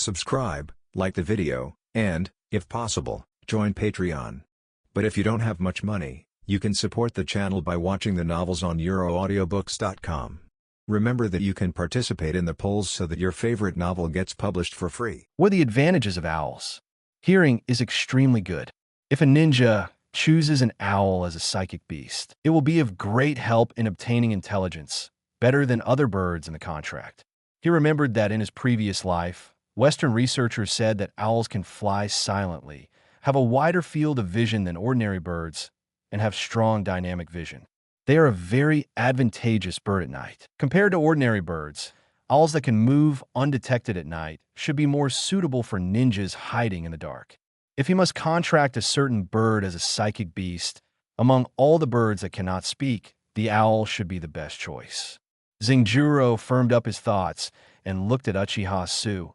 subscribe, like the video, and, if possible, join Patreon. But if you don't have much money, you can support the channel by watching the novels on euroaudiobooks.com. Remember that you can participate in the polls so that your favorite novel gets published for free. What are the advantages of owls? Hearing is extremely good. If a ninja chooses an owl as a psychic beast, it will be of great help in obtaining intelligence, better than other birds in the contract. He remembered that in his previous life, Western researchers said that owls can fly silently, have a wider field of vision than ordinary birds, and have strong dynamic vision. They are a very advantageous bird at night. Compared to ordinary birds, owls that can move undetected at night should be more suitable for ninjas hiding in the dark. If he must contract a certain bird as a psychic beast, among all the birds that cannot speak, the owl should be the best choice. Zenjuro firmed up his thoughts and looked at Uchiha Su.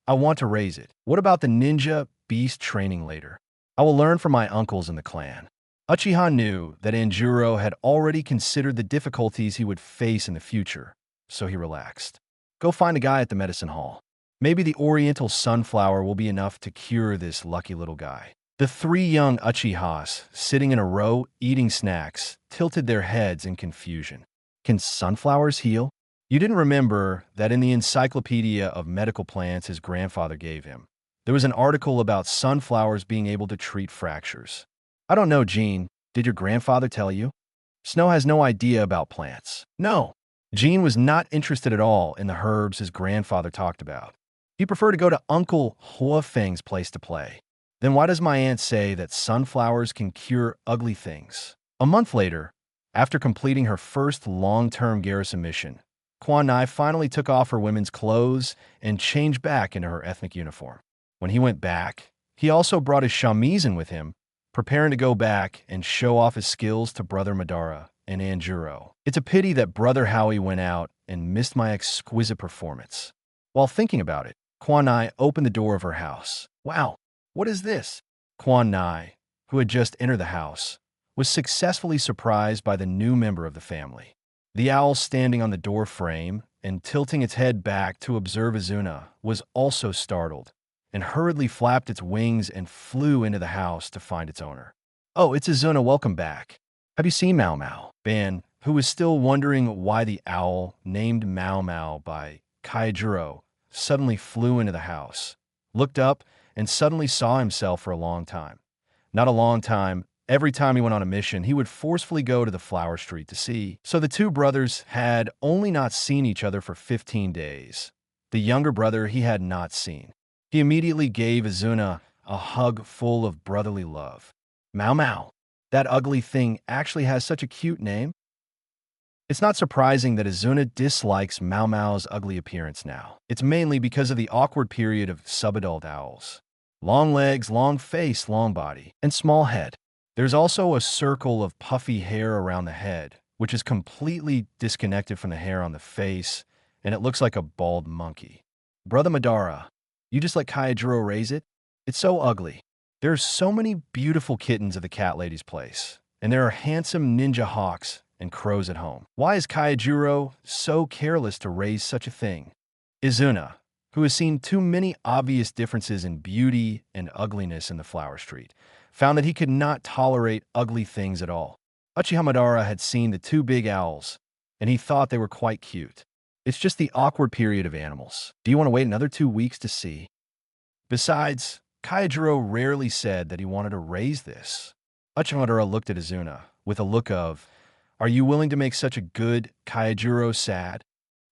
I want to raise it. What about the ninja beast training later? I will learn from my uncles in the clan. Uchiha knew that Zenjuro had already considered the difficulties he would face in the future, so he relaxed. Go find a guy at the medicine hall. Maybe the oriental sunflower will be enough to cure this lucky little guy. The three young Uchihas, sitting in a row eating snacks, tilted their heads in confusion. Can sunflowers heal? You didn't remember that in the encyclopedia of medical plants his grandfather gave him, there was an article about sunflowers being able to treat fractures. I don't know, Jean. Did your grandfather tell you? Snow has no idea about plants. No. Jean was not interested at all in the herbs his grandfather talked about. He preferred to go to Uncle Huafeng's place to play. Then why does my aunt say that sunflowers can cure ugly things? A month later, after completing her first long-term garrison mission, Quan Nai finally took off her women's clothes and changed back into her ethnic uniform. When he went back, he also brought his shamisen with him, preparing to go back and show off his skills to Brother Madara and Zenjuro. It's a pity that Brother Howie went out and missed my exquisite performance. While thinking about it, Quan Nai opened the door of her house. Wow, what is this? Quan Nai, who had just entered the house, was successfully surprised by the new member of the family. The owl standing on the door frame and tilting its head back to observe Izuna was also startled and hurriedly flapped its wings and flew into the house to find its owner. Oh, it's Izuna, welcome back. Have you seen Mao Mao? Ban, who was still wondering why the owl, named Mao Mao by Kyojuro, suddenly flew into the house, looked up, and suddenly saw himself for a long time. Not a long time. Every time he went on a mission, he would forcefully go to the flower street to see. So the two brothers had only not seen each other for 15 days. The younger brother he had not seen. He immediately gave Izuna a hug full of brotherly love. Mao Mao. That ugly thing actually has such a cute name. It's not surprising that Izuna dislikes Mao Mao's ugly appearance now. It's mainly because of the awkward period of subadult owls. Long legs, long face, long body, and small head. There's also a circle of puffy hair around the head, which is completely disconnected from the hair on the face, and it looks like a bald monkey. Brother Madara, you just let Kyojuro raise it? It's so ugly. There are so many beautiful kittens at the cat lady's place, and there are handsome ninja hawks and crows at home. Why is Kyojuro so careless to raise such a thing? Izuna, who has seen too many obvious differences in beauty and ugliness in the flower street, found that he could not tolerate ugly things at all. Uchiha Madara had seen the two big owls, and he thought they were quite cute. It's just the awkward period of animals. Do you want to wait another 2 weeks to see? Besides, Kyojuro rarely said that he wanted to raise this. Uchiha Madara looked at Izuna with a look of, are you willing to make such a good Kyojuro sad?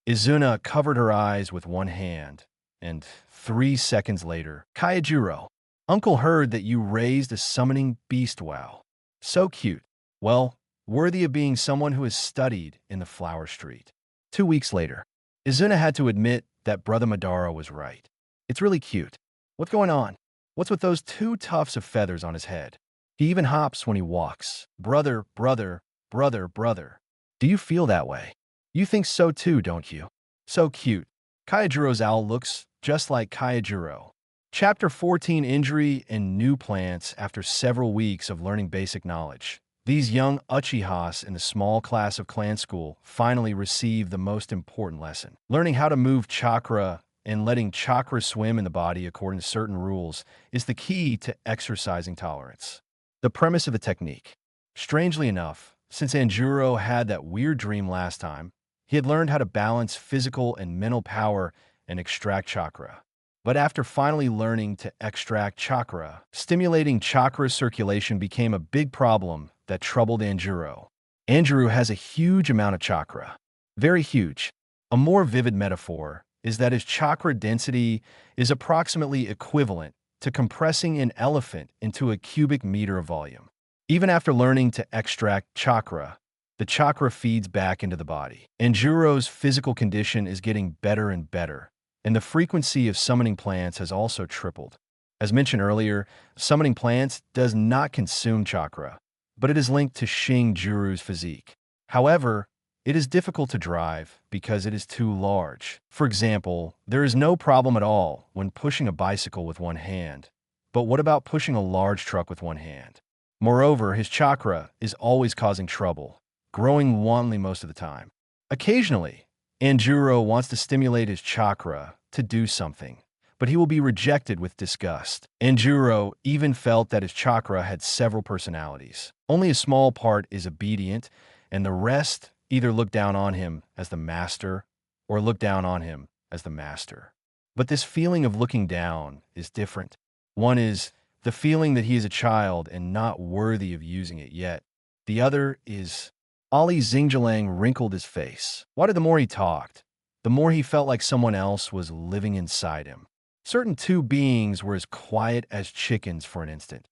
Izuna covered her eyes with one hand, and 3 seconds later, Kyojuro, Uncle heard that you raised a summoning beast wow. So cute. Well, worthy of being someone who has studied in the flower street. 2 weeks later, Izuna had to admit that Brother Madara was right. It's really cute. What's going on? What's with those 2 tufts of feathers on his head? He even hops when he walks. Brother, brother, brother, brother. Do you feel that way? You think so too, don't you? So cute. Kyojuro's owl looks just like Kyojuro. Chapter 14, Injury and New Plants. After several weeks of learning basic knowledge, these young Uchihas in the small class of clan school finally received the most important lesson, learning how to move chakra and letting chakra swim in the body according to certain rules is the key to exercising tolerance. The premise of the technique. Strangely enough, since Anjuro had that weird dream last time, he had learned how to balance physical and mental power and extract chakra. But after finally learning to extract chakra, stimulating chakra circulation became a big problem that troubled Anjuro. Anjuro has a huge amount of chakra. Very huge. A more vivid metaphor is that his chakra density is approximately equivalent to compressing an elephant into a cubic meter of volume. Even after learning to extract chakra, the chakra feeds back into the body. Anjuro's physical condition is getting better and better, and the frequency of summoning plants has also tripled. As mentioned earlier, summoning plants does not consume chakra, but it is linked to Juro's physique. However, it is difficult to drive because it is too large. For example, there is no problem at all when pushing a bicycle with one hand. But what about pushing a large truck with one hand? Moreover, his chakra is always causing trouble, growing wantonly most of the time. Occasionally, Anjuro wants to stimulate his chakra to do something, but he will be rejected with disgust. Anjuro even felt that his chakra had several personalities. Only a small part is obedient, and the rest either look down on him as the master or look down on him as the master. But this feeling of looking down is different. One is the feeling that he is a child and not worthy of using it yet. The other is Ali Xingjiang wrinkled his face. Why did the more he talked, the more he felt like someone else was living inside him. Certain two beings were as quiet as chickens for an instant.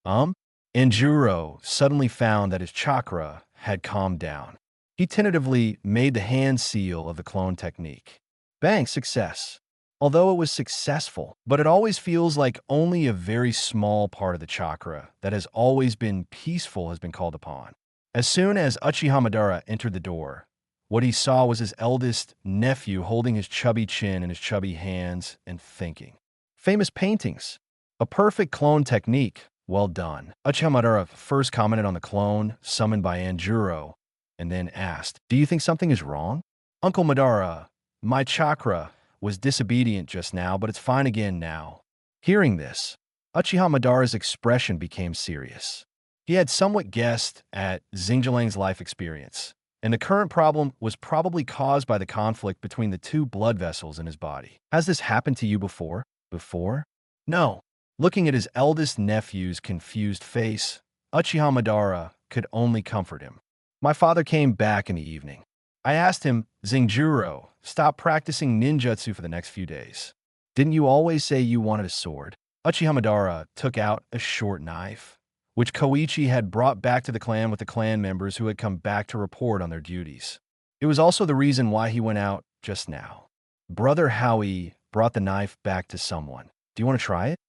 Anjuro suddenly found that his chakra had calmed down. He tentatively made the hand seal of the clone technique. Bang, success. Although it was successful, but it always feels like only a very small part of the chakra that has always been peaceful has been called upon. As soon as Uchiha Madara entered the door, what he saw was his eldest nephew holding his chubby chin in his chubby hands and thinking. Famous paintings. A perfect clone technique. Well done. Uchiha Madara first commented on the clone summoned by Anjuro, and then asked, "Do you think something is wrong?" "Uncle Madara, my chakra was disobedient just now, but it's fine again now." Hearing this, Uchiha Madara's expression became serious. He had somewhat guessed at Xingjiang's life experience, and the current problem was probably caused by the conflict between the two blood vessels in his body. Has this happened to you before? Before? No. Looking at his eldest nephew's confused face, Uchiha Madara could only comfort him. My father came back in the evening. I asked him, "Xingjuro, stop practicing ninjutsu for the next few days. Didn't you always say you wanted a sword?" Uchiha Madara took out a short knife, which Koichi had brought back to the clan with the clan members who had come back to report on their duties. It was also the reason why he went out just now. Brother Howie brought the knife back to someone. Do you want to try it?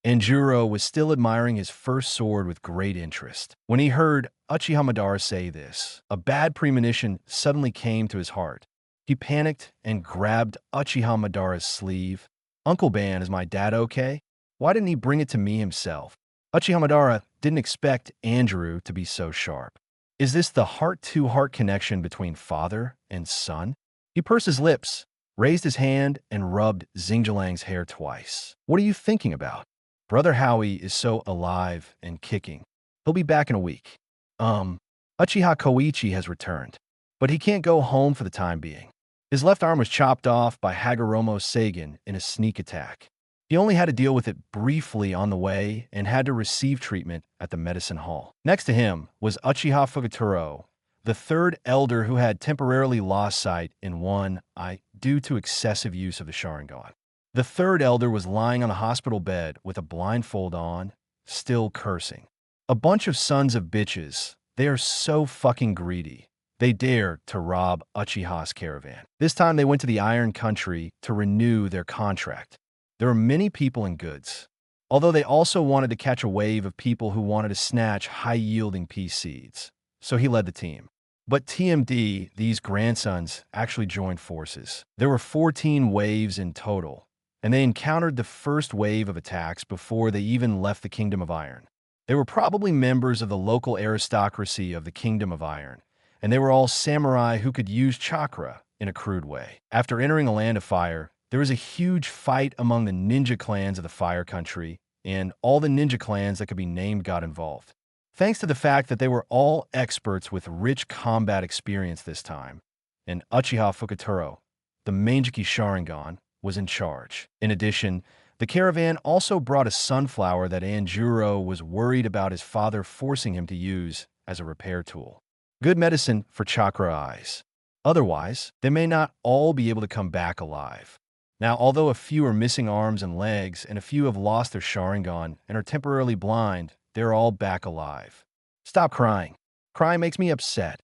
Anjuro was still admiring his first sword with great interest. When he heard Uchiha Madara say this, a bad premonition suddenly came to his heart. He panicked and grabbed Uchiha Madara's sleeve. "Uncle Ban, is my dad okay? Why didn't he bring it to me himself?" Uchiha Madara didn't expect Andrew to be so sharp. Is this the heart-to-heart connection between father and son? He pursed his lips, raised his hand, and rubbed Xingjiang's hair twice. "What are you thinking about? Brother Howie is so alive and kicking. He'll be back in a week." Uchiha Koichi has returned, but he can't go home for the time being. His left arm was chopped off by Hagoromo Sagan in a sneak attack. He only had to deal with it briefly on the way and had to receive treatment at the medicine hall. Next to him was Uchiha Fugaturo, the third elder who had temporarily lost sight in one eye due to excessive use of the Sharingan. The third elder was lying on the hospital bed with a blindfold on, still cursing. A bunch of sons of bitches. They are so fucking greedy. They dare to rob Uchiha's caravan. This time they went to the Iron Country to renew their contract. There were many people and goods, although they also wanted to catch a wave of people who wanted to snatch high-yielding pea seeds. So he led the team. But TMD, these grandsons, actually joined forces. There were 14 waves in total, and they encountered the first wave of attacks before they even left the Kingdom of Iron. They were probably members of the local aristocracy of the Kingdom of Iron, and they were all samurai who could use chakra in a crude way. After entering a land of fire, there was a huge fight among the ninja clans of the Fire Country, and all the ninja clans that could be named got involved. Thanks to the fact that they were all experts with rich combat experience this time, and Uchiha Fukutaro, the Mangeki Sharingan, was in charge. In addition, the caravan also brought a sunflower that Anjuro was worried about his father forcing him to use as a repair tool. Good medicine for chakra eyes. Otherwise, they may not all be able to come back alive. Now, although a few are missing arms and legs, and a few have lost their Sharingan and are temporarily blind, they're all back alive. Stop crying. Crying makes me upset.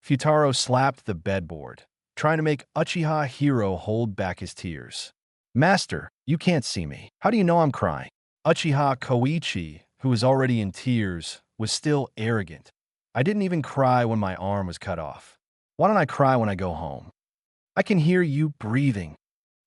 Futaro slapped the bedboard, trying to make Uchiha Hiro hold back his tears. Master, you can't see me. How do you know I'm crying? Uchiha Koichi, who was already in tears, was still arrogant. I didn't even cry when my arm was cut off. Why don't I cry when I go home? I can hear you breathing.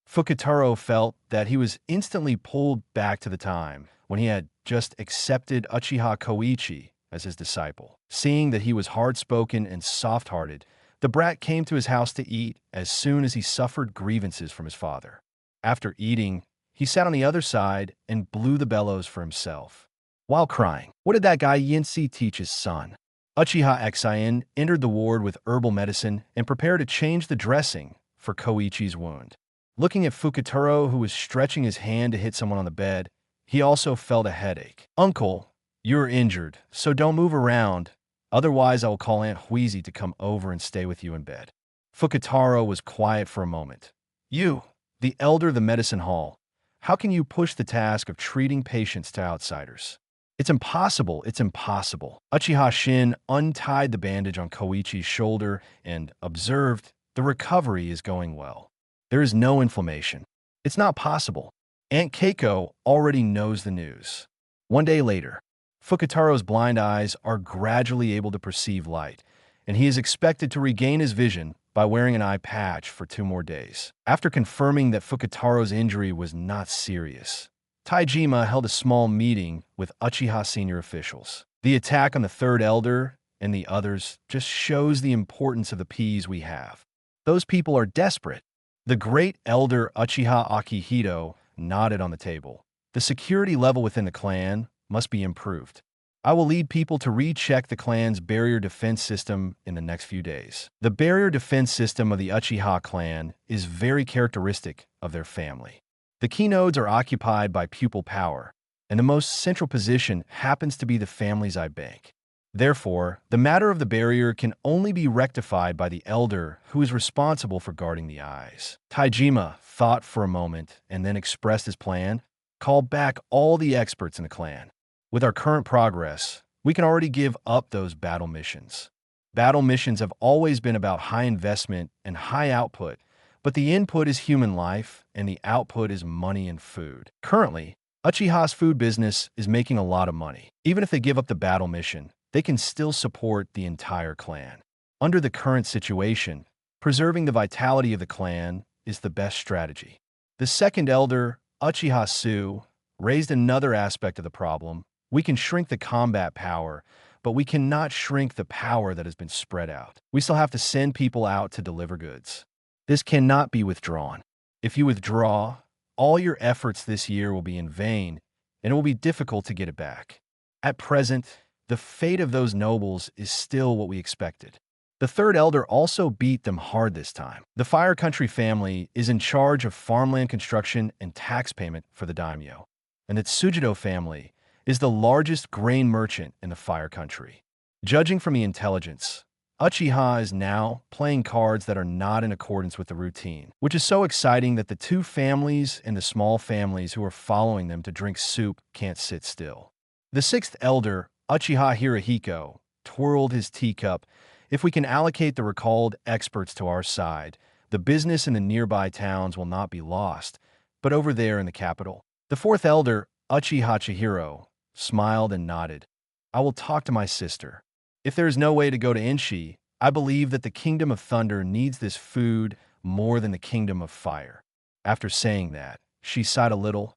Fukutaro felt that he was instantly pulled back to the time when he had just accepted Uchiha Koichi as his disciple. Seeing that he was hard-spoken and soft-hearted, the brat came to his house to eat as soon as he suffered grievances from his father. After eating, he sat on the other side and blew the bellows for himself. While crying, what did that guy Yinsi teach his son? Uchiha Exien entered the ward with herbal medicine and prepared to change the dressing for Koichi's wound. Looking at Fukutaro, who was stretching his hand to hit someone on the bed, he also felt a headache. Uncle, you're injured, so don't move around. Otherwise, I will call Aunt Huizi to come over and stay with you in bed. Fukutaro was quiet for a moment. You, the elder of the medicine hall, how can you push the task of treating patients to outsiders? It's impossible, it's impossible. Uchiha Shin untied the bandage on Koichi's shoulder and observed the recovery is going well. There is no inflammation. It's not possible. Aunt Keiko already knows the news. One day later, Fukutaro's blind eyes are gradually able to perceive light, and he is expected to regain his vision by wearing an eye patch for 2 more days. After confirming that Fukutaro's injury was not serious, Taijima held a small meeting with Uchiha senior officials. The attack on the third elder and the others just shows the importance of the P's we have. Those people are desperate. The great elder Uchiha Akihito nodded on the table. The security level within the clan must be improved. I will lead people to recheck the clan's barrier defense system in the next few days. The barrier defense system of the Uchiha clan is very characteristic of their family. The key nodes are occupied by pupil power, and the most central position happens to be the family's eye bank. Therefore, the matter of the barrier can only be rectified by the elder who is responsible for guarding the eyes. Taijima thought for a moment and then expressed his plan, called back all the experts in the clan. With our current progress, we can already give up those battle missions. Battle missions have always been about high investment and high output, but the input is human life and the output is money and food. Currently, Uchiha's food business is making a lot of money. Even if they give up the battle mission, they can still support the entire clan. Under the current situation, preserving the vitality of the clan is the best strategy. The second elder, Uchiha Su, raised another aspect of the problem. We can shrink the combat power, but we cannot shrink the power that has been spread out. We still have to send people out to deliver goods. This cannot be withdrawn. If you withdraw, all your efforts this year will be in vain, and it will be difficult to get it back. At present, the fate of those nobles is still what we expected. The third elder also beat them hard this time. The Fire Country family is in charge of farmland construction and tax payment for the daimyo, and the Tsujido family is the largest grain merchant in the Fire Country. Judging from the intelligence, Uchiha is now playing cards that are not in accordance with the routine, which is so exciting that the 2 families and the small families who are following them to drink soup can't sit still. The 6th elder, Uchiha Hirohiko, twirled his teacup. If we can allocate the recalled experts to our side, the business in the nearby towns will not be lost, but over there in the capital. The 4th elder, Uchiha Chihiro, smiled and nodded. I will talk to my sister. If there is no way to go to Enshi, I believe that the Kingdom of Thunder needs this food more than the Kingdom of Fire. After saying that, she sighed a little.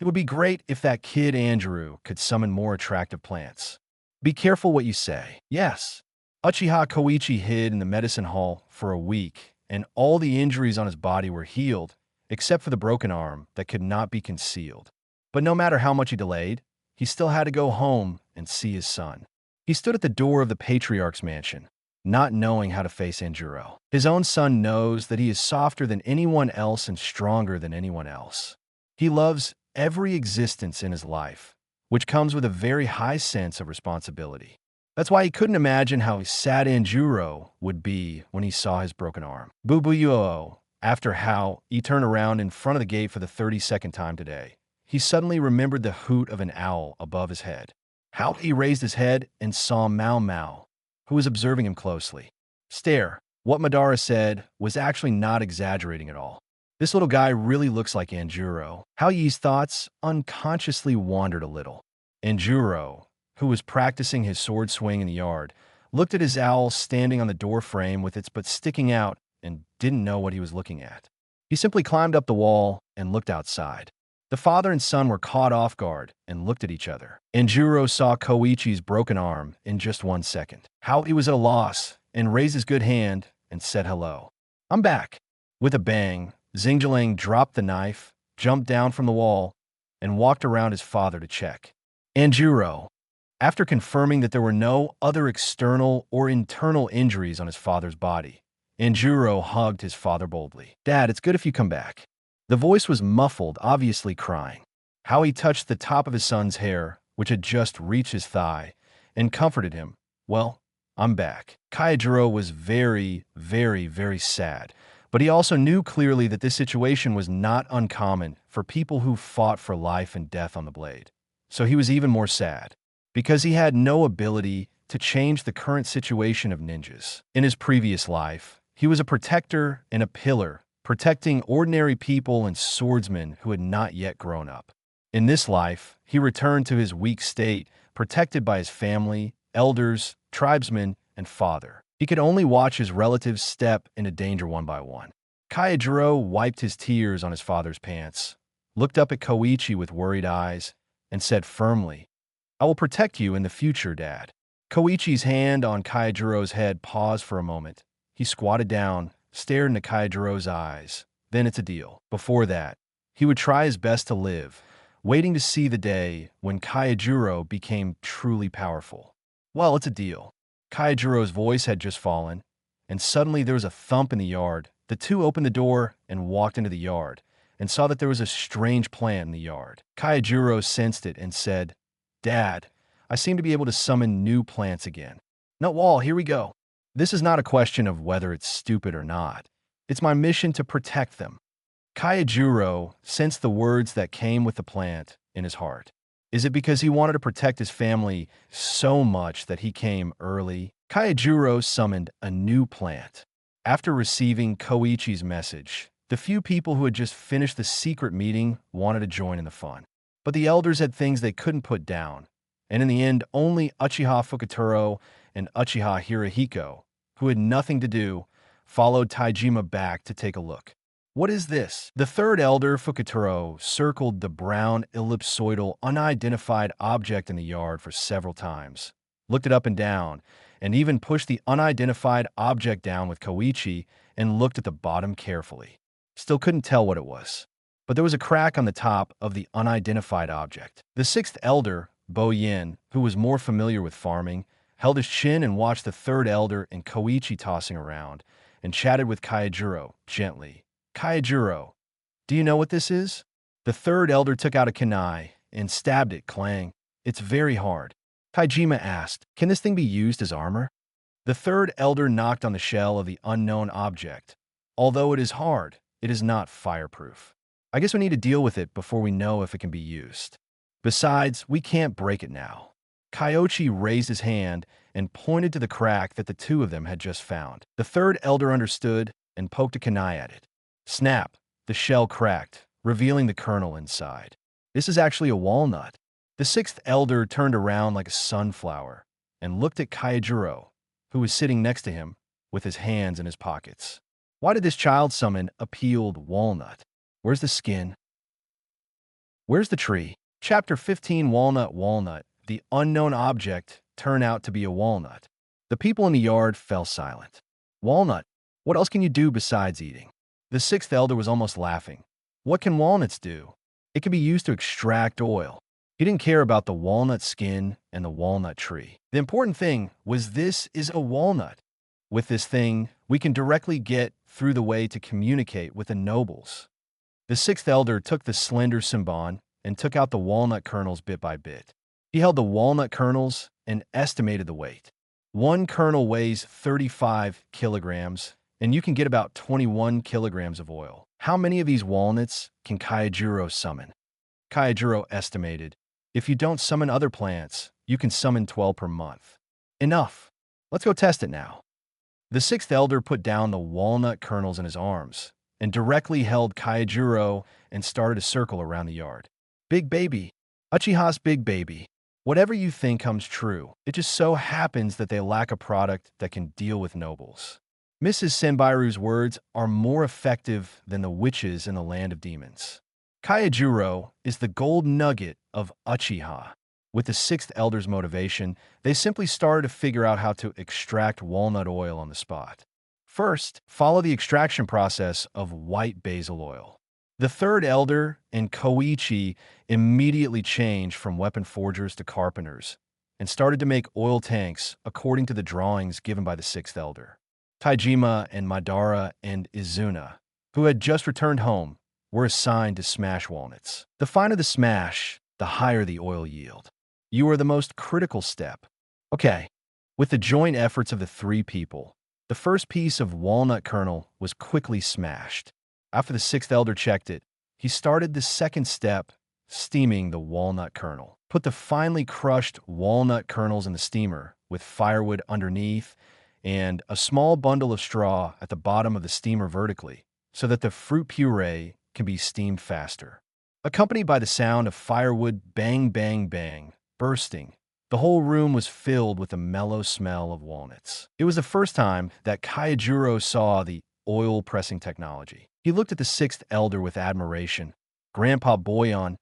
It would be great if that kid Andrew could summon more attractive plants. Be careful what you say. Yes. Uchiha Koichi hid in the medicine hall for a week, and all the injuries on his body were healed, except for the broken arm that could not be concealed. But no matter how much he delayed, he still had to go home and see his son. He stood at the door of the patriarch's mansion, not knowing how to face Anjuro. His own son knows that he is softer than anyone else and stronger than anyone else. He loves every existence in his life, which comes with a very high sense of responsibility. That's why he couldn't imagine how sad Anjuro would be when he saw his broken arm. Bubuyo, after how he turned around in front of the gate for the 32nd time today, he suddenly remembered the hoot of an owl above his head. How he raised his head and saw Mao Mao, who was observing him closely. Stare, what Madara said was actually not exaggerating at all. This little guy really looks like Anjuro. How Yi's thoughts unconsciously wandered a little. Anjuro, who was practicing his sword swing in the yard, looked at his owl standing on the door frame with its butt sticking out and didn't know what he was looking at. He simply climbed up the wall and looked outside. The father and son were caught off guard and looked at each other. Anjuro saw Koichi's broken arm in just 1 second. How he was at a loss and raised his good hand and said hello. I'm back. With a bang, Xingjiang dropped the knife, jumped down from the wall, and walked around his father to check. Anjuro, after confirming that there were no other external or internal injuries on his father's body, Anjuro hugged his father boldly. Dad, it's good if you come back. The voice was muffled, obviously crying. How he touched the top of his son's hair, which had just reached his thigh, and comforted him. Well, I'm back. Kyojuro was very, very, very sad, but he also knew clearly that this situation was not uncommon for people who fought for life and death on the blade. So he was even more sad, because he had no ability to change the current situation of ninjas. In his previous life, he was a protector and a pillar, protecting ordinary people and swordsmen who had not yet grown up. In this life, he returned to his weak state, protected by his family, elders, tribesmen, and father. He could only watch his relatives step into danger one by one. Kyojuro wiped his tears on his father's pants, looked up at Koichi with worried eyes, and said firmly, I will protect you in the future, Dad. Koichi's hand on Kyojuro's head paused for a moment. He squatted down, stared into Kyojuro's eyes. Then it's a deal. Before that, he would try his best to live, waiting to see the day when Kyojuro became truly powerful. Well, it's a deal. Kyojuro's voice had just fallen, and suddenly there was a thump in the yard. The two opened the door and walked into the yard, and saw that there was a strange plant in the yard. Kyojuro sensed it and said, Dad, I seem to be able to summon new plants again. No, Wall, here we go. This is not a question of whether it's stupid or not. It's my mission to protect them. Kyojuro sensed the words that came with the plant in his heart. Is it because he wanted to protect his family so much that he came early? Kyojuro summoned a new plant. After receiving Koichi's message, the few people who had just finished the secret meeting wanted to join in the fun. But the elders had things they couldn't put down, and in the end, only Uchiha Fukuturo and Uchiha Hirohiko, who had nothing to do, followed Taijima back to take a look. What is this? The third elder, Fukuturo, circled the brown, ellipsoidal, unidentified object in the yard for several times, looked it up and down, and even pushed the unidentified object down with Koichi and looked at the bottom carefully. Still couldn't tell what it was. But there was a crack on the top of the unidentified object. The sixth elder, Bo Yin, who was more familiar with farming, held his chin and watched the third elder and Koichi tossing around, and chatted with Kyojuro gently. Kyojuro, do you know what this is? The third elder took out a kunai and stabbed it, clang. It's very hard. Taijima asked, can this thing be used as armor? The third elder knocked on the shell of the unknown object. Although it is hard, it is not fireproof. I guess we need to deal with it before we know if it can be used. Besides, we can't break it now. Kyochi raised his hand and pointed to the crack that the two of them had just found. The third elder understood and poked a kunai at it. Snap! The shell cracked, revealing the kernel inside. This is actually a walnut. The sixth elder turned around like a sunflower and looked at Kyojuro, who was sitting next to him with his hands in his pockets. Why did this child summon a peeled walnut? Where's the skin? Where's the tree? Chapter 15, Walnut Walnut. The unknown object turned out to be a walnut. The people in the yard fell silent. Walnut? What else can you do besides eating? The sixth elder was almost laughing. What can walnuts do? It can be used to extract oil. He didn't care about the walnut skin and the walnut tree. The important thing was this is a walnut. With this thing, we can directly get through the way to communicate with the nobles. The sixth elder took the slender simbon and took out the walnut kernels bit by bit. He held the walnut kernels and estimated the weight. One kernel weighs 35 kilograms, and you can get about 21 kilograms of oil. How many of these walnuts can Kyojuro summon? Kyojuro estimated, if you don't summon other plants, you can summon 12 per month. Enough. Let's go test it now. The sixth elder put down the walnut kernels in his arms and directly held Kyojuro and started a circle around the yard. Big baby. Uchiha's big baby. Whatever you think comes true. It just so happens that they lack a product that can deal with nobles. Mrs. Senbairu's words are more effective than the witches in the land of demons. Kyojuro is the gold nugget of Uchiha. With the sixth elder's motivation, they simply started to figure out how to extract walnut oil on the spot. First, follow the extraction process of white basil oil. The third elder and Koichi immediately changed from weapon forgers to carpenters and started to make oil tanks according to the drawings given by the sixth elder. Taijima and Madara and Izuna, who had just returned home, were assigned to smash walnuts. The finer the smash, the higher the oil yield. You are the most critical step. Okay, with the joint efforts of the three people, the first piece of walnut kernel was quickly smashed. After the sixth elder checked it, he started the second step, steaming the walnut kernel. Put the finely crushed walnut kernels in the steamer with firewood underneath and a small bundle of straw at the bottom of the steamer vertically so that the fruit puree can be steamed faster. Accompanied by the sound of firewood bang, bang, bang, bursting, the whole room was filled with the mellow smell of walnuts. It was the first time that Kyojuro saw the oil pressing technology. He looked at the sixth elder with admiration. Grandpa Boyan,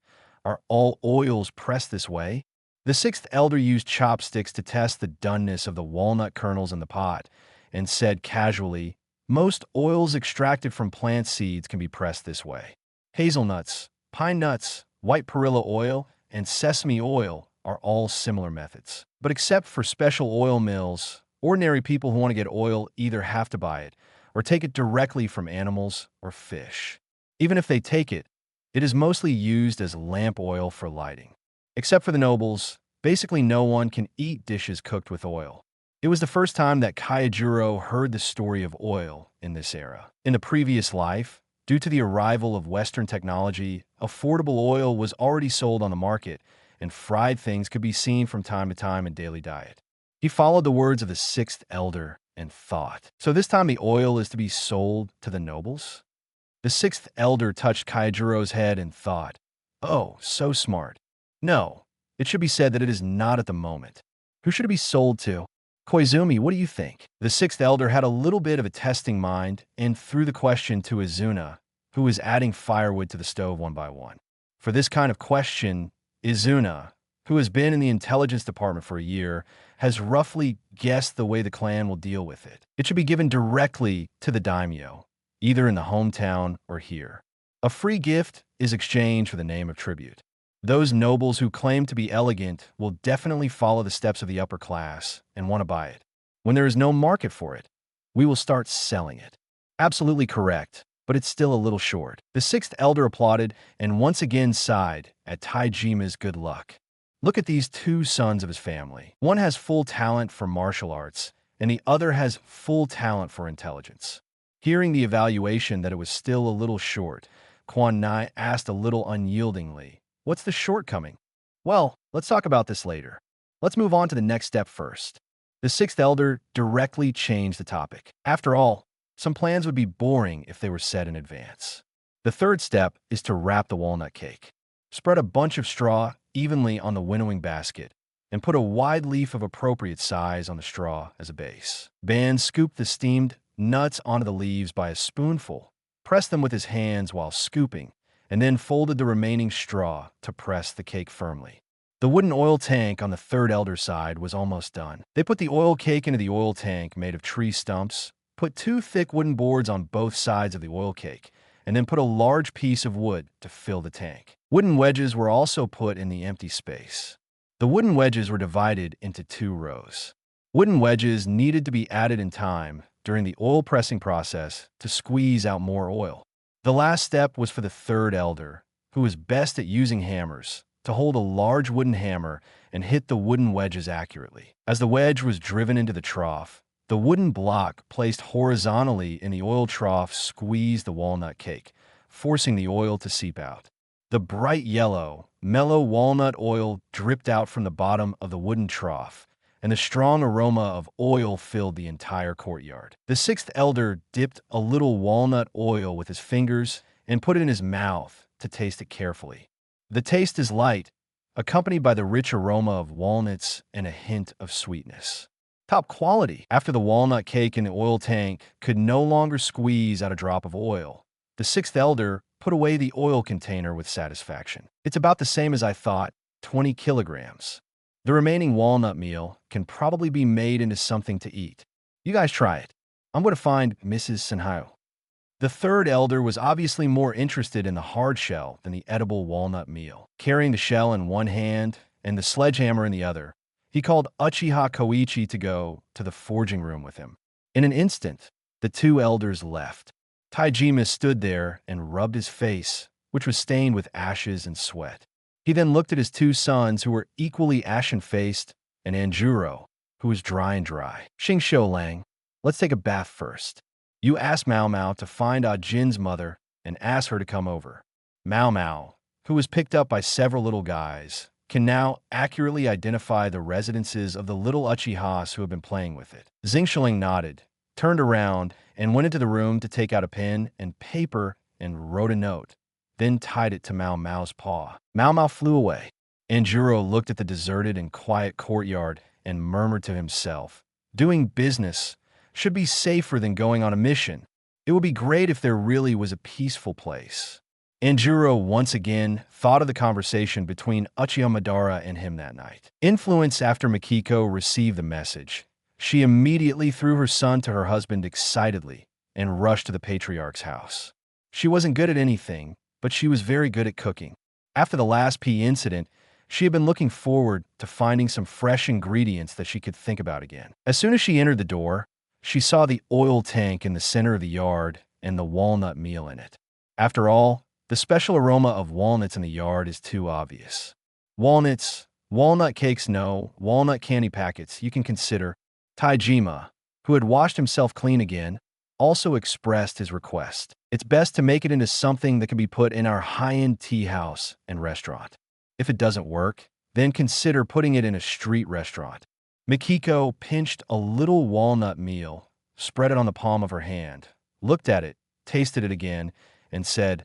are all oils pressed this way? The sixth elder used chopsticks to test the doneness of the walnut kernels in the pot and said casually, most oils extracted from plant seeds can be pressed this way. Hazelnuts, pine nuts, white perilla oil, and sesame oil are all similar methods. But except for special oil mills, ordinary people who want to get oil either have to buy it or take it directly from animals or fish. Even if they take it, it is mostly used as lamp oil for lighting. Except for the nobles, basically no one can eat dishes cooked with oil. It was the first time that Kyojuro heard the story of oil in this era. In the previous life, due to the arrival of Western technology, affordable oil was already sold on the market, and fried things could be seen from time to time in daily diet. He followed the words of the sixth elder and thought, so this time the oil is to be sold to the nobles? The sixth elder touched Kyojuro's head and thought, oh, so smart. No, it should be said that it is not at the moment. Who should it be sold to? Koizumi, what do you think? The sixth elder had a little bit of a testing mind and threw the question to Izuna, who was adding firewood to the stove one by one. For this kind of question, Izuna, who has been in the intelligence department for a year, has roughly guessed the way the clan will deal with it. It should be given directly to the daimyo, either in the hometown or here. A free gift is exchanged for the name of tribute. Those nobles who claim to be elegant will definitely follow the steps of the upper class and want to buy it. When there is no market for it, we will start selling it. Absolutely correct, but it's still a little short. The sixth elder applauded and once again sighed at Taijima's good luck. Look at these two sons of his family. One has full talent for martial arts, and the other has full talent for intelligence. Hearing the evaluation that it was still a little short, Quan Nai asked a little unyieldingly, what's the shortcoming? Well, let's talk about this later. Let's move on to the next step first. The sixth elder directly changed the topic. After all, some plans would be boring if they were set in advance. The third step is to wrap the walnut cake. Spread a bunch of straw evenly on the winnowing basket and put a wide leaf of appropriate size on the straw as a base. Ban scooped the steamed nuts onto the leaves by a spoonful, pressed them with his hands while scooping, and then folded the remaining straw to press the cake firmly. The wooden oil tank on the third elder's side was almost done. They put the oil cake into the oil tank made of tree stumps, put two thick wooden boards on both sides of the oil cake, and then put a large piece of wood to fill the tank. Wooden wedges were also put in the empty space. The wooden wedges were divided into 2 rows. Wooden wedges needed to be added in time during the oil pressing process to squeeze out more oil. The last step was for the 3rd elder, who was best at using hammers, to hold a large wooden hammer and hit the wooden wedges accurately. As the wedge was driven into the trough, the wooden block placed horizontally in the oil trough squeezed the walnut cake, forcing the oil to seep out. The bright yellow, mellow walnut oil dripped out from the bottom of the wooden trough, and the strong aroma of oil filled the entire courtyard. The 6th elder dipped a little walnut oil with his fingers and put it in his mouth to taste it carefully. The taste is light, accompanied by the rich aroma of walnuts and a hint of sweetness. Top quality. After the walnut cake in the oil tank could no longer squeeze out a drop of oil, the 6th elder put away the oil container with satisfaction. It's about the same as I thought, 20 kilograms. The remaining walnut meal can probably be made into something to eat. You guys try it. I'm going to find Mrs. Senhyo. The 3rd elder was obviously more interested in the hard shell than the edible walnut meal. Carrying the shell in one hand and the sledgehammer in the other, he called Uchiha Koichi to go to the forging room with him. In an instant, the 2 elders left. Taijima stood there and rubbed his face, which was stained with ashes and sweat. He then looked at his 2 sons, who were equally ashen-faced, and Anjuro, who was dry and dry. Xingxiu Lang, let's take a bath first. You ask Mao Mao to find Ah Jin's mother and ask her to come over. Mao Mao, who was picked up by several little guys, can now accurately identify the residences of the little Uchihas who have been playing with it. Xingxiu nodded, turned around, and went into the room to take out a pen and paper and wrote a note, then tied it to Mao Mao's paw. Mao Mao flew away. Anjuro looked at the deserted and quiet courtyard and murmured to himself, doing business should be safer than going on a mission. It would be great if there really was a peaceful place. Anjuro once again thought of the conversation between Uchiha Madara and him that night. Influenced after Mikiko received the message, she immediately threw her son to her husband excitedly and rushed to the patriarch's house. She wasn't good at anything, but she was very good at cooking. After the last pea incident, she had been looking forward to finding some fresh ingredients that she could think about again. As soon as she entered the door, she saw the oil tank in the center of the yard and the walnut meal in it. After all, the special aroma of walnuts in the yard is too obvious. Walnuts, walnut cakes no, walnut candy packets you can consider. Taijima, who had washed himself clean again, also expressed his request. It's best to make it into something that can be put in our high-end tea house and restaurant. If it doesn't work, then consider putting it in a street restaurant. Mikiko pinched a little walnut meal, spread it on the palm of her hand, looked at it, tasted it again, and said,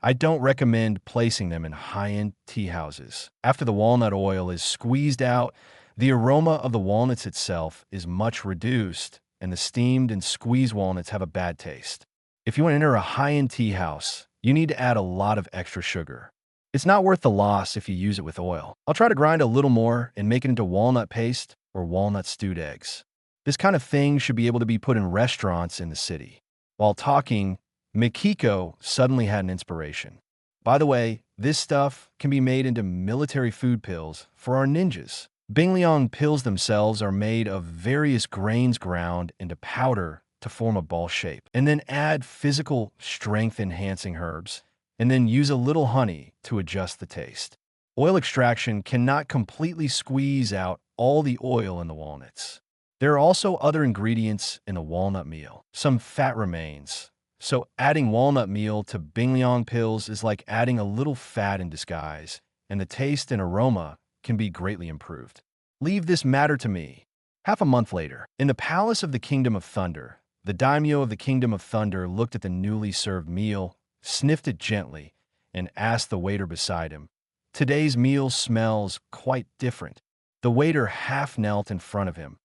I don't recommend placing them in high-end tea houses. After the walnut oil is squeezed out, the aroma of the walnuts itself is much reduced, and the steamed and squeezed walnuts have a bad taste. If you want to enter a high-end tea house, you need to add a lot of extra sugar. It's not worth the loss if you use it with oil. I'll try to grind a little more and make it into walnut paste or walnut stewed eggs. This kind of thing should be able to be put in restaurants in the city. While talking, Mikiko suddenly had an inspiration. By the way, this stuff can be made into military food pills for our ninjas. Bingliang pills themselves are made of various grains ground into powder to form a ball shape, and then add physical strength-enhancing herbs, and then use a little honey to adjust the taste. Oil extraction cannot completely squeeze out all the oil in the walnuts. There are also other ingredients in the walnut meal. Some fat remains, so adding walnut meal to Bingliang pills is like adding a little fat in disguise, and the taste and aroma can be greatly improved. Leave this matter to me. Half a month later, in the palace of the Kingdom of Thunder, the daimyo of the Kingdom of Thunder looked at the newly served meal, sniffed it gently, and asked the waiter beside him, Today's meal smells quite different. The waiter half knelt in front of him.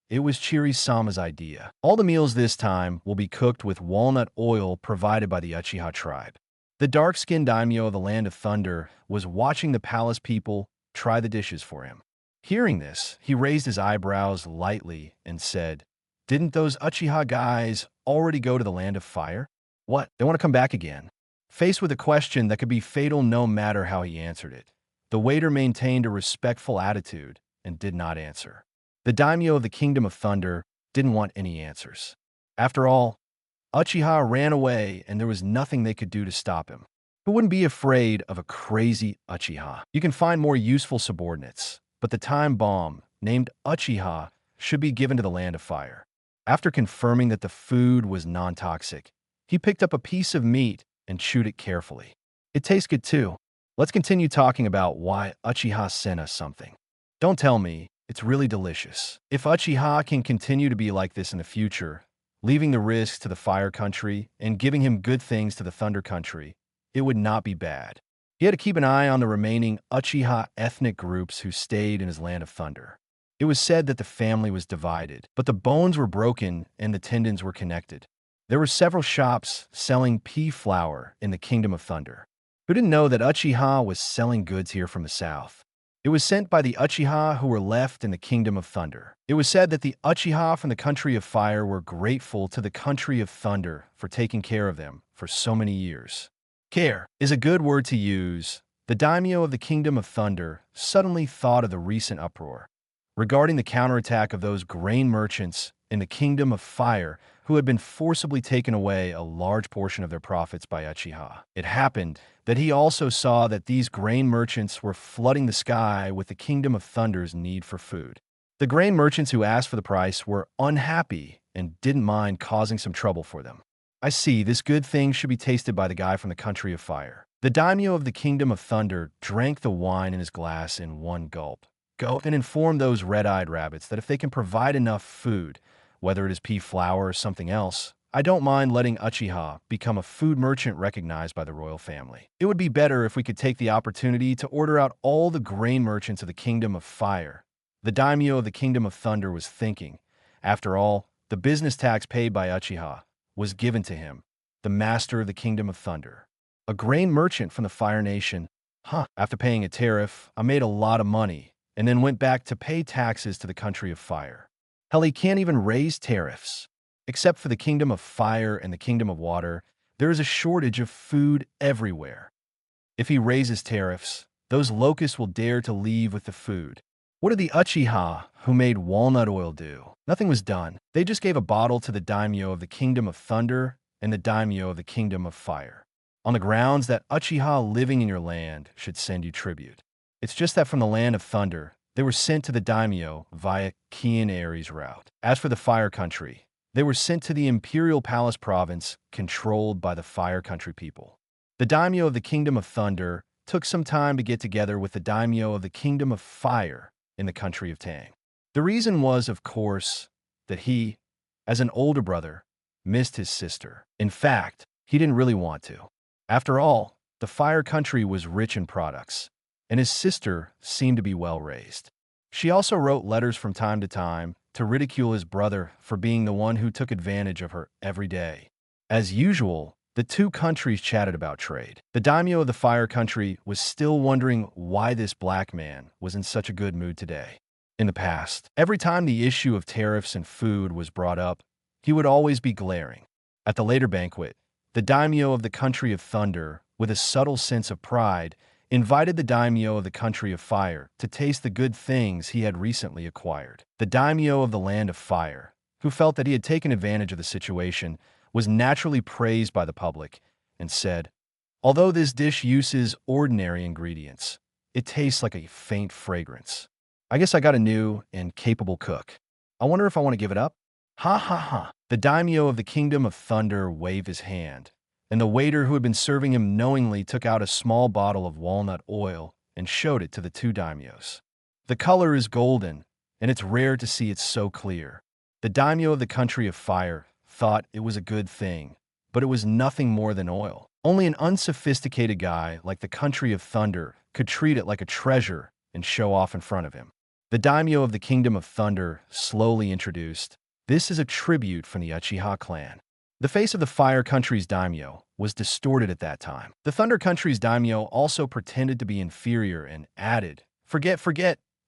It was Chiri-sama's idea. All the meals this time will be cooked with walnut oil provided by the Uchiha tribe. The dark-skinned daimyo of the Land of Thunder was watching the palace people try the dishes for him. Hearing this, he raised his eyebrows lightly and said, Didn't those Uchiha guys already go to the Land of Fire? What, they want to come back again? Faced with a question that could be fatal no matter how he answered it, the waiter maintained a respectful attitude and did not answer. The daimyo of the Kingdom of Thunder didn't want any answers. After all, Uchiha ran away and there was nothing they could do to stop him. Who wouldn't be afraid of a crazy Uchiha? You can find more useful subordinates, but the time bomb, named Uchiha, should be given to the Land of Fire. After confirming that the food was non-toxic, he picked up a piece of meat and chewed it carefully. It tastes good too. Let's continue talking about why Uchiha sent us something. Don't tell me, it's really delicious. If Uchiha can continue to be like this in the future, leaving the risks to the Fire Country and giving him good things to the Thunder Country, it would not be bad. He had to keep an eye on the remaining Uchiha ethnic groups who stayed in his Land of Thunder. It was said that the family was divided, but the bones were broken and the tendons were connected. There were several shops selling pea flour in the Kingdom of Thunder. Who didn't know that Uchiha was selling goods here from the south? It was sent by the Uchiha who were left in the Kingdom of Thunder. It was said that the Uchiha from the Country of Fire were grateful to the Country of Thunder for taking care of them for so many years. Care is a good word to use. The daimyo of the Kingdom of Thunder suddenly thought of the recent uproar regarding the counterattack of those grain merchants in the Kingdom of Fire who had been forcibly taken away a large portion of their profits by Uchiha. It happened that he also saw that these grain merchants were flooding the sky with the Kingdom of Thunder's need for food. The grain merchants who asked for the price were unhappy and didn't mind causing some trouble for them. I see, this good thing should be tasted by the guy from the Country of Fire. The daimyo of the Kingdom of Thunder drank the wine in his glass in one gulp. Go and inform those red-eyed rabbits that if they can provide enough food, whether it is pea flour or something else, I don't mind letting Uchiha become a food merchant recognized by the royal family. It would be better if we could take the opportunity to order out all the grain merchants of the Kingdom of Fire. The daimyo of the Kingdom of Thunder was thinking. After all, the business tax paid by Uchiha was given to him, the master of the Kingdom of Thunder. A grain merchant from the Fire Nation. After paying a tariff, I made a lot of money, and then went back to pay taxes to the Country of Fire. Hell, he can't even raise tariffs. Except for the Kingdom of Fire and the Kingdom of Water, there is a shortage of food everywhere. If he raises tariffs, those locusts will dare to leave with the food. What did the Uchiha who made walnut oil do? Nothing was done. They just gave a bottle to the daimyo of the Kingdom of Thunder and the daimyo of the Kingdom of Fire, on the grounds that Uchiha living in your land should send you tribute. It's just that from the Land of Thunder, they were sent to the daimyo via Kian Aries route. As for the Fire Country, they were sent to the Imperial Palace province controlled by the Fire Country people. The daimyo of the Kingdom of Thunder took some time to get together with the daimyo of the Kingdom of Fire in the country of Tang. The reason was, of course, that he, as an older brother, missed his sister. In fact, he didn't really want to. After all, the Fire Country was rich in products, and his sister seemed to be well raised. She also wrote letters from time to time to ridicule his brother for being the one who took advantage of her every day. As usual, the two countries chatted about trade. The daimyo of the Fire Country was still wondering why this black man was in such a good mood today. In the past, every time the issue of tariffs and food was brought up, he would always be glaring. At the later banquet, the daimyo of the Country of Thunder, with a subtle sense of pride, invited the daimyo of the Country of Fire to taste the good things he had recently acquired. The daimyo of the Land of Fire, who felt that he had taken advantage of the situation, was naturally praised by the public and said, "Although this dish uses ordinary ingredients, it tastes like a faint fragrance. I guess I got a new and capable cook. I wonder if I want to give it up?" Ha ha ha. The daimyo of the Kingdom of Thunder waved his hand, and the waiter who had been serving him knowingly took out a small bottle of walnut oil and showed it to the two daimyos. The color is golden, and it's rare to see it so clear. The daimyo of the Country of Fire thought it was a good thing, but it was nothing more than oil. Only an unsophisticated guy like the Country of Thunder could treat it like a treasure and show off in front of him. The daimyo of the Kingdom of Thunder slowly introduced, "This is a tribute from the Uchiha clan." The face of the Fire Country's daimyo was distorted at that time. The Thunder Country's daimyo also pretended to be inferior and added, Forget,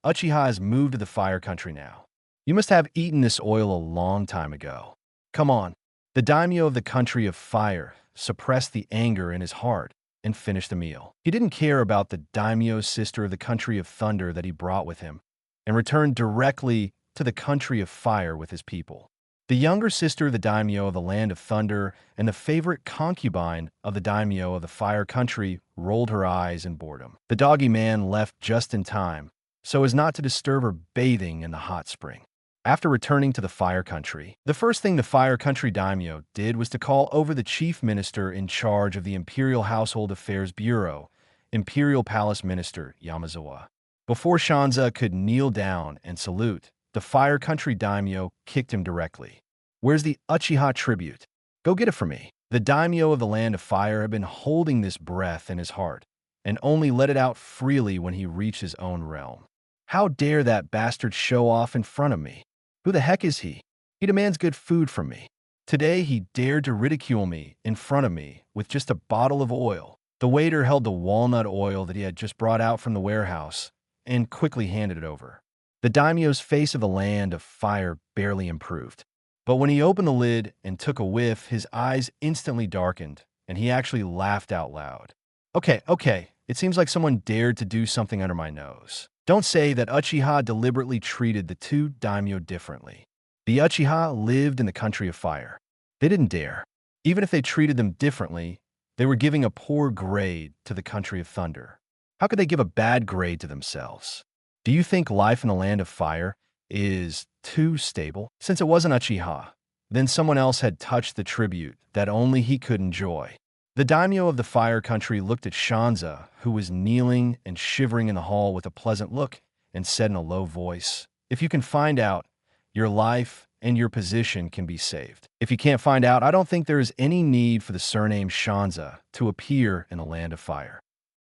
Uchiha has moved to the Fire Country now. You must have eaten this oil a long time ago. Come on." The daimyo of the Country of Fire suppressed the anger in his heart and finished the meal. He didn't care about the daimyo's sister of the country of thunder that he brought with him and returned directly to the country of fire with his people. The younger sister of the daimyo of the land of thunder and the favorite concubine of the daimyo of the fire country rolled her eyes in boredom. The doggy man left just in time so as not to disturb her bathing in the hot spring. After returning to the fire country, the first thing the fire country daimyo did was to call over the chief minister in charge of the Imperial Household Affairs Bureau, Imperial Palace Minister Yamazawa. Before Shanza could kneel down and salute, the fire country daimyo kicked him directly. "Where's the Uchiha tribute? Go get it for me." The daimyo of the land of fire had been holding this breath in his heart and only let it out freely when he reached his own realm. How dare that bastard show off in front of me? Who the heck is he? He demands good food from me. Today he dared to ridicule me in front of me with just a bottle of oil. The waiter held the walnut oil that he had just brought out from the warehouse and quickly handed it over. The daimyo's face of the land of fire barely improved. But when he opened the lid and took a whiff, his eyes instantly darkened, and he actually laughed out loud. Okay, it seems like someone dared to do something under my nose. Don't say that Uchiha deliberately treated the two daimyo differently. The Uchiha lived in the country of fire. They didn't dare. Even if they treated them differently, they were giving a poor grade to the country of thunder. How could they give a bad grade to themselves? Do you think life in the land of fire is too stable? Since it wasn't Uchiha, then someone else had touched the tribute that only he could enjoy. The daimyo of the fire country looked at Shanza, who was kneeling and shivering in the hall with a pleasant look, and said in a low voice, "If you can find out, your life and your position can be saved. If you can't find out, I don't think there is any need for the surname Shanza to appear in the land of fire."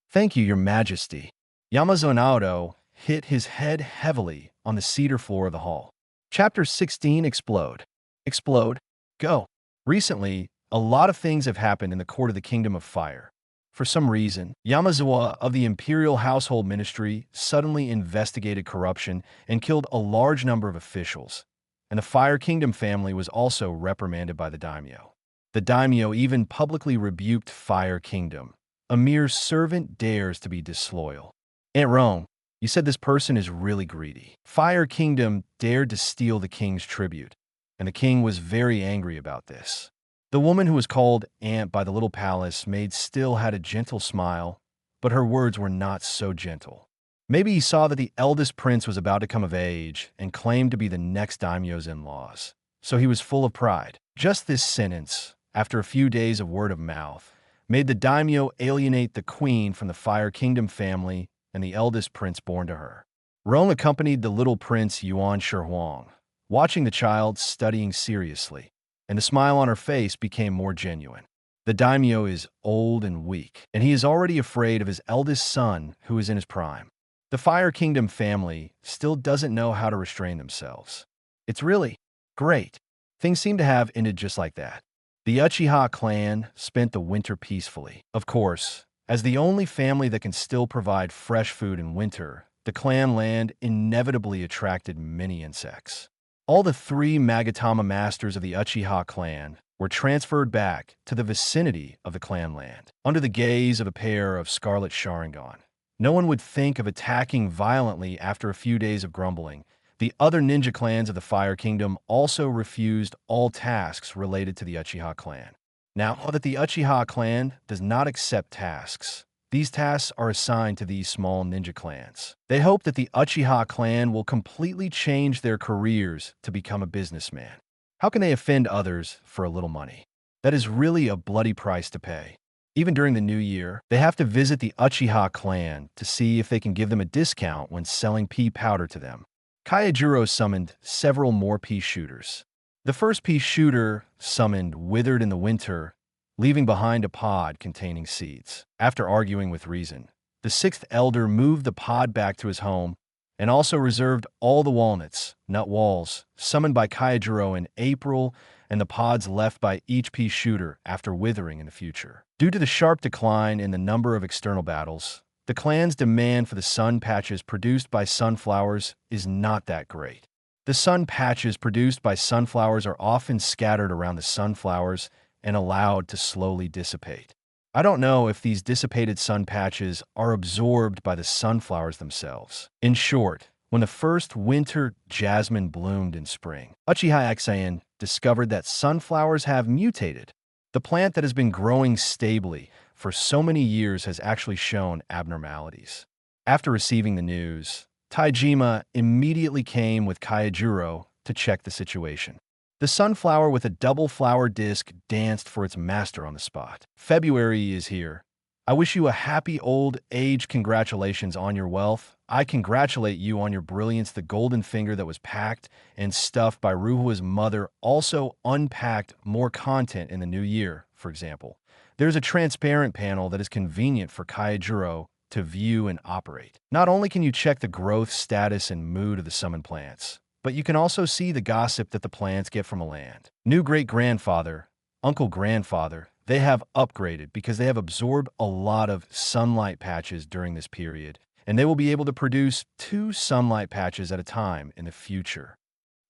"Thank you, your majesty." Yamazo Naoto hit his head heavily on the cedar floor of the hall. Chapter 16, Explode. Explode. Go. Recently, a lot of things have happened in the court of the Kingdom of Fire. For some reason, Yamazawa of the Imperial Household Ministry suddenly investigated corruption and killed a large number of officials, and the Fire Kingdom family was also reprimanded by the daimyo. The daimyo even publicly rebuked Fire Kingdom. A mere servant dares to be disloyal. Aunt Rome, you said this person is really greedy. Fire Kingdom dared to steal the king's tribute, and the king was very angry about this. The woman who was called Aunt by the little palace maid still had a gentle smile, but her words were not so gentle. Maybe he saw that the eldest prince was about to come of age and claimed to be the next daimyo's in-laws, so he was full of pride. Just this sentence, after a few days of word of mouth, made the daimyo alienate the queen from the Fire Kingdom family and the eldest prince born to her. Rome accompanied the little prince Yuan Shihuang, watching the child studying seriously, and the smile on her face became more genuine. The daimyo is old and weak, and he is already afraid of his eldest son, who is in his prime. The Fire Kingdom family still doesn't know how to restrain themselves. It's really great. Things seem to have ended just like that. The Uchiha clan spent the winter peacefully. Of course, as the only family that can still provide fresh food in winter, the clan land inevitably attracted many insects. All the 3 Magatama masters of the Uchiha clan were transferred back to the vicinity of the clan land, under the gaze of a pair of scarlet Sharingan. No one would think of attacking violently after a few days of grumbling. The other ninja clans of the Fire Kingdom also refused all tasks related to the Uchiha clan. Now that the Uchiha clan does not accept tasks, these tasks are assigned to these small ninja clans. They hope that the Uchiha clan will completely change their careers to become a businessman. How can they offend others for a little money? That is really a bloody price to pay. Even during the new year, they have to visit the Uchiha clan to see if they can give them a discount when selling pea powder to them. Kyojuro summoned several more pea shooters. The first pea shooter summoned withered in the winter, leaving behind a pod containing seeds. After arguing with reason, the 6th elder moved the pod back to his home and also reserved all the walnuts, nut walls, summoned by Kyojuro in April and the pods left by each pea shooter after withering in the future. Due to the sharp decline in the number of external battles, the clan's demand for the sun patches produced by sunflowers is not that great. The sun patches produced by sunflowers are often scattered around the sunflowers and allowed to slowly dissipate. I don't know if these dissipated sun patches are absorbed by the sunflowers themselves. In short, when the first winter jasmine bloomed in spring, Uchiha Kyojuro discovered that sunflowers have mutated. The plant that has been growing stably for so many years has actually shown abnormalities. After receiving the news, Taijima immediately came with Kyojuro to check the situation. The sunflower with a double flower disc danced for its master on the spot. February is here. I wish you a happy old age. Congratulations on your wealth. I congratulate you on your brilliance. The golden finger that was packed and stuffed by Ruhua's mother also unpacked more content in the new year, for example. There's a transparent panel that is convenient for Kyojuro to view and operate. Not only can you check the growth status and mood of the summoned plants, but you can also see the gossip that the plants get from a land. New great-grandfather, uncle-grandfather, they have upgraded because they have absorbed a lot of sunlight patches during this period, and they will be able to produce 2 sunlight patches at a time in the future.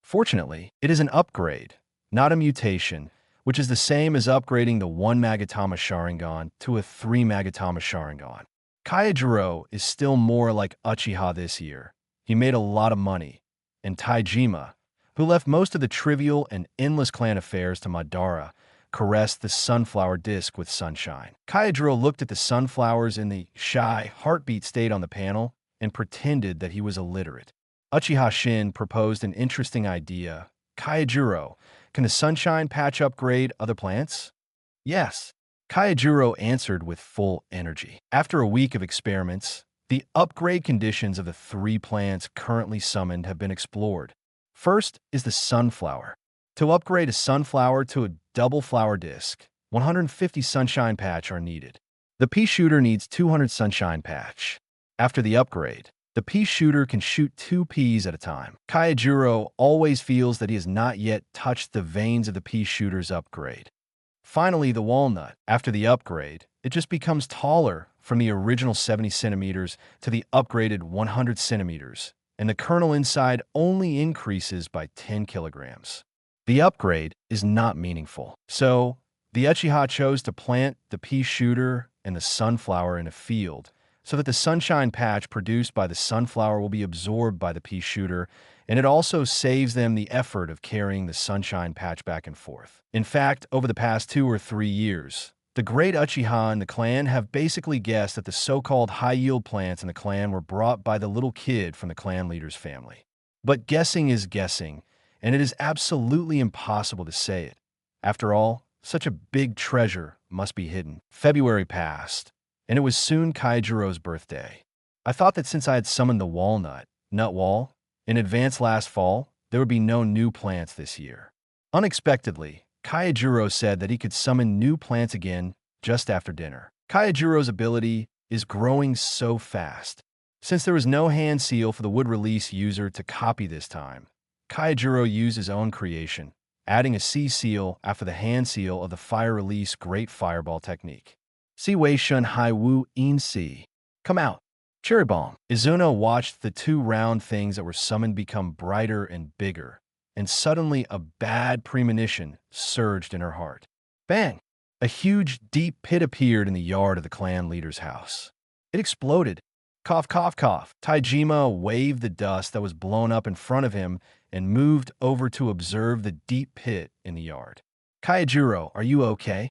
Fortunately, it is an upgrade, not a mutation, which is the same as upgrading the 1 Magatama Sharingan to a 3 Magatama Sharingan. Kyojuro is still more like Uchiha this year. He made a lot of money, and Taijima, who left most of the trivial and endless clan affairs to Madara, caressed the sunflower disc with sunshine. Kyojuro looked at the sunflowers in the shy, heartbeat state on the panel and pretended that he was illiterate. Uchiha Shin proposed an interesting idea. Kyojuro, can the sunshine patch upgrade other plants? Yes. Kyojuro answered with full energy. After a week of experiments, the upgrade conditions of the 3 plants currently summoned have been explored. First is the sunflower. To upgrade a sunflower to a double flower disc, 150 sunshine patch are needed. The pea shooter needs 200 sunshine patch. After the upgrade, the pea shooter can shoot 2 peas at a time. Kyojuro always feels that he has not yet touched the veins of the pea shooter's upgrade. Finally, the walnut. After the upgrade, it just becomes taller from the original 70 centimeters to the upgraded 100 centimeters, and the kernel inside only increases by 10 kilograms. The upgrade is not meaningful. So, the Uchiha chose to plant the pea shooter and the sunflower in a field so that the sunshine patch produced by the sunflower will be absorbed by the pea shooter, and it also saves them the effort of carrying the sunshine patch back and forth. In fact, over the past 2 or 3 years, the great Uchiha and the clan have basically guessed that the so-called high-yield plants in the clan were brought by the little kid from the clan leader's family. But guessing is guessing, and it is absolutely impossible to say it. After all, such a big treasure must be hidden. February passed, and it was soon Kyojuro's birthday. I thought that since I had summoned the nut wall, in advance last fall, there would be no new plants this year. Unexpectedly, Kyojuro said that he could summon new plants again just after dinner. Kyojuro's ability is growing so fast. Since there was no hand seal for the wood release user to copy this time, Kyojuro used his own creation, adding a C seal after the hand seal of the fire release great fireball technique. Si Wei Shun Hai Wu In Si. Come out. Cherry Bomb. Izuna watched the 2 round things that were summoned become brighter and bigger, and suddenly a bad premonition surged in her heart. Bang! A huge, deep pit appeared in the yard of the clan leader's house. It exploded. Cough, cough, cough. Taijima waved the dust that was blown up in front of him and moved over to observe the deep pit in the yard. Kyojuro, are you okay?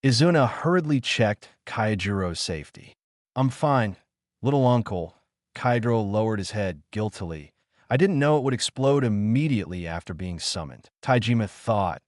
Izuna hurriedly checked Kyojuro's safety. I'm fine, little uncle. Kyojuro lowered his head guiltily. I didn't know it would explode immediately after being summoned. Taijima thought.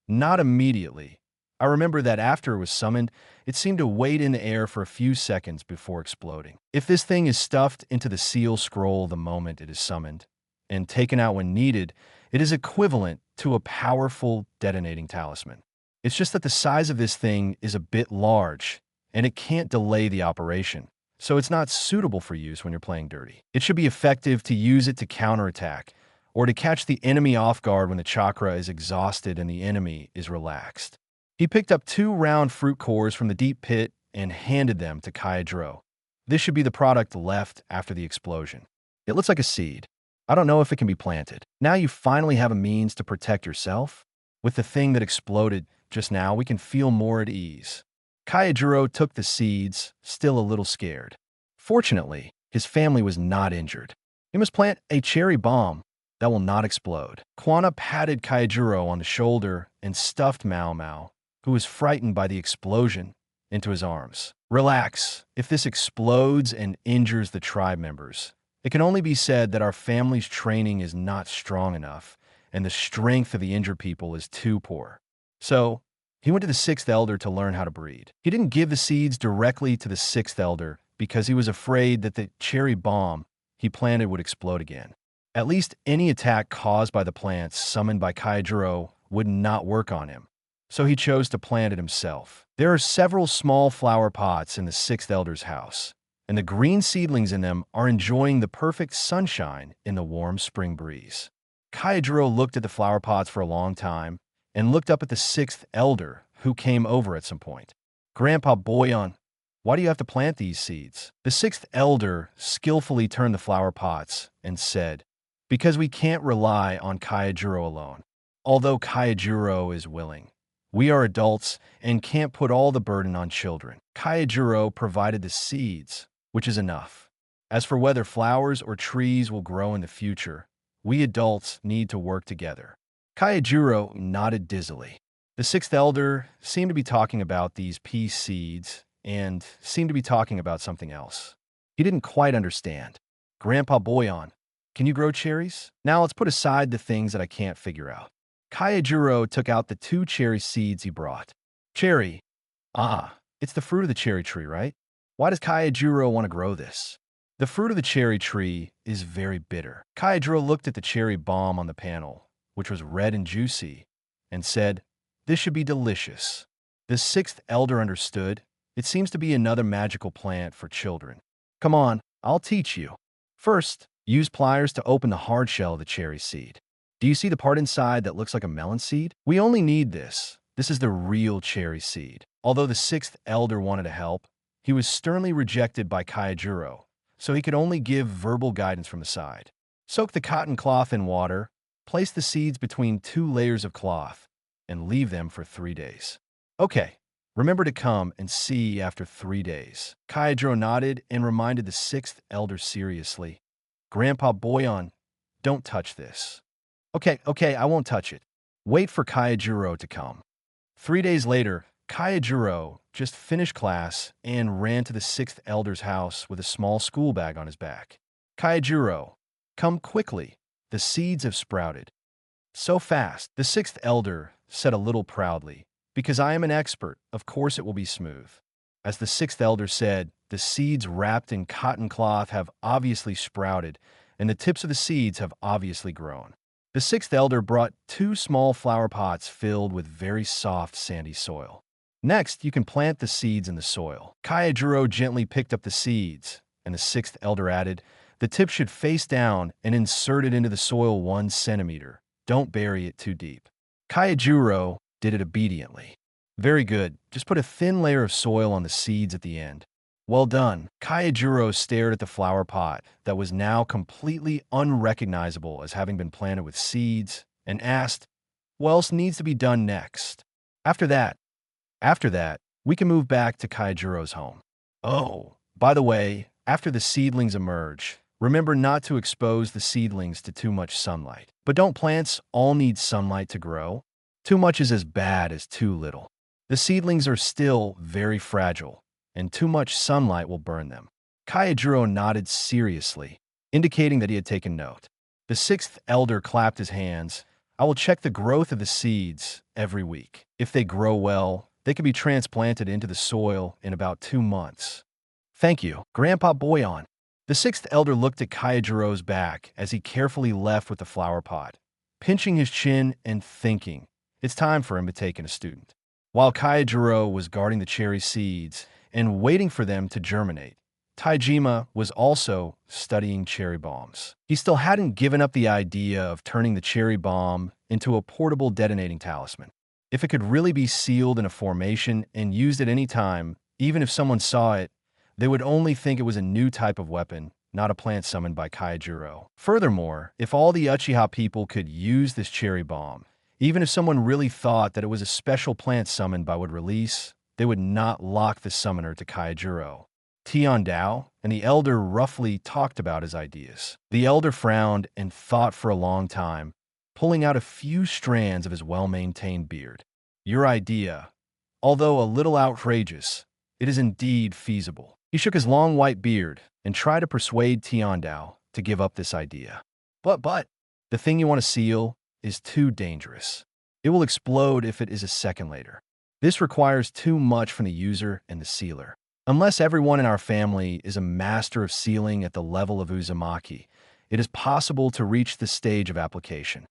Not immediately. I remember that after it was summoned, it seemed to wait in the air for a few seconds before exploding. If this thing is stuffed into the seal scroll the moment it is summoned, and taken out when needed, it is equivalent to a powerful detonating talisman. It's just that the size of this thing is a bit large, and it can't delay the operation, so it's not suitable for use when you're playing dirty. It should be effective to use it to counterattack, or to catch the enemy off guard when the chakra is exhausted and the enemy is relaxed. He picked up 2 round fruit cores from the deep pit and handed them to Kyojuro. This should be the product left after the explosion. It looks like a seed. I don't know if it can be planted. Now you finally have a means to protect yourself. With the thing that exploded, Just now, we can feel more at ease. Kyojuro took the seeds, still a little scared. Fortunately, his family was not injured. He must plant a cherry bomb that will not explode. Kwana patted Kyojuro on the shoulder and stuffed Mao Mao, who was frightened by the explosion, into his arms. Relax. If this explodes and injures the tribe members, it can only be said that our family's training is not strong enough, and the strength of the injured people is too poor. So, he went to the sixth elder to learn how to breed. He didn't give the seeds directly to the sixth elder because he was afraid that the cherry bomb he planted would explode again. At least any attack caused by the plants summoned by Kyojuro would not work on him, so he chose to plant it himself. There are several small flower pots in the sixth elder's house, and the green seedlings in them are enjoying the perfect sunshine in the warm spring breeze. Kyojuro looked at the flower pots for a long time and looked up at the sixth elder, who came over at some point. Grandpa Boyan, why do you have to plant these seeds? The sixth elder skillfully turned the flower pots and said, because we can't rely on Kyojuro alone. Although Kyojuro is willing, we are adults and can't put all the burden on children. Kyojuro provided the seeds, which is enough. As for whether flowers or trees will grow in the future, we adults need to work together. Kyojuro nodded dizzily. The sixth elder seemed to be talking about these pea seeds and seemed to be talking about something else. He didn't quite understand. Grandpa Boyan, can you grow cherries? Now let's put aside the things that I can't figure out. Kyojuro took out the 2 cherry seeds he brought. Cherry. It's the fruit of the cherry tree, right? Why does Kyojuro want to grow this? The fruit of the cherry tree is very bitter. Kyojuro looked at the cherry bomb on the panel, which was red and juicy, and said, this should be delicious. The sixth elder understood. It seems to be another magical plant for children. Come on, I'll teach you. First, use pliers to open the hard shell of the cherry seed. Do you see the part inside that looks like a melon seed? We only need this. This is the real cherry seed. Although the sixth elder wanted to help, he was sternly rejected by Kyojuro, so he could only give verbal guidance from the side. Soak the cotton cloth in water, place the seeds between 2 layers of cloth, and leave them for 3 days. Okay, remember to come and see after 3 days. Kyojuro nodded and reminded the sixth elder seriously. Grandpa Boyan, don't touch this. Okay, I won't touch it. Wait for Kyojuro to come. 3 days later, Kyojuro just finished class and ran to the sixth elder's house with a small school bag on his back. Kyojuro, come quickly. The seeds have sprouted. So fast, the sixth elder said a little proudly. Because I am an expert, of course it will be smooth. As the sixth elder said, the seeds wrapped in cotton cloth have obviously sprouted, and the tips of the seeds have obviously grown. The sixth elder brought 2 small flower pots filled with very soft, sandy soil. Next, you can plant the seeds in the soil. Kyojuro gently picked up the seeds, and the sixth elder added, the tip should face down and insert it into the soil 1 centimeter. Don't bury it too deep. Kyojuro did it obediently. Very good. Just put a thin layer of soil on the seeds at the end. Well done. Kyojuro stared at the flower pot that was now completely unrecognizable as having been planted with seeds and asked, what else needs to be done next? After that, we can move back to Kyojuro's home. Oh, by the way, after the seedlings emerge, remember not to expose the seedlings to too much sunlight. But don't plants all need sunlight to grow? Too much is as bad as too little. The seedlings are still very fragile, and too much sunlight will burn them. Kyojuro nodded seriously, indicating that he had taken note. The sixth elder clapped his hands. I will check the growth of the seeds every week. If they grow well, they can be transplanted into the soil in about 2 months. Thank you, Grandpa Boyan. The sixth elder looked at Kyojuro's back as he carefully left with the flower pot, pinching his chin and thinking, it's time for him to take in a student. While Kyojuro was guarding the cherry seeds and waiting for them to germinate, Taijima was also studying cherry bombs. He still hadn't given up the idea of turning the cherry bomb into a portable detonating talisman. If it could really be sealed in a formation and used at any time, even if someone saw it, they would only think it was a new type of weapon, not a plant summoned by Kyojuro. Furthermore, if all the Uchiha people could use this cherry bomb, Even if someone really thought that it was a special plant summoned by would release, they would not lock the summoner to Kyojuro. Tian Dao and the elder roughly talked about his ideas. The elder frowned and thought for a long time, pulling out a few strands of his well-maintained beard. Your idea, although a little outrageous, it is indeed feasible. He shook his long white beard and tried to persuade Tian Dao to give up this idea. But, the thing you want to seal is too dangerous. It will explode if it is a second later. This requires too much from the user and the sealer. Unless everyone in our family is a master of sealing at the level of Uzumaki, it is possible to reach the stage of application.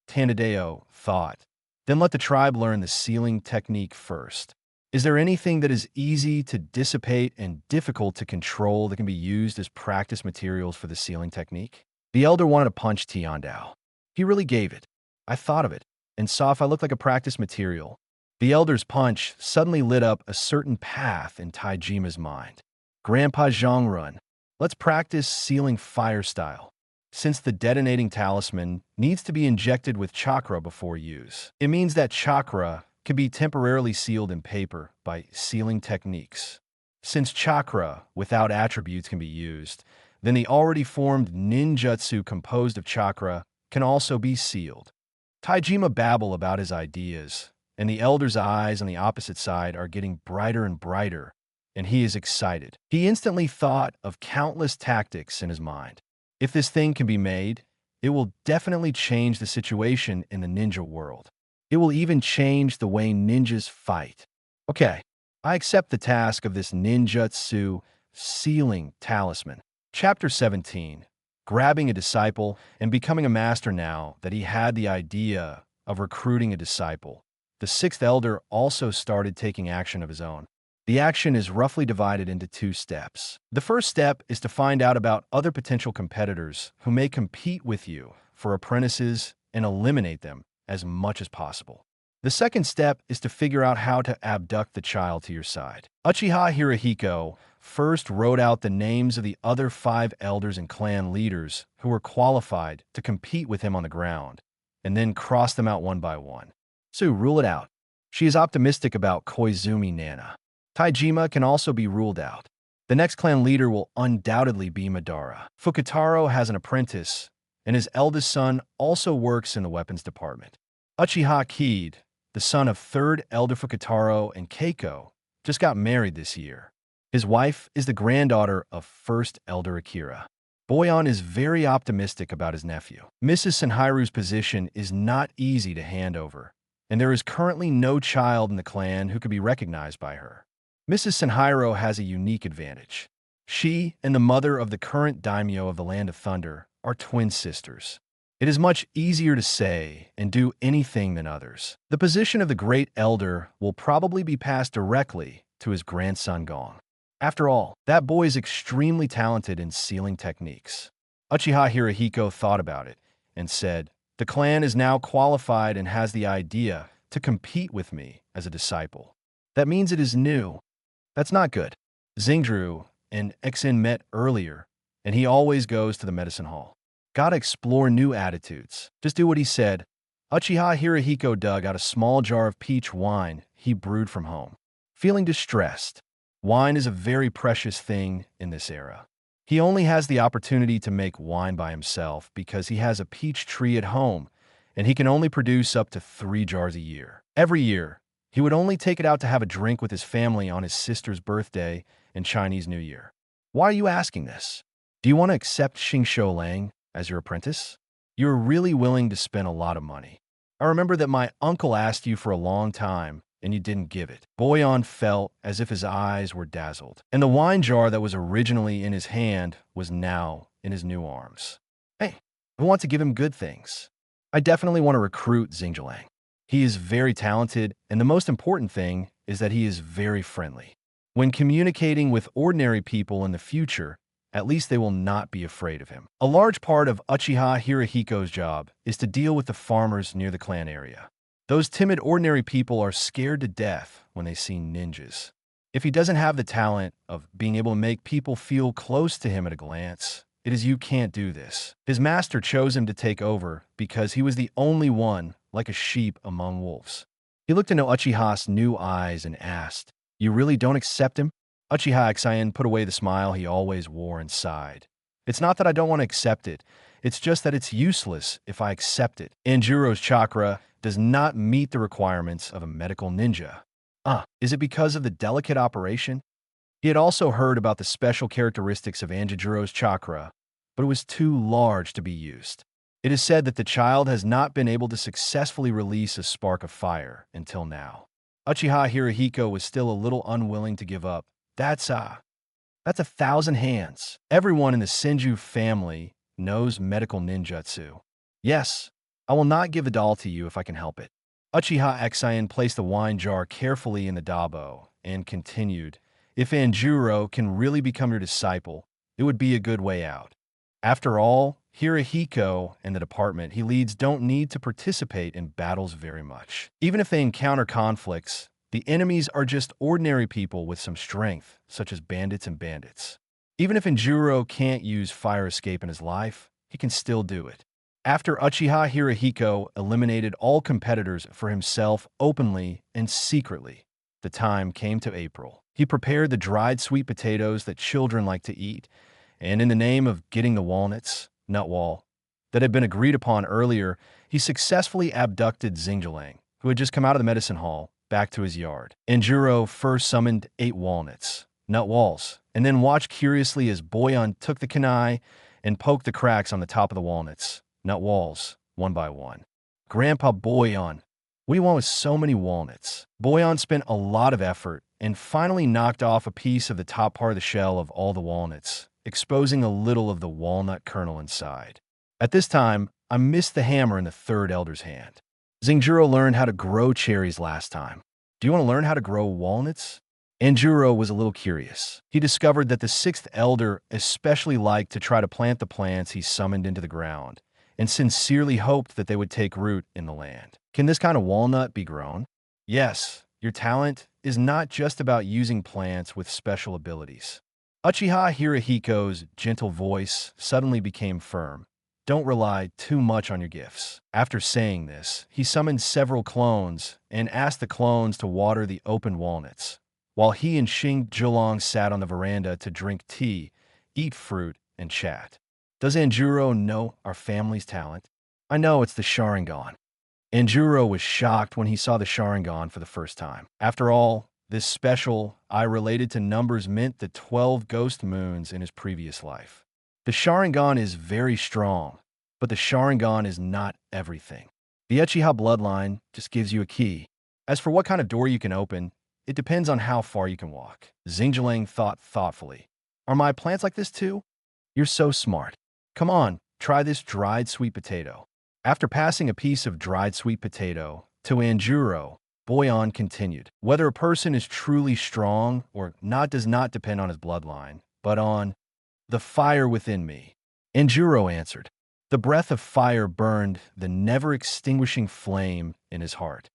Tandadeo thought. Then let the tribe learn the sealing technique first. Is there anything that is easy to dissipate and difficult to control that can be used as practice materials for the sealing technique? The elder wanted to punch Tian Dao. He really gave it. I thought of it, and saw if I looked like a practice material. The elder's punch suddenly lit up a certain path in Taijima's mind. Grandpa Zhongrun, let's practice sealing fire style. Since the detonating talisman needs to be injected with chakra before use, it means that chakra can be temporarily sealed in paper by sealing techniques. Since chakra without attributes can be used, then the already formed ninjutsu composed of chakra can also be sealed. Taijima babbled about his ideas, and the elder's eyes on the opposite side are getting brighter and brighter, and he is excited. He instantly thought of countless tactics in his mind. If this thing can be made, it will definitely change the situation in the ninja world. It will even change the way ninjas fight. Okay, I accept the task of this ninjutsu sealing talisman. Chapter 17. Grabbing a disciple and becoming a master. Now that he had the idea of recruiting a disciple, the sixth elder also started taking action of his own. The action is roughly divided into two steps. The first step is to find out about other potential competitors who may compete with you for apprentices and eliminate them as much as possible. The second step is to figure out how to abduct the child to your side. Uchiha Hirohiko first wrote out the names of the other 5 elders and clan leaders who were qualified to compete with him on the ground, and then crossed them out one by one. So rule it out. She is optimistic about Koizumi Nana. Taijima can also be ruled out. The next clan leader will undoubtedly be Madara. Fukutaro has an apprentice, and his eldest son also works in the weapons department. Uchiha Kid, the son of 3rd Elder Fukutaro and Keiko, just got married this year. His wife is the granddaughter of 1st Elder Akira. Boyan is very optimistic about his nephew. Mrs. Senhiru's position is not easy to hand over, and there is currently no child in the clan who could be recognized by her. Mrs. Senhiro has a unique advantage. She and the mother of the current daimyo of the Land of Thunder are twin sisters. It is much easier to say and do anything than others. The position of the great elder will probably be passed directly to his grandson Gong. After all, that boy is extremely talented in sealing techniques. Uchiha Hirohiko thought about it and said, the clan is now qualified and has the idea to compete with me as a disciple. That means it is new. That's not good. Xingdru and Exin met earlier, and he always goes to the medicine hall. Gotta explore new attitudes. Just do what he said. Uchiha Hirohiko dug out a small jar of peach wine he brewed from home. Feeling distressed. Wine is a very precious thing in this era. He only has the opportunity to make wine by himself because he has a peach tree at home, and he can only produce up to 3 jars a year. Every year, he would only take it out to have a drink with his family on his sister's birthday and Chinese New Year. Why are you asking this? Do you want to accept Xingshou Lang as your apprentice? You're really willing to spend a lot of money. I remember that my uncle asked you for a long time, and you didn't give it. Boyan felt as if his eyes were dazzled, and the wine jar that was originally in his hand was now in his new arms. Hey, I want to give him good things. I definitely want to recruit Xingjiang. He is very talented, and the most important thing is that he is very friendly. When communicating with ordinary people in the future, at least they will not be afraid of him. A large part of Uchiha Hirohiko's job is to deal with the farmers near the clan area. Those timid ordinary people are scared to death when they see ninjas. If he doesn't have the talent of being able to make people feel close to him at a glance, it is you can't do this. His master chose him to take over because he was the only one like a sheep among wolves. He looked into Uchiha's new eyes and asked, "You really don't accept him?" Uchiha Kyojuro put away the smile he always wore and sighed. "It's not that I don't want to accept it. It's just that it's useless if I accept it. Anjuro's chakra does not meet the requirements of a medical ninja." Is it because of the delicate operation? He had also heard about the special characteristics of Anjuro's chakra, but it was too large to be used. It is said that the child has not been able to successfully release a spark of fire until now. Uchiha Hirohiko was still a little unwilling to give up. That's 1,000 hands. Everyone in the Senju family knows medical ninjutsu. Yes, I will not give the doll to you if I can help it. Uchiha Kyojuro placed the wine jar carefully in the dabo and continued, "If Anjuro can really become your disciple, it would be a good way out. After all, Hirohiko and the department he leads don't need to participate in battles very much. Even if they encounter conflicts, the enemies are just ordinary people with some strength, such as bandits and bandits. Even if Anjuro can't use fire escape in his life, he can still do it." After Uchiha Hirohiko eliminated all competitors for himself openly and secretly, the time came to April. He prepared the dried sweet potatoes that children like to eat, and in the name of getting the walnuts, nutwall, that had been agreed upon earlier, he successfully abducted Xingjiang, who had just come out of the medicine hall, back to his yard. Anjuro first summoned 8 walnuts, nutwalls, and then watched curiously as Boyan took the kunai and poked the cracks on the top of the walnuts, nutwalls, one by one. "Grandpa Boyan, we want with so many walnuts." Boyan spent a lot of effort and finally knocked off a piece of the top part of the shell of all the walnuts, exposing a little of the walnut kernel inside. At this time, I missed the hammer in the third elder's hand. Xingjiang learned how to grow cherries last time. Do you want to learn how to grow walnuts? Anjuro was a little curious. He discovered that the 6th elder especially liked to try to plant the plants he summoned into the ground, and sincerely hoped that they would take root in the land. Can this kind of walnut be grown? Yes, your talent is not just about using plants with special abilities. Uchiha Hirohiko's gentle voice suddenly became firm. Don't rely too much on your gifts. After saying this, he summoned several clones and asked the clones to water the open walnuts, while he and Xingjiang sat on the veranda to drink tea, eat fruit, and chat. Does Anjuro know our family's talent? I know it's the Sharingan. Anjuro was shocked when he saw the Sharingan for the first time. After all, this special eye related to numbers meant the 12 ghost moons in his previous life. The Sharingan is very strong, but the Sharingan is not everything. The Uchiha bloodline just gives you a key. As for what kind of door you can open, it depends on how far you can walk. Xingjiang thought thoughtfully. Are my plants like this too? You're so smart. Come on, try this dried sweet potato. After passing a piece of dried sweet potato to Anjuro, Boyan continued. Whether a person is truly strong or not does not depend on his bloodline, but on the fire within me. Anjuro answered. The breath of fire burned the never-extinguishing flame in his heart.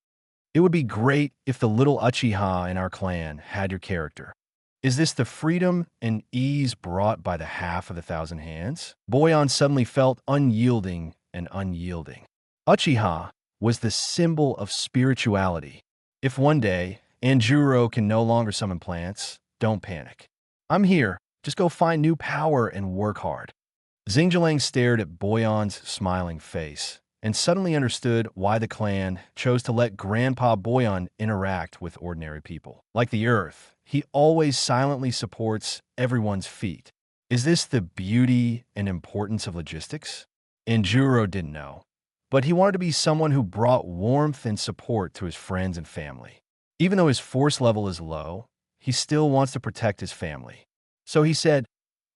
It would be great if the little Uchiha in our clan had your character. Is this the freedom and ease brought by the half of the 1,000 hands? Boyan suddenly felt unyielding and unyielding. Uchiha was the symbol of spirituality. If one day Anjuro can no longer summon plants, don't panic. I'm here. Just go find new power and work hard. Xingjiang stared at Boyan's smiling face and suddenly understood why the clan chose to let Grandpa Boyan interact with ordinary people. Like the earth, he always silently supports everyone's feet. Is this the beauty and importance of logistics? Anjuro didn't know, but he wanted to be someone who brought warmth and support to his friends and family. Even though his force level is low, he still wants to protect his family. So he said,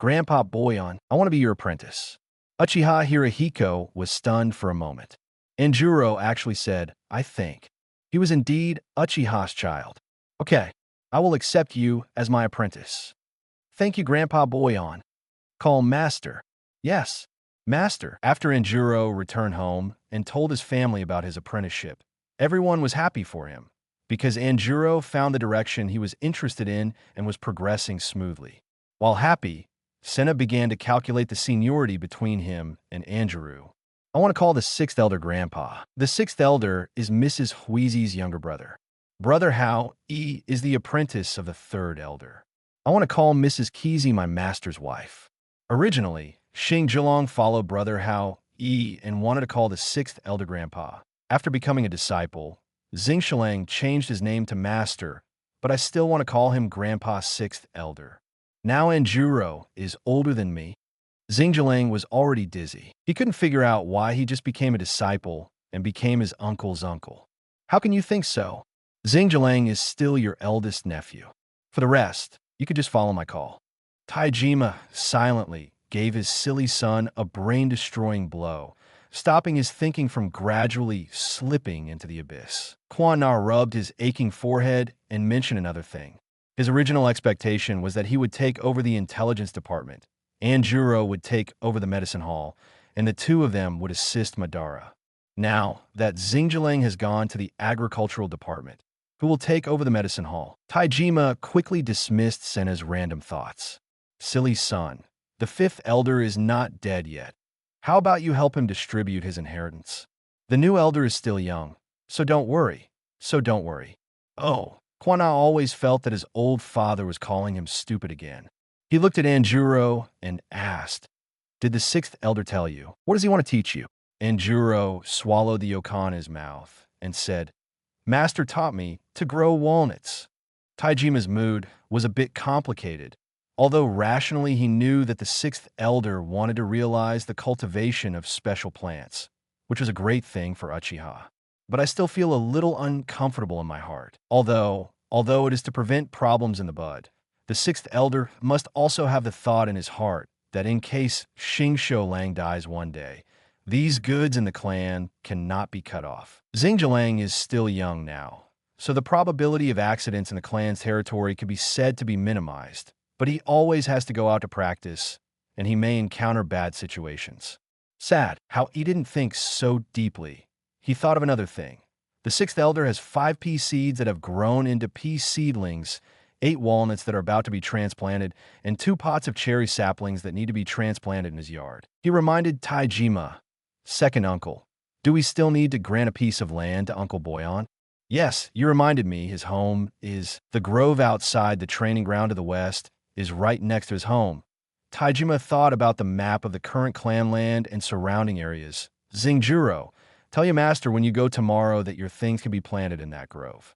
Grandpa Boyan, I want to be your apprentice. Uchiha Hirohiko was stunned for a moment. Anjuro actually said, I think. He was indeed Uchiha's child. Okay, I will accept you as my apprentice. Thank you, Grandpa Boyan. Call Master. Yes, Master. After Anjuro returned home and told his family about his apprenticeship, everyone was happy for him because Anjuro found the direction he was interested in and was progressing smoothly. While happy, Senna began to calculate the seniority between him and Anjuro. I want to call the sixth elder Grandpa. The sixth elder is Mrs. Huizi's younger brother. Brother Hao E is the apprentice of the third elder. I want to call Mrs. Kizi my master's wife. Originally, Xing Zhilong followed Brother Hao E and wanted to call the sixth elder Grandpa. After becoming a disciple, Xing Shilang changed his name to Master, but I still want to call him Grandpa Sixth Elder. Now Anjuro is older than me. Xing Zhilang was already dizzy. He couldn't figure out why he just became a disciple and became his uncle's uncle. How can you think so? Xing Zhilang is still your eldest nephew. For the rest, you could just follow my call. Taijima silently gave his silly son a brain-destroying blow, stopping his thinking from gradually slipping into the abyss. Quan Na rubbed his aching forehead and mentioned another thing. His original expectation was that he would take over the intelligence department, Anjuro would take over the medicine hall, and the two of them would assist Madara. Now that Xing Zhilang has gone to the agricultural department, who will take over the medicine hall? Taijima quickly dismissed Senna's random thoughts. Silly son, the fifth elder is not dead yet. How about you help him distribute his inheritance? The new elder is still young, so don't worry. Oh, Quan Na always felt that his old father was calling him stupid again. He looked at Anjuro and asked, "Did the sixth elder tell you? What does he want to teach you?" Anjuro swallowed the yokon in his mouth and said, "Master taught me to grow walnuts." Taijima's mood was a bit complicated. Although rationally he knew that the sixth elder wanted to realize the cultivation of special plants, which was a great thing for Uchiha. But I still feel a little uncomfortable in my heart. Although it is to prevent problems in the bud, the sixth elder must also have the thought in his heart that in case Xing Lang dies one day, these goods in the clan cannot be cut off. Xing Zhilang is still young now, so the probability of accidents in the clan's territory could be said to be minimized. But he always has to go out to practice, and he may encounter bad situations. Sad how he didn't think so deeply. He thought of another thing. The sixth elder has 5 pea seeds that have grown into pea seedlings, 8 walnuts that are about to be transplanted, and 2 pots of cherry saplings that need to be transplanted in his yard. He reminded Taijima, "Second uncle, do we still need to grant a piece of land to Uncle Boyan?" "Yes, you reminded me his home is the grove outside the training ground to the west, is right next to his home." Taijima thought about the map of the current clan land and surrounding areas. "Xingjuro, tell your master when you go tomorrow that your things can be planted in that grove."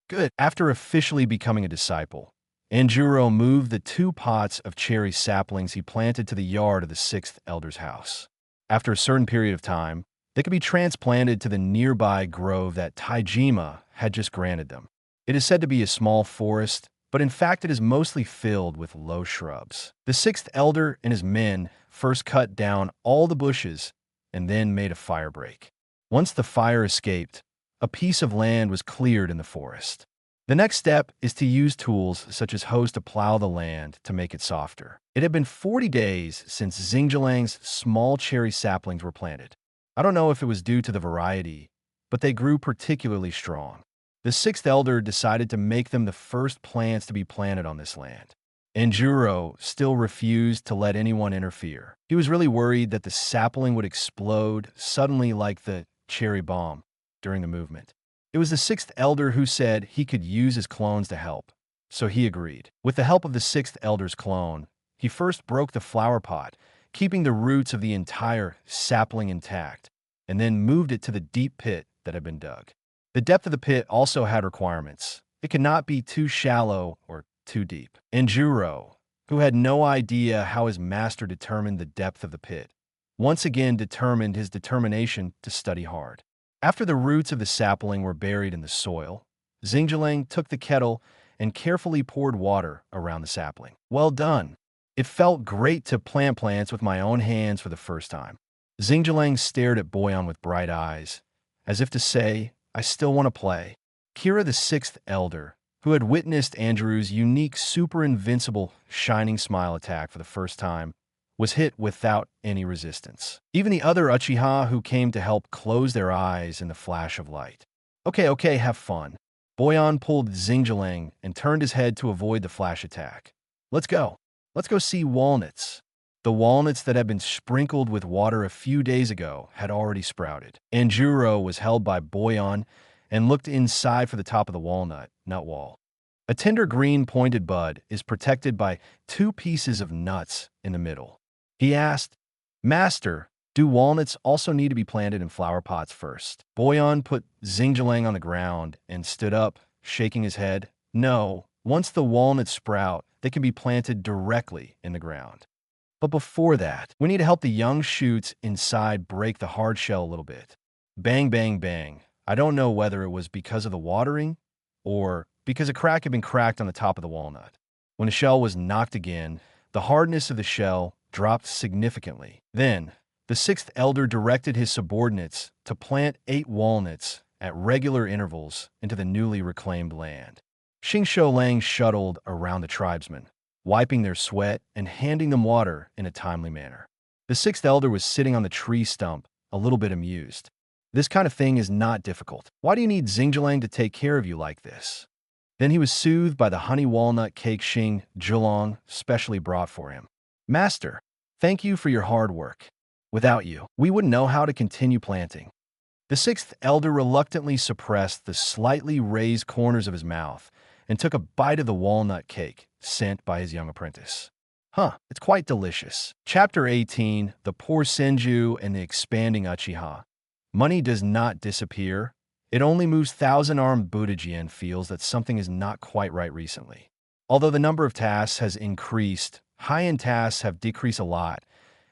Good. After officially becoming a disciple, Anjuro moved the 2 pots of cherry saplings he planted to the yard of the sixth elder's house. After a certain period of time, they could be transplanted to the nearby grove that Taijima had just granted them. It is said to be a small forest, but in fact it is mostly filled with low shrubs. The sixth elder and his men first cut down all the bushes and then made a fire break. Once the fire escaped, a piece of land was cleared in the forest. The next step is to use tools such as hoes to plow the land to make it softer. It had been 40 days since Xingjilang's small cherry saplings were planted. I don't know if it was due to the variety, but they grew particularly strong. The sixth elder decided to make them the first plants to be planted on this land. Anjuro still refused to let anyone interfere. He was really worried that the sapling would explode suddenly like the cherry bomb during the movement. It was the sixth elder who said he could use his clones to help, so he agreed. With the help of the sixth elder's clone, he first broke the flower pot, keeping the roots of the entire sapling intact, and then moved it to the deep pit that had been dug. The depth of the pit also had requirements. It could not be too shallow or too deep. Anjuro, who had no idea how his master determined the depth of the pit, once again determined his determination to study hard. After the roots of the sapling were buried in the soil, Xingjilang took the kettle and carefully poured water around the sapling. Well done. It felt great to plant plants with my own hands for the first time. Xingjilang stared at Boyan with bright eyes, as if to say, "I still want to play." Kira, the sixth elder, who had witnessed Andrew's unique super invincible shining smile attack for the first time, was hit without any resistance. Even the other Uchiha who came to help closed their eyes in the flash of light. Okay, have fun. Boyan pulled Xingjilang and turned his head to avoid the flash attack. Let's go see walnuts." The walnuts that had been sprinkled with water a few days ago had already sprouted. Anjuro was held by Boyan and looked inside for the top of the walnut, nut wall. A tender green pointed bud is protected by two pieces of nuts in the middle. He asked, "Master, do walnuts also need to be planted in flower pots first?" Boyan put Xingjiang on the ground and stood up, shaking his head. "No, once the walnuts sprout, they can be planted directly in the ground. But before that, we need to help the young shoots inside break the hard shell a little bit." Bang, bang, bang. I don't know whether it was because of the watering or because a crack had been cracked on the top of the walnut. When the shell was knocked again, the hardness of the shell dropped significantly. Then, the sixth elder directed his subordinates to plant 8 walnuts at regular intervals into the newly reclaimed land. Xingshou Lang shuttled around the tribesmen, wiping their sweat and handing them water in a timely manner. The sixth elder was sitting on the tree stump, a little bit amused. "This kind of thing is not difficult. Why do you need Xingjiang to take care of you like this?" Then he was soothed by the honey walnut cake Xing Zhilong specially brought for him. "Master, thank you for your hard work. Without you, we wouldn't know how to continue planting." The sixth elder reluctantly suppressed the slightly raised corners of his mouth and took a bite of the walnut cake sent by his young apprentice. It's quite delicious. Chapter 18, The Poor Senju and the Expanding Uchiha. Money does not disappear. It only moves thousand-armed Buddha-jian feels that something is not quite right recently. Although the number of tasks has increased, high-end tasks have decreased a lot,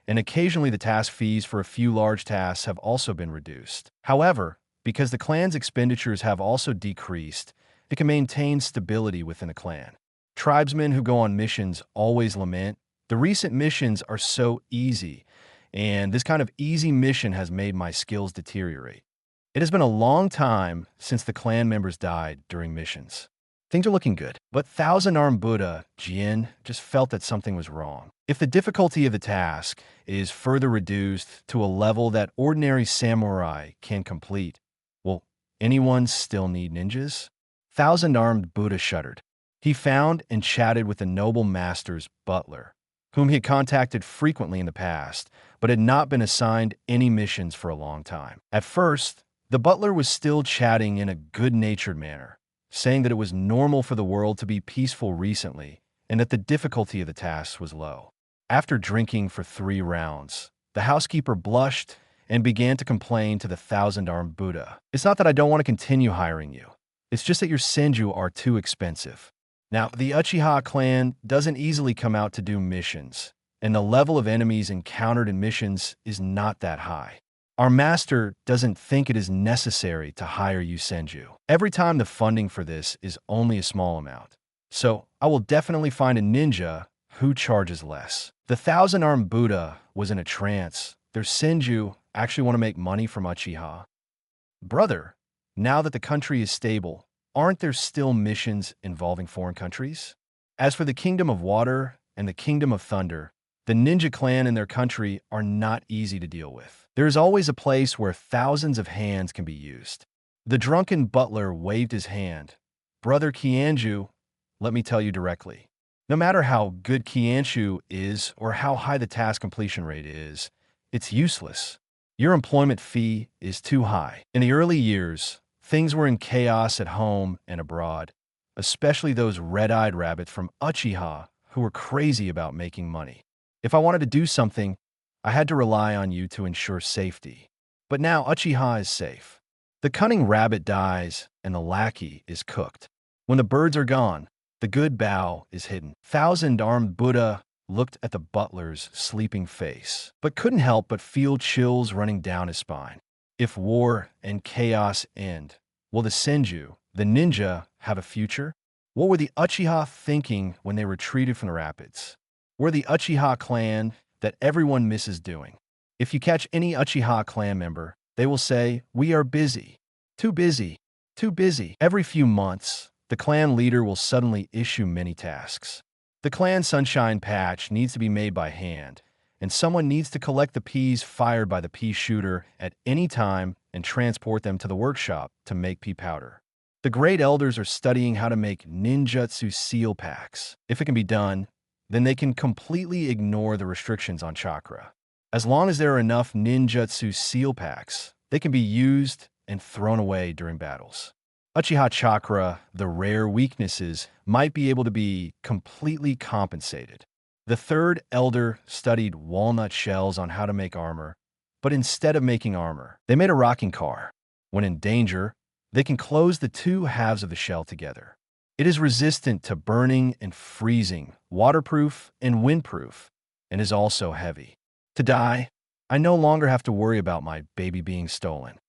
and occasionally the task fees for a few large tasks have also been reduced. However, because the clan's expenditures have also decreased, it can maintain stability within the clan. Tribesmen who go on missions always lament, "The recent missions are so easy, and this kind of easy mission has made my skills deteriorate." It has been a long time since the clan members died during missions. Things are looking good, but Thousand-Armed Buddha, Jin, just felt that something was wrong. If the difficulty of the task is further reduced to a level that ordinary samurai can complete, will anyone still need ninjas? Thousand-Armed Buddha shuddered. He found and chatted with the noble master's butler, whom he had contacted frequently in the past, but had not been assigned any missions for a long time. At first, the butler was still chatting in a good-natured manner, saying that it was normal for the world to be peaceful recently and that the difficulty of the tasks was low. After drinking for 3 rounds, the housekeeper blushed and began to complain to the Thousand-Armed Buddha. "It's not that I don't want to continue hiring you. It's just that your senju are too expensive." Now, the Uchiha clan doesn't easily come out to do missions, and the level of enemies encountered in missions is not that high. Our master doesn't think it is necessary to hire you senju. Every time the funding for this is only a small amount. So I will definitely find a ninja who charges less. The Thousand-Armed Buddha was in a trance. Their senju actually want to make money from Uchiha. "Brother, now that the country is stable, aren't there still missions involving foreign countries? As for the Kingdom of Water and the Kingdom of Thunder, the ninja clan and their country are not easy to deal with. There is always a place where thousands of hands can be used." The drunken butler waved his hand. "Brother Qianju, let me tell you directly. No matter how good Qianju is or how high the task completion rate is, it's useless. Your employment fee is too high. In the early years, things were in chaos at home and abroad, especially those red-eyed rabbits from Uchiha who were crazy about making money. If I wanted to do something, I had to rely on you to ensure safety. But now Uchiha is safe. The cunning rabbit dies and the lackey is cooked. When the birds are gone, the good bough is hidden." Thousand-Armed Buddha looked at the butler's sleeping face, but couldn't help but feel chills running down his spine. If war and chaos end, will the senju, the ninja, have a future? What were the Uchiha thinking when they retreated from the rapids? We're the Uchiha clan that everyone misses doing. If you catch any Uchiha clan member, they will say, "We are busy. Too busy. Too busy." Every few months, the clan leader will suddenly issue many tasks. The clan sunshine patch needs to be made by hand, and someone needs to collect the peas fired by the pea shooter at any time and transport them to the workshop to make pea powder. The great elders are studying how to make ninjutsu seal packs. If it can be done, then they can completely ignore the restrictions on chakra. As long as there are enough ninjutsu seal packs, they can be used and thrown away during battles. Uchiha chakra, the rare weaknesses, might be able to be completely compensated. The third elder studied walnut shells on how to make armor, but instead of making armor, they made a rocking car. When in danger, they can close the two halves of the shell together. It is resistant to burning and freezing, waterproof and windproof, and is also heavy. To die, I no longer have to worry about my baby being stolen.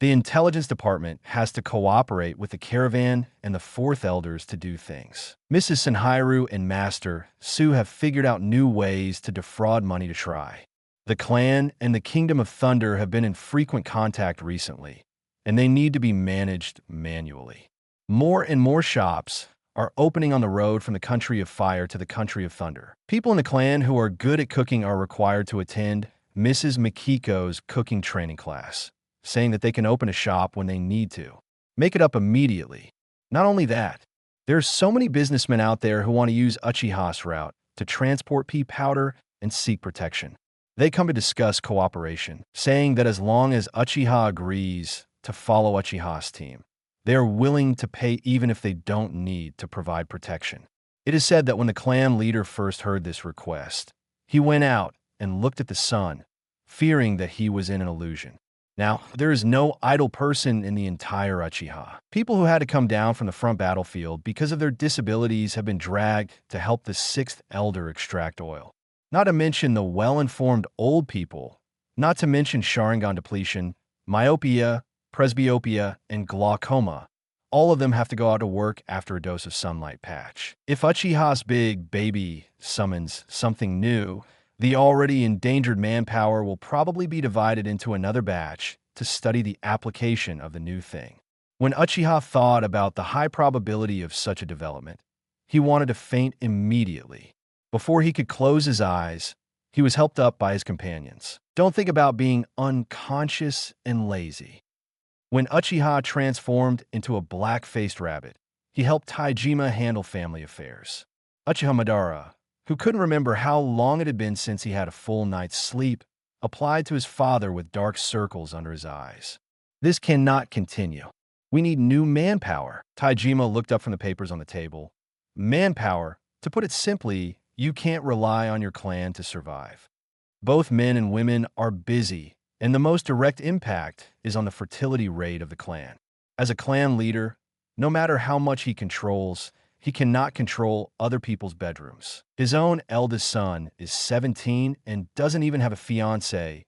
The intelligence department has to cooperate with the caravan and the fourth elders to do things. Mrs. Senhairu and Master Su have figured out new ways to defraud money to try. The clan and the Kingdom of Thunder have been in frequent contact recently, and they need to be managed manually. More and more shops are opening on the road from the Country of Fire to the Country of Thunder. People in the clan who are good at cooking are required to attend Mrs. Mikiko's cooking training class, saying that they can open a shop when they need to. Make it up immediately. Not only that, there's so many businessmen out there who want to use Uchiha's route to transport pea powder and seek protection. They come to discuss cooperation, saying that as long as Uchiha agrees to follow Uchiha's team, they are willing to pay even if they don't need to provide protection. It is said that when the clan leader first heard this request, he went out and looked at the sun, fearing that he was in an illusion. Now, there is no idle person in the entire Uchiha. People who had to come down from the front battlefield because of their disabilities have been dragged to help the sixth elder extract oil. Not to mention the well-informed old people, not to mention Sharingan depletion, myopia, presbyopia, and glaucoma. All of them have to go out to work after a dose of sunlight patch. If Uchiha's big baby summons something new, the already endangered manpower will probably be divided into another batch to study the application of the new thing. When Uchiha thought about the high probability of such a development, he wanted to faint immediately. Before he could close his eyes, he was helped up by his companions. Don't think about being unconscious and lazy. When Uchiha transformed into a black-faced rabbit, he helped Taijima handle family affairs. Uchiha Madara, who couldn't remember how long it had been since he had a full night's sleep, applied to his father with dark circles under his eyes. This cannot continue. We need new manpower. Taijima looked up from the papers on the table. Manpower, to put it simply, you can't rely on your clan to survive. Both men and women are busy, and the most direct impact is on the fertility rate of the clan. As a clan leader, no matter how much he controls, he cannot control other people's bedrooms. His own eldest son is 17 and doesn't even have a fiancé.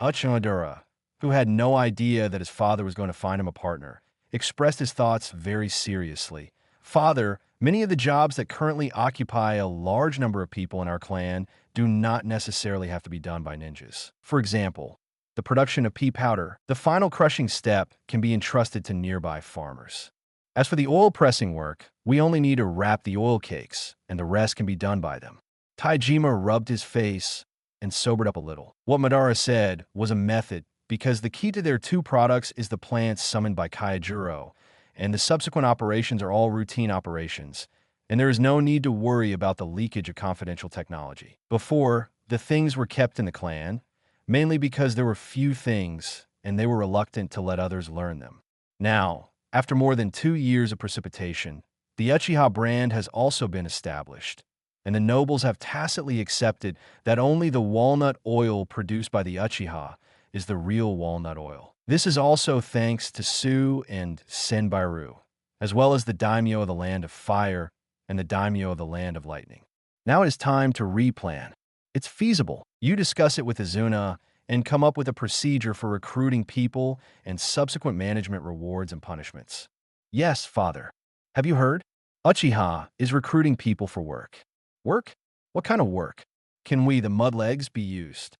Uchiha Madara, who had no idea that his father was going to find him a partner, expressed his thoughts very seriously. Father, many of the jobs that currently occupy a large number of people in our clan do not necessarily have to be done by ninjas. For example, the production of pea powder, the final crushing step, can be entrusted to nearby farmers. As for the oil pressing work, we only need to wrap the oil cakes, and the rest can be done by them. Taijima rubbed his face and sobered up a little. What Madara said was a method, because the key to their two products is the plants summoned by Kyojuro, and the subsequent operations are all routine operations, and there is no need to worry about the leakage of confidential technology. Before, the things were kept in the clan, mainly because there were few things, and they were reluctant to let others learn them. Now, after more than 2 years of precipitation, the Uchiha brand has also been established, and the nobles have tacitly accepted that only the walnut oil produced by the Uchiha is the real walnut oil. This is also thanks to Su and Senbairu, as well as the daimyo of the Land of Fire and the daimyo of the Land of Lightning. Now it is time to replan. It's feasible. You discuss it with Izuna and come up with a procedure for recruiting people and subsequent management rewards and punishments. Yes, father. Have you heard? Uchiha is recruiting people for work. Work? What kind of work? Can we, the mudlegs, be used?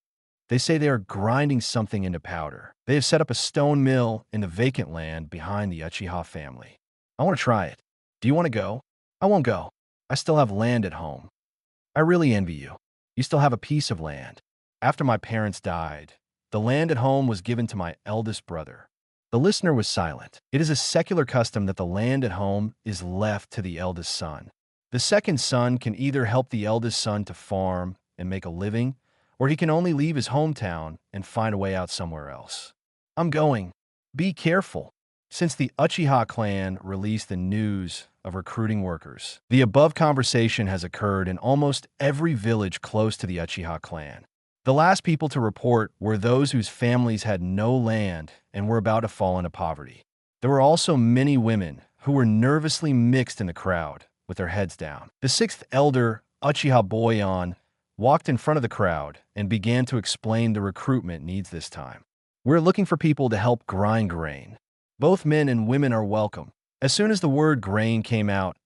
They say they are grinding something into powder. They have set up a stone mill in the vacant land behind the Uchiha family. I want to try it. Do you want to go? I won't go. I still have land at home. I really envy you. You still have a piece of land. After my parents died, the land at home was given to my eldest brother. The listener was silent. It is a secular custom that the land at home is left to the eldest son. The second son can either help the eldest son to farm and make a living, or he can only leave his hometown and find a way out somewhere else. I'm going. Be careful. Since the Uchiha clan released the news of recruiting workers, the above conversation has occurred in almost every village close to the Uchiha clan. The last people to report were those whose families had no land and were about to fall into poverty. There were also many women who were nervously mixed in the crowd, with their heads down. The sixth elder, Uchiha Boyan, walked in front of the crowd and began to explain the recruitment needs this time. We're looking for people to help grind grain. Both men and women are welcome. As soon as the word grain came out,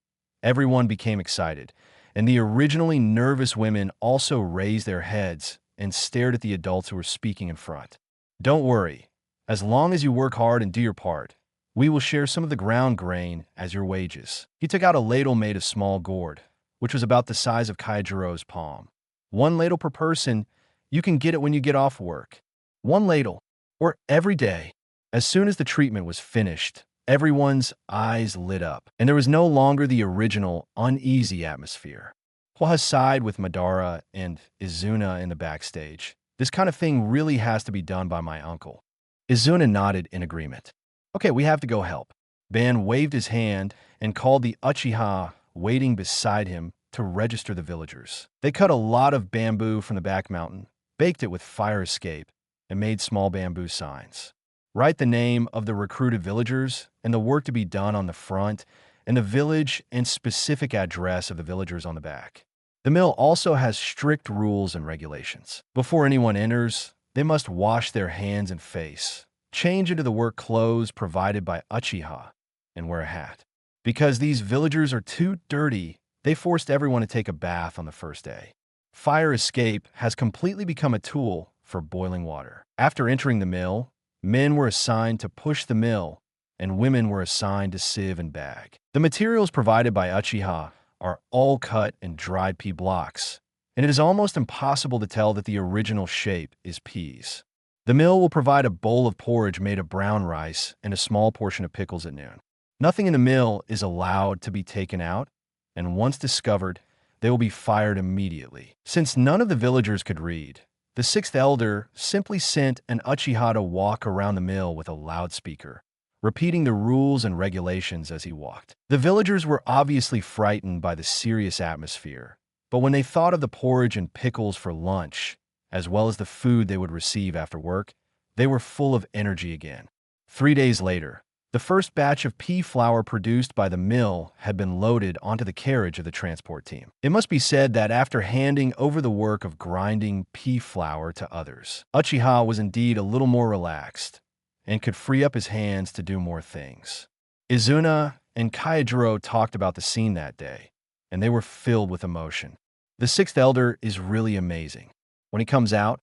everyone became excited, and the originally nervous women also raised their heads and stared at the adults who were speaking in front. Don't worry. As long as you work hard and do your part, we will share some of the ground grain as your wages. He took out a ladle made of small gourd, which was about the size of Kyojuro's palm. 1 ladle per person. You can get it when you get off work. 1 ladle, or every day. As soon as the treatment was finished, everyone's eyes lit up, and there was no longer the original uneasy atmosphere. Hwa sighed with Madara and Izuna in the backstage. This kind of thing really has to be done by my uncle. Izuna nodded in agreement. Okay, we have to go help. Ban waved his hand and called the Uchiha waiting beside him to register the villagers. They cut a lot of bamboo from the back mountain, baked it with fire escape, and made small bamboo signs. Write the name of the recruited villagers and the work to be done on the front, and the village and specific address of the villagers on the back. The mill also has strict rules and regulations. Before anyone enters, they must wash their hands and face, change into the work clothes provided by Uchiha, and wear a hat. Because these villagers are too dirty, they forced everyone to take a bath on the first day. Fire escape has completely become a tool for boiling water. After entering the mill, men were assigned to push the mill, and women were assigned to sieve and bag. The materials provided by Uchiha are all cut and dried pea blocks, and it is almost impossible to tell that the original shape is peas. The mill will provide a bowl of porridge made of brown rice and a small portion of pickles at noon. Nothing in the mill is allowed to be taken out, and once discovered, they will be fired immediately. Since none of the villagers could read, the sixth elder simply sent an Uchiha to walk around the mill with a loudspeaker, repeating the rules and regulations as he walked. The villagers were obviously frightened by the serious atmosphere, but when they thought of the porridge and pickles for lunch, as well as the food they would receive after work, they were full of energy again. 3 days later, the first batch of pea flour produced by the mill had been loaded onto the carriage of the transport team. It must be said that after handing over the work of grinding pea flour to others, Uchiha was indeed a little more relaxed and could free up his hands to do more things. Izuna and Kyojuro talked about the scene that day, and they were filled with emotion. The sixth elder is really amazing. When he comes out,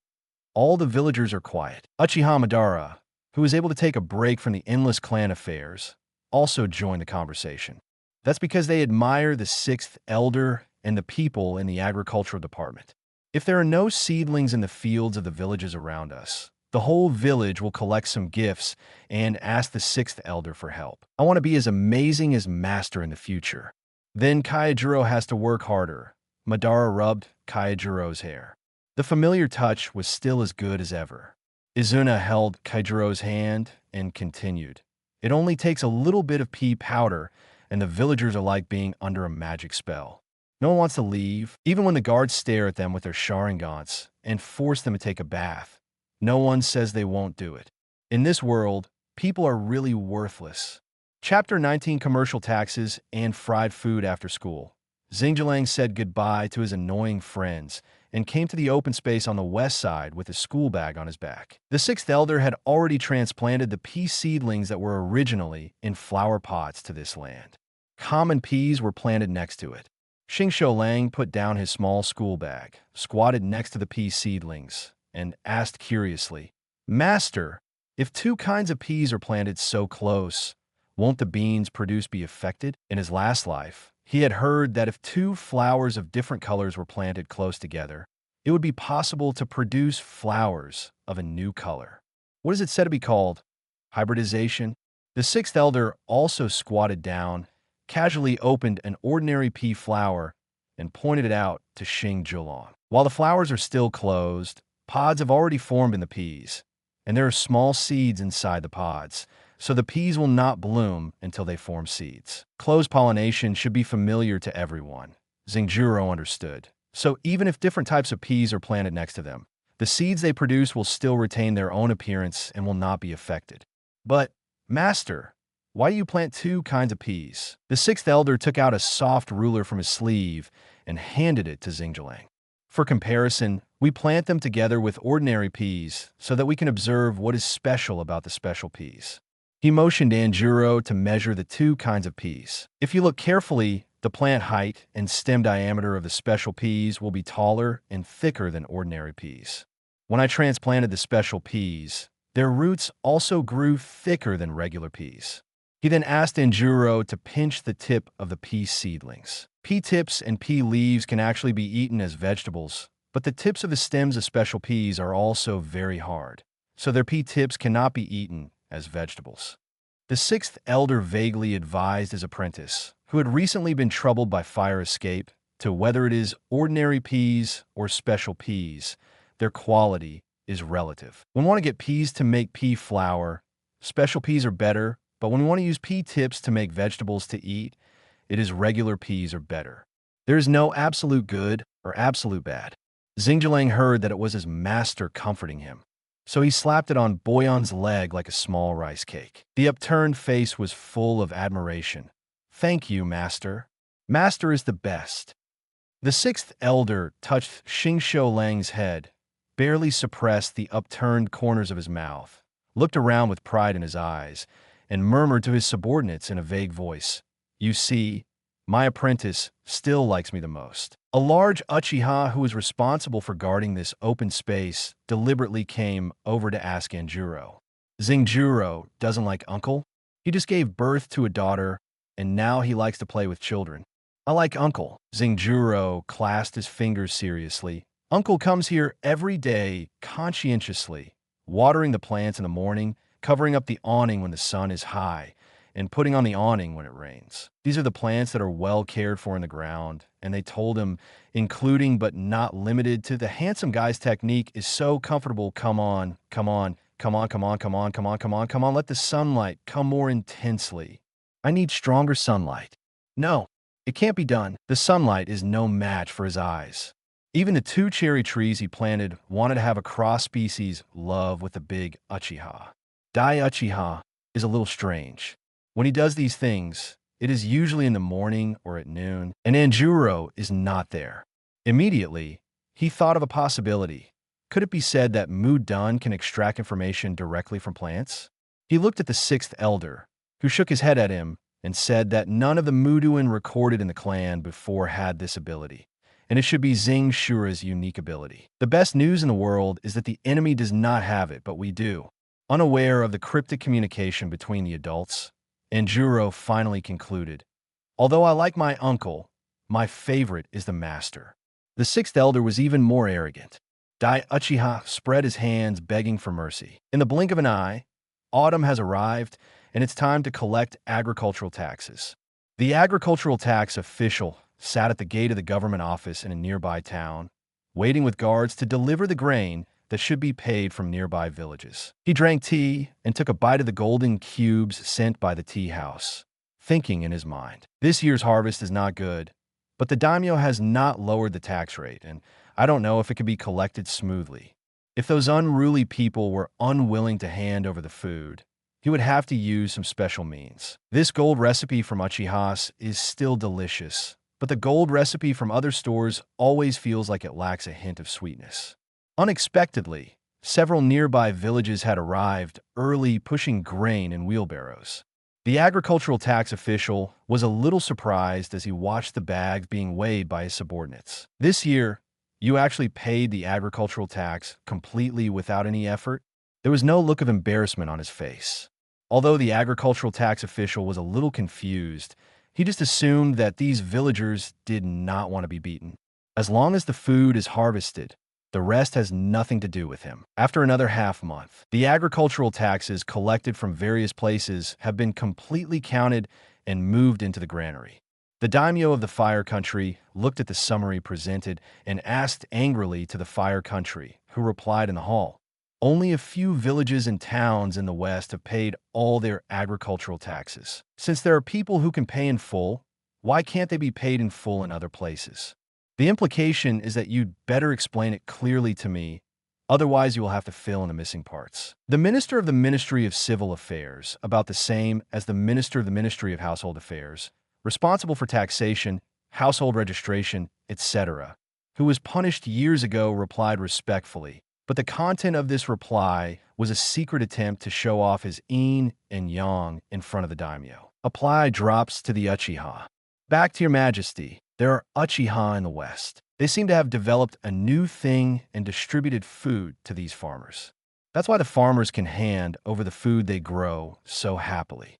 all the villagers are quiet. Uchiha Madara, who was able to take a break from the endless clan affairs, also joined the conversation. That's because they admire the sixth elder and the people in the agricultural department. If there are no seedlings in the fields of the villages around us, the whole village will collect some gifts and ask the sixth elder for help. I want to be as amazing as Master in the future. Then Kyojuro has to work harder. Madara rubbed Kyojuro's hair. The familiar touch was still as good as ever. Izuna held Kyojuro's hand and continued. It only takes a little bit of pea powder, and the villagers are like being under a magic spell. No one wants to leave, even when the guards stare at them with their sharingans and force them to take a bath. No one says they won't do it. In this world, people are really worthless. Chapter 19: Commercial Taxes and Fried Food After School. Xingjiang said goodbye to his annoying friends and came to the open space on the west side with his school bag on his back. The sixth elder had already transplanted the pea seedlings that were originally in flower pots to this land. Common peas were planted next to it. Xingqiu Lang put down his small school bag, squatted next to the pea seedlings, and asked curiously, "Master, if 2 kinds of peas are planted so close, won't the beans produced be affected?" In his last life, he had heard that if 2 flowers of different colors were planted close together, it would be possible to produce flowers of a new color. What is it said to be called? Hybridization? The sixth elder also squatted down casually opened an ordinary pea flower and pointed it out to Xing Zhulong. While the flowers are still closed, pods have already formed in the peas, and there are small seeds inside the pods, so the peas will not bloom until they form seeds. Closed pollination should be familiar to everyone. Xingjuro understood. So even if different types of peas are planted next to them, the seeds they produce will still retain their own appearance and will not be affected. But, Master, why do you plant two kinds of peas? The sixth elder took out a soft ruler from his sleeve and handed it to Xingjiang. For comparison, we plant them together with ordinary peas so that we can observe what is special about the special peas. He motioned Anjuro to measure the two kinds of peas. If you look carefully, the plant height and stem diameter of the special peas will be taller and thicker than ordinary peas. When I transplanted the special peas, their roots also grew thicker than regular peas. He then asked Anjuro to pinch the tip of the pea seedlings. Pea tips and pea leaves can actually be eaten as vegetables, but the tips of the stems of special peas are also very hard, so their pea tips cannot be eaten as vegetables. The sixth elder vaguely advised his apprentice, who had recently been troubled by fire escape, to whether it is ordinary peas or special peas, their quality is relative. When we want to get peas to make pea flour, special peas are better, but when we want to use pea tips to make vegetables to eat, it is regular peas are better. There is no absolute good or absolute bad. Xingjiang heard that it was his master comforting him, so he slapped it on Boyan's leg like a small rice cake. The upturned face was full of admiration. Thank you, Master. Master is the best. The sixth elder touched Xingshou Lang's head, barely suppressed the upturned corners of his mouth, looked around with pride in his eyes, and murmured to his subordinates in a vague voice, "You see, my apprentice still likes me the most." A large Uchiha who was responsible for guarding this open space deliberately came over to ask Anjuro. Xingjuro doesn't like uncle? He just gave birth to a daughter, and now he likes to play with children. I like uncle. Xingjuro clasped his fingers seriously. Uncle comes here every day, conscientiously, watering the plants in the morning, covering up the awning when the sun is high, and putting on the awning when it rains. These are the plants that are well cared for in the ground, and they told him, including but not limited to the handsome guy's technique is so comfortable. Come on, come on, come on, come on, come on, come on, come on, come on, let the sunlight come more intensely. I need stronger sunlight. No, it can't be done. The sunlight is no match for his eyes. Even the two cherry trees he planted wanted to have a cross-species love with the big Uchiha. Dai Uchiha is a little strange. When he does these things, it is usually in the morning or at noon, and Anjuro is not there. Immediately, he thought of a possibility. Could it be said that Mu Dun can extract information directly from plants? He looked at the sixth elder, who shook his head at him and said that none of the Muduan recorded in the clan before had this ability, and it should be Xing Shura's unique ability. The best news in the world is that the enemy does not have it, but we do. Unaware of the cryptic communication between the adults, Anjuro finally concluded, although I like my uncle, my favorite is the master. The sixth elder was even more arrogant. Dai Uchiha spread his hands begging for mercy. In the blink of an eye, autumn has arrived, and it's time to collect agricultural taxes. The agricultural tax official sat at the gate of the government office in a nearby town, waiting with guards to deliver the grain that should be paid from nearby villages. He drank tea and took a bite of the golden cubes sent by the tea house, thinking in his mind, this year's harvest is not good, but the daimyo has not lowered the tax rate, and I don't know if it could be collected smoothly. If those unruly people were unwilling to hand over the food, he would have to use some special means. This gold recipe from Uchihas is still delicious, but the gold recipe from other stores always feels like it lacks a hint of sweetness. Unexpectedly, several nearby villages had arrived early, pushing grain in wheelbarrows. The agricultural tax official was a little surprised as he watched the bags being weighed by his subordinates. This year, you actually paid the agricultural tax completely without any effort? There was no look of embarrassment on his face. Although the agricultural tax official was a little confused, he just assumed that these villagers did not want to be beaten. As long as the food is harvested, the rest has nothing to do with him. After another half month, the agricultural taxes collected from various places have been completely counted and moved into the granary. The daimyo of the Fire Country looked at the summary presented and asked angrily to the Fire Country, who replied in the hall, "Only a few villages and towns in the West have paid all their agricultural taxes. Since there are people who can pay in full, why can't they be paid in full in other places?" The implication is that you'd better explain it clearly to me, otherwise you will have to fill in the missing parts. The Minister of the Ministry of Civil Affairs, about the same as the Minister of the Ministry of Household Affairs, responsible for taxation, household registration, etc., who was punished years ago, replied respectfully, but the content of this reply was a secret attempt to show off his yin and yang in front of the daimyo. Apply drops to the Uchiha. Back to your majesty, there are Uchiha in the West. They seem to have developed a new thing and distributed food to these farmers. That's why the farmers can hand over the food they grow so happily.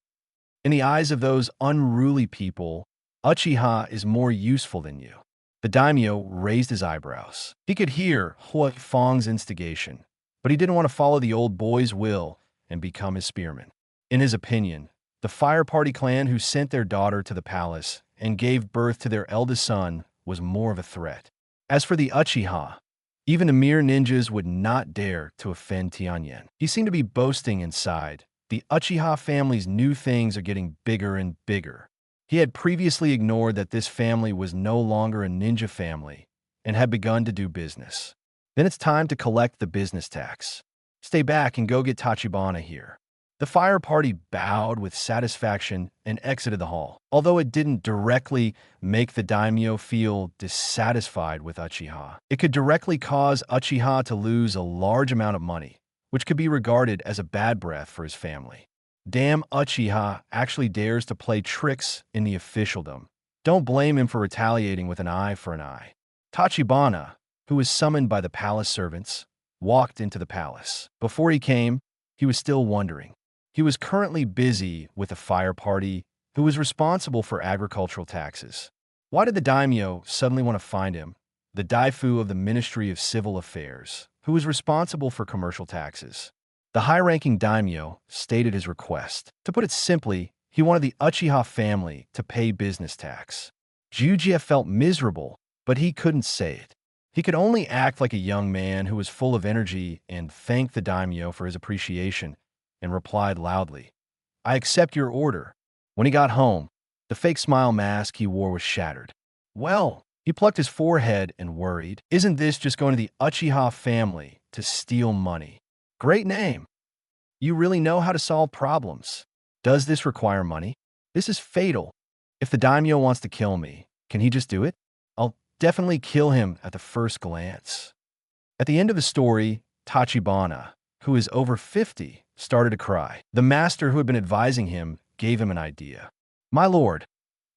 In the eyes of those unruly people, Uchiha is more useful than you. The daimyo raised his eyebrows. He could hear Hua Fang's instigation, but he didn't want to follow the old boy's will and become his spearman. In his opinion, the Fire Party clan who sent their daughter to the palace and gave birth to their eldest son was more of a threat. As for the Uchiha, even the mere ninjas would not dare to offend Tianyan. He seemed to be boasting inside. The Uchiha family's new things are getting bigger and bigger. He had previously ignored that this family was no longer a ninja family and had begun to do business. Then it's time to collect the business tax. Stay back and go get Tachibana here. The Fire Party bowed with satisfaction and exited the hall. Although it didn't directly make the daimyo feel dissatisfied with Uchiha, it could directly cause Uchiha to lose a large amount of money, which could be regarded as a bad breath for his family. Damn Uchiha actually dares to play tricks in the officialdom. Don't blame him for retaliating with an eye for an eye. Tachibana, who was summoned by the palace servants, walked into the palace. Before he came, he was still wondering. He was currently busy with the Fire Party, who was responsible for agricultural taxes. Why did the daimyo suddenly want to find him, the daifu of the Ministry of Civil Affairs, who was responsible for commercial taxes? The high-ranking daimyo stated his request. To put it simply, he wanted the Uchiha family to pay business tax. Jujia felt miserable, but he couldn't say it. He could only act like a young man who was full of energy and thank the daimyo for his appreciation, and replied loudly, "I accept your order." When he got home, the fake smile mask he wore was shattered. Well, he plucked his forehead and worried, "Isn't this just going to the Uchiha family to steal money? Great name. You really know how to solve problems. Does this require money? This is fatal. If the daimyo wants to kill me, can he just do it? I'll definitely kill him at the first glance." At the end of the story, Tachibana, who is over 50, started to cry. The master who had been advising him gave him an idea. "My lord,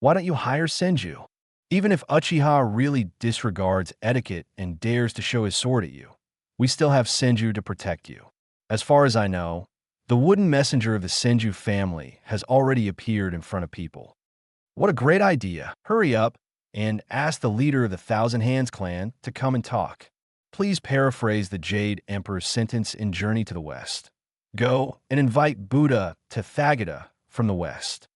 why don't you hire Senju? Even if Uchiha really disregards etiquette and dares to show his sword at you, we still have Senju to protect you. As far as I know, the wooden messenger of the Senju family has already appeared in front of people." What a great idea. Hurry up and ask the leader of the Thousand Hands clan to come and talk. Please paraphrase the Jade Emperor's sentence in Journey to the West. Go and invite Buddha Tathagata from the West.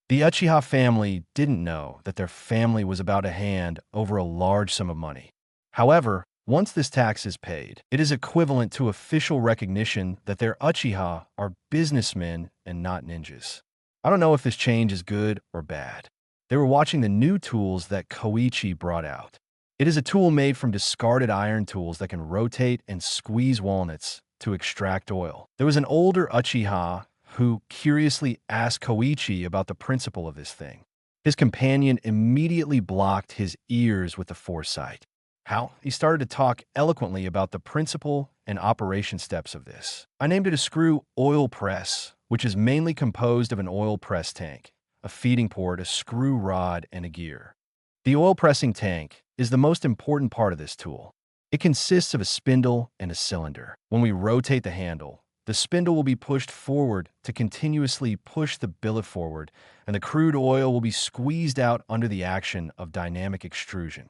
The Uchiha family didn't know that their family was about to hand over a large sum of money. However, once this tax is paid, it is equivalent to official recognition that their Uchiha are businessmen and not ninjas. I don't know if this change is good or bad. They were watching the new tools that Koichi brought out. It is a tool made from discarded iron tools that can rotate and squeeze walnuts to extract oil. There was an older Uchiha who curiously asked Koichi about the principle of this thing. His companion immediately blocked his ears with the foresight. How? He started to talk eloquently about the principle and operation steps of this. I named it a screw oil press, which is mainly composed of an oil press tank, a feeding port, a screw rod, and a gear. The oil pressing tank is the most important part of this tool. It consists of a spindle and a cylinder. When we rotate the handle, the spindle will be pushed forward to continuously push the billet forward, and the crude oil will be squeezed out under the action of dynamic extrusion.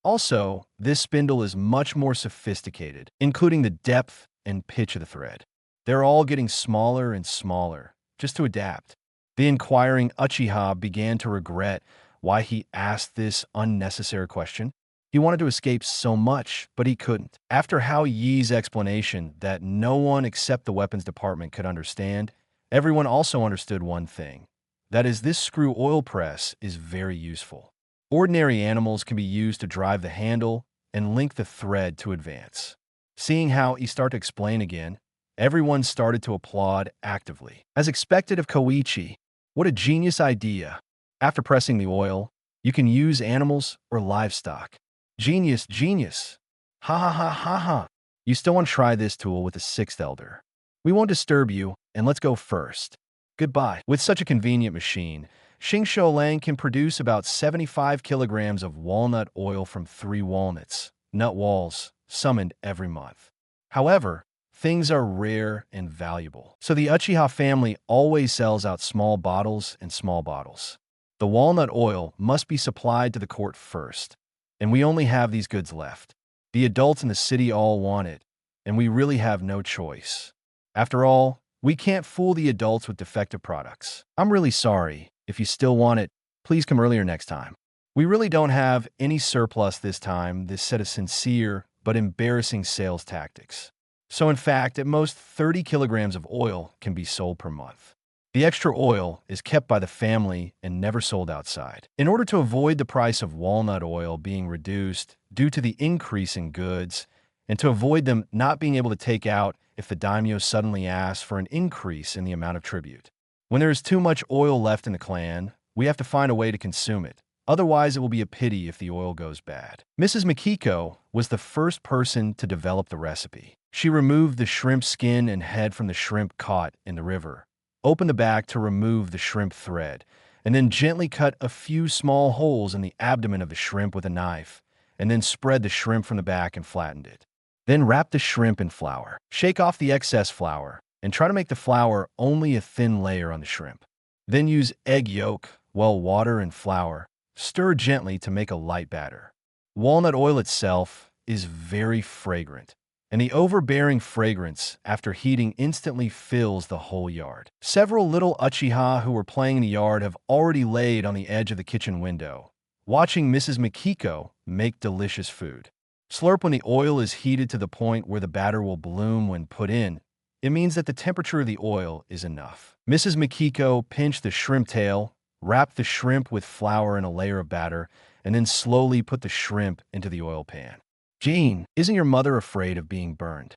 Also, this spindle is much more sophisticated, including the depth and pitch of the thread. They're all getting smaller and smaller, just to adapt. The inquiring Uchiha began to regret why he asked this unnecessary question. He wanted to escape so much, but he couldn't. After Hao Yi's explanation that no one except the weapons department could understand, everyone also understood one thing. That is, this screw oil press is very useful. Ordinary animals can be used to drive the handle and link the thread to advance. Seeing how he started to explain again, everyone started to applaud actively. As expected of Koichi, what a genius idea. After pressing the oil, you can use animals or livestock. Genius, genius. Ha ha ha ha ha. You still want to try this tool with the sixth elder. We won't disturb you, and let's go first. Goodbye. With such a convenient machine, Xingshou Lang can produce about 75 kilograms of walnut oil from 3 walnuts, nut walls, summoned every month. However, things are rare and valuable, so the Uchiha family always sells out small bottles and small bottles. The walnut oil must be supplied to the court first, and we only have these goods left. The adults in the city all want it, and we really have no choice. After all, we can't fool the adults with defective products. I'm really sorry. If you still want it, please come earlier next time. We really don't have any surplus this time, this set of sincere but embarrassing sales tactics. So in fact, at most 30 kilograms of oil can be sold per month. The extra oil is kept by the family and never sold outside. In order to avoid the price of walnut oil being reduced due to the increase in goods, and to avoid them not being able to take out if the daimyo suddenly asks for an increase in the amount of tribute. When there is too much oil left in the clan, we have to find a way to consume it. Otherwise, it will be a pity if the oil goes bad. Mrs. Mikiko was the first person to develop the recipe. She removed the shrimp skin and head from the shrimp caught in the river, opened the back to remove the shrimp thread, and then gently cut a few small holes in the abdomen of the shrimp with a knife, and then spread the shrimp from the back and flattened it. Then wrap the shrimp in flour. Shake off the excess flour, and try to make the flour only a thin layer on the shrimp. Then use egg yolk, water, and flour. Stir gently to make a light batter. Walnut oil itself is very fragrant, and the overbearing fragrance after heating instantly fills the whole yard. Several little Uchiha who were playing in the yard have already laid on the edge of the kitchen window, watching Mrs. Mikiko make delicious food. Slurp when the oil is heated to the point where the batter will bloom when put in. It means that the temperature of the oil is enough. Mrs. Mikiko pinched the shrimp tail, wrapped the shrimp with flour in a layer of batter, and then slowly put the shrimp into the oil pan. Jean, isn't your mother afraid of being burned?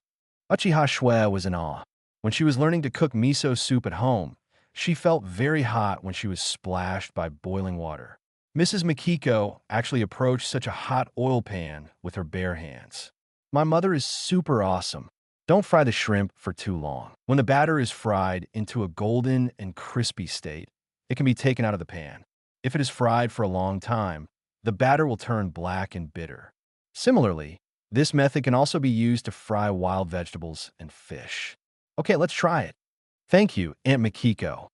Uchiha Shui was in awe. When she was learning to cook miso soup at home, she felt very hot when she was splashed by boiling water. Mrs. Mikiko actually approached such a hot oil pan with her bare hands. My mother is super awesome. Don't fry the shrimp for too long. When the batter is fried into a golden and crispy state, it can be taken out of the pan. If it is fried for a long time, the batter will turn black and bitter. Similarly, this method can also be used to fry wild vegetables and fish. Okay, let's try it. Thank you, Aunt Mikiko.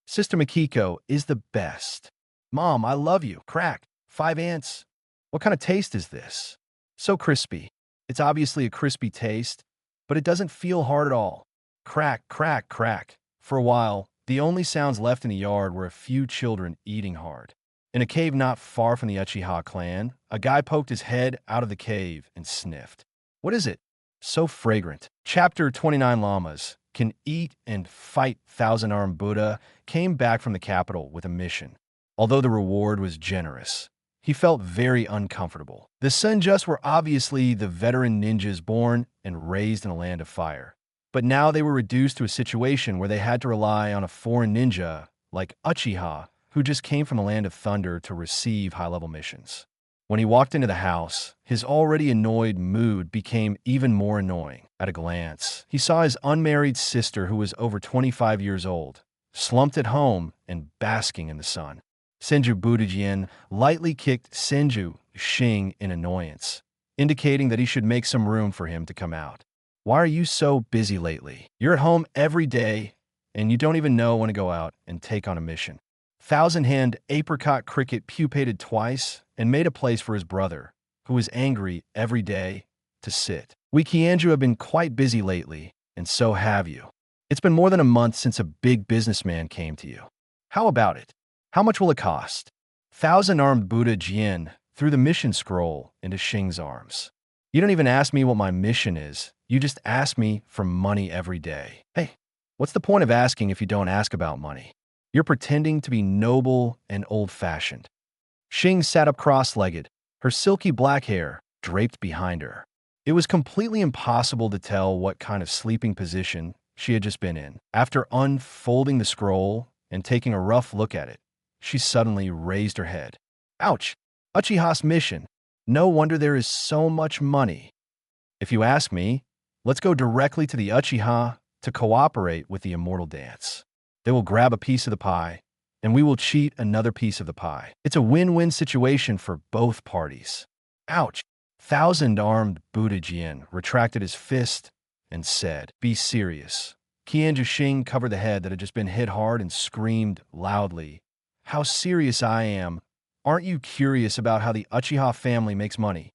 Sister Mikiko is the best. Mom, I love you. Crack. 5 ants. What kind of taste is this? So crispy. It's obviously a crispy taste, but it doesn't feel hard at all. Crack, crack, crack. For a while, the only sounds left in the yard were a few children eating hard. In a cave not far from the Uchiha clan, a guy poked his head out of the cave and sniffed. What is it? So fragrant. Chapter 29 Llamas Can Eat and Fight Thousand-Armed Buddha came back from the capital with a mission. Although the reward was generous, he felt very uncomfortable. The Senjus were obviously the veteran ninjas born and raised in a land of fire. But now they were reduced to a situation where they had to rely on a foreign ninja like Uchiha, who just came from the land of thunder to receive high-level missions. When he walked into the house, his already annoyed mood became even more annoying. At a glance, he saw his unmarried sister, who was over 25 years old, slumped at home and basking in the sun. Senju Budajian lightly kicked Senju Xing in annoyance, indicating that he should make some room for him to come out. Why are you so busy lately? You're at home every day, and you don't even know when to go out and take on a mission. Thousand-Hand Apricot Cricket pupated twice and made a place for his brother, who was angry every day, to sit. We Kyojuro have been quite busy lately, and so have you. It's been more than a month since a big businessman came to you. How about it? How much will it cost? Thousand-armed Buddha Jian threw the mission scroll into Xing's arms. You don't even ask me what my mission is. You just ask me for money every day. Hey, what's the point of asking if you don't ask about money? You're pretending to be noble and old-fashioned. Xing sat up cross-legged, her silky black hair draped behind her. It was completely impossible to tell what kind of sleeping position she had just been in. After unfolding the scroll and taking a rough look at it, she suddenly raised her head. Ouch! Uchiha's mission. No wonder there is so much money. If you ask me, let's go directly to the Uchiha to cooperate with the immortal dance. They will grab a piece of the pie, and we will cheat another piece of the pie. It's a win-win situation for both parties. Ouch! Thousand-armed Buddha Jian retracted his fist and said, "Be serious." Qianju Xing covered the head that had just been hit hard and screamed loudly, "How serious I am! Aren't you curious about how the Uchiha family makes money?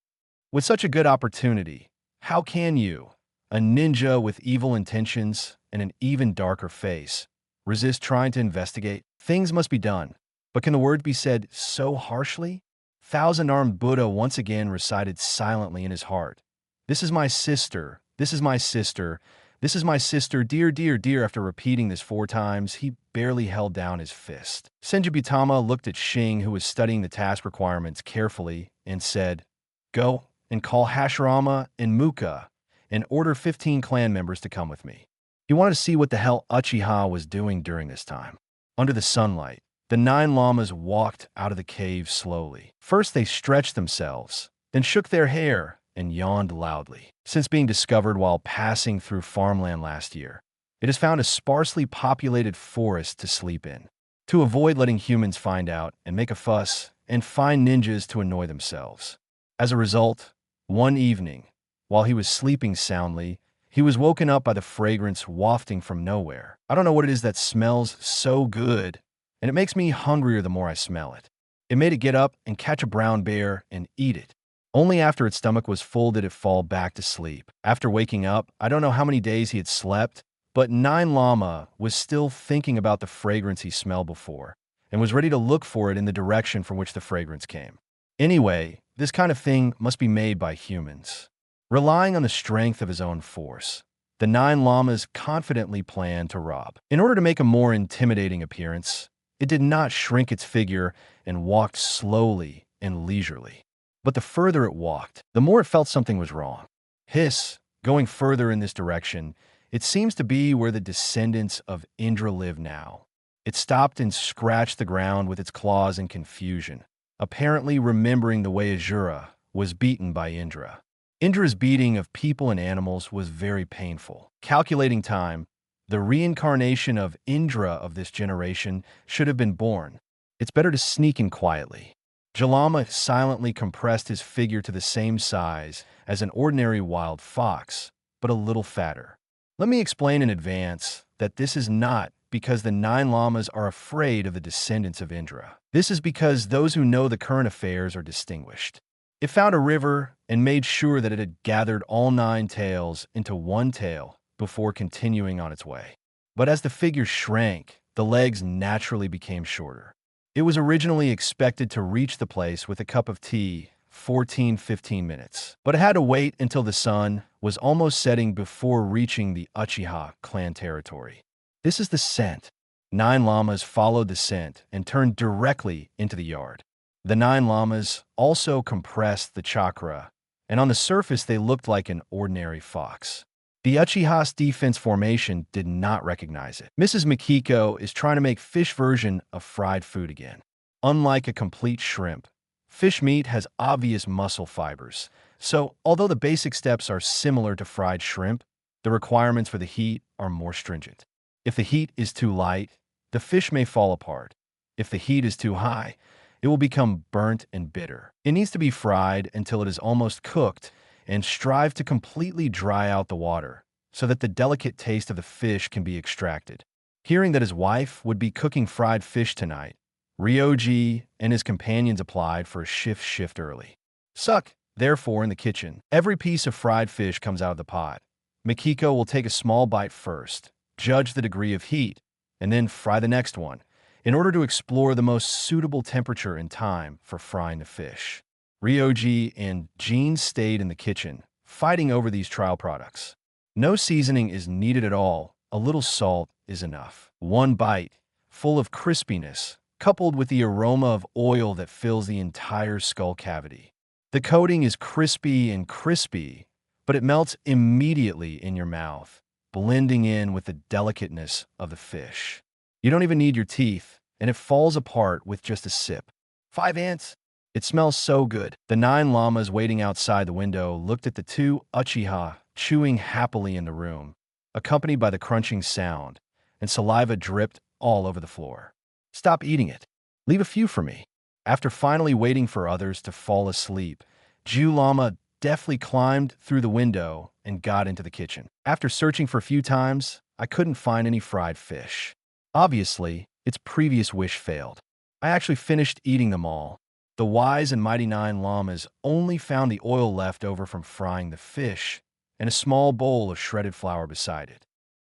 With such a good opportunity, how can you, a ninja with evil intentions and an even darker face, resist trying to investigate? Things must be done, but can the word be said so harshly?" Thousand-armed Buddha once again recited silently in his heart, "This is my sister, this is my sister, this is my sister, dear, dear, dear." After repeating this 4 times, he barely held down his fist. Senjubutama looked at Xing, who was studying the task requirements carefully, and said, "Go and call Hashirama and Muka and order 15 clan members to come with me." He wanted to see what the hell Uchiha was doing during this time. Under the sunlight, the 9 llamas walked out of the cave slowly. First, they stretched themselves, then shook their hair and yawned loudly. Since being discovered while passing through farmland last year, it has found a sparsely populated forest to sleep in. To avoid letting humans find out and make a fuss and find ninjas to annoy themselves. As a result, one evening, while he was sleeping soundly, he was woken up by the fragrance wafting from nowhere. I don't know what it is that smells so good, and it makes me hungrier the more I smell it. It made it get up and catch a brown bear and eat it. Only after its stomach was full did it fall back to sleep. After waking up, I don't know how many days he had slept, but 9 Llama was still thinking about the fragrance he smelled before, and was ready to look for it in the direction from which the fragrance came. Anyway, this kind of thing must be made by humans. Relying on the strength of his own force, the 9 Llamas confidently planned to rob. In order to make a more intimidating appearance, it did not shrink its figure and walked slowly and leisurely. But the further it walked, the more it felt something was wrong. Hiss, going further in this direction, it seems to be where the descendants of Indra live now. It stopped and scratched the ground with its claws in confusion, apparently remembering the way Azura was beaten by Indra. Indra's beating of people and animals was very painful. Calculating time, the reincarnation of Indra of this generation should have been born. It's better to sneak in quietly. Jalama silently compressed his figure to the same size as an ordinary wild fox, but a little fatter. Let me explain in advance that this is not because the 9 llamas are afraid of the descendants of Indra. This is because those who know the current affairs are distinguished. It found a river and made sure that it had gathered all 9 tails into one tail before continuing on its way. But as the figure shrank, the legs naturally became shorter. It was originally expected to reach the place with a cup of tea 14-15 minutes, but it had to wait until the sun was almost setting before reaching the Uchiha clan territory. This is the scent. 9 llamas followed the scent and turned directly into the yard. The 9 llamas also compressed the chakra, and on the surface they looked like an ordinary fox. The Uchiha's defense formation did not recognize it. Mrs. Mikiko is trying to make fish version of fried food again. Unlike a complete shrimp, fish meat has obvious muscle fibers, so although the basic steps are similar to fried shrimp, the requirements for the heat are more stringent. If the heat is too light, the fish may fall apart. If the heat is too high, it will become burnt and bitter. It needs to be fried until it is almost cooked and strive to completely dry out the water so that the delicate taste of the fish can be extracted. Hearing that his wife would be cooking fried fish tonight, Ryoji and his companions applied for a shift early. Suck, therefore, in the kitchen. Every piece of fried fish comes out of the pot. Mikiko will take a small bite first, judge the degree of heat, and then fry the next one. in order to explore the most suitable temperature and time for frying the fish. Ryoji and Jean stayed in the kitchen, fighting over these trial products. No seasoning is needed at all, a little salt is enough. One bite, full of crispiness, coupled with the aroma of oil that fills the entire skull cavity. The coating is crispy, but it melts immediately in your mouth, blending in with the delicateness of the fish. You don't even need your teeth, and it falls apart with just a sip. 5 ants. It smells so good. The 9 llamas waiting outside the window looked at the 2 Uchiha chewing happily in the room, accompanied by the crunching sound, and saliva dripped all over the floor. Stop eating it. Leave a few for me. After finally waiting for others to fall asleep, Ju Llama deftly climbed through the window and got into the kitchen. After searching for a few times, I couldn't find any fried fish. Obviously, its previous wish failed. I actually finished eating them all. The wise and mighty 9 llamas only found the oil left over from frying the fish and a small bowl of shredded flour beside it.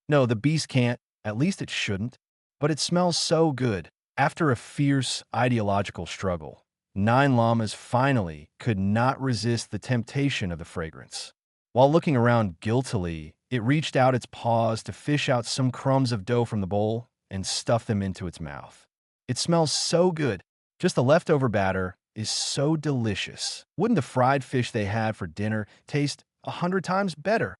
No, the beast can't, at least it shouldn't, but it smells so good. After a fierce ideological struggle, 9 llamas finally could not resist the temptation of the fragrance. While looking around guiltily, it reached out its paws to fish out some crumbs of dough from the bowl and stuff them into its mouth. It smells so good. Just the leftover batter is so delicious. Wouldn't the fried fish they had for dinner taste 100 times better?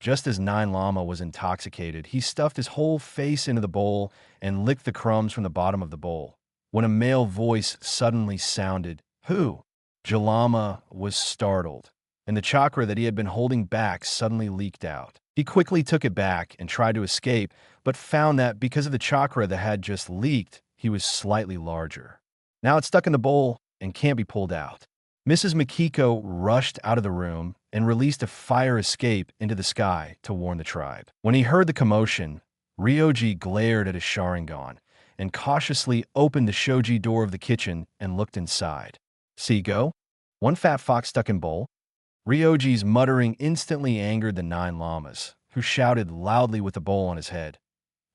Just as 9 Llama was intoxicated, he stuffed his whole face into the bowl and licked the crumbs from the bottom of the bowl, when a male voice suddenly sounded, "Who?" Jalama was startled, and the chakra that he had been holding back suddenly leaked out. He quickly took it back and tried to escape, but found that because of the chakra that had just leaked, he was slightly larger. Now it's stuck in the bowl and can't be pulled out. Mrs. Makiko rushed out of the room and released a fire escape into the sky to warn the tribe. When he heard the commotion, Ryoji glared at his Sharingan and cautiously opened the shoji door of the kitchen and looked inside. "See, go? One fat fox stuck in bowl?" Ryoji's muttering instantly angered the 9 llamas, who shouted loudly with the bowl on his head.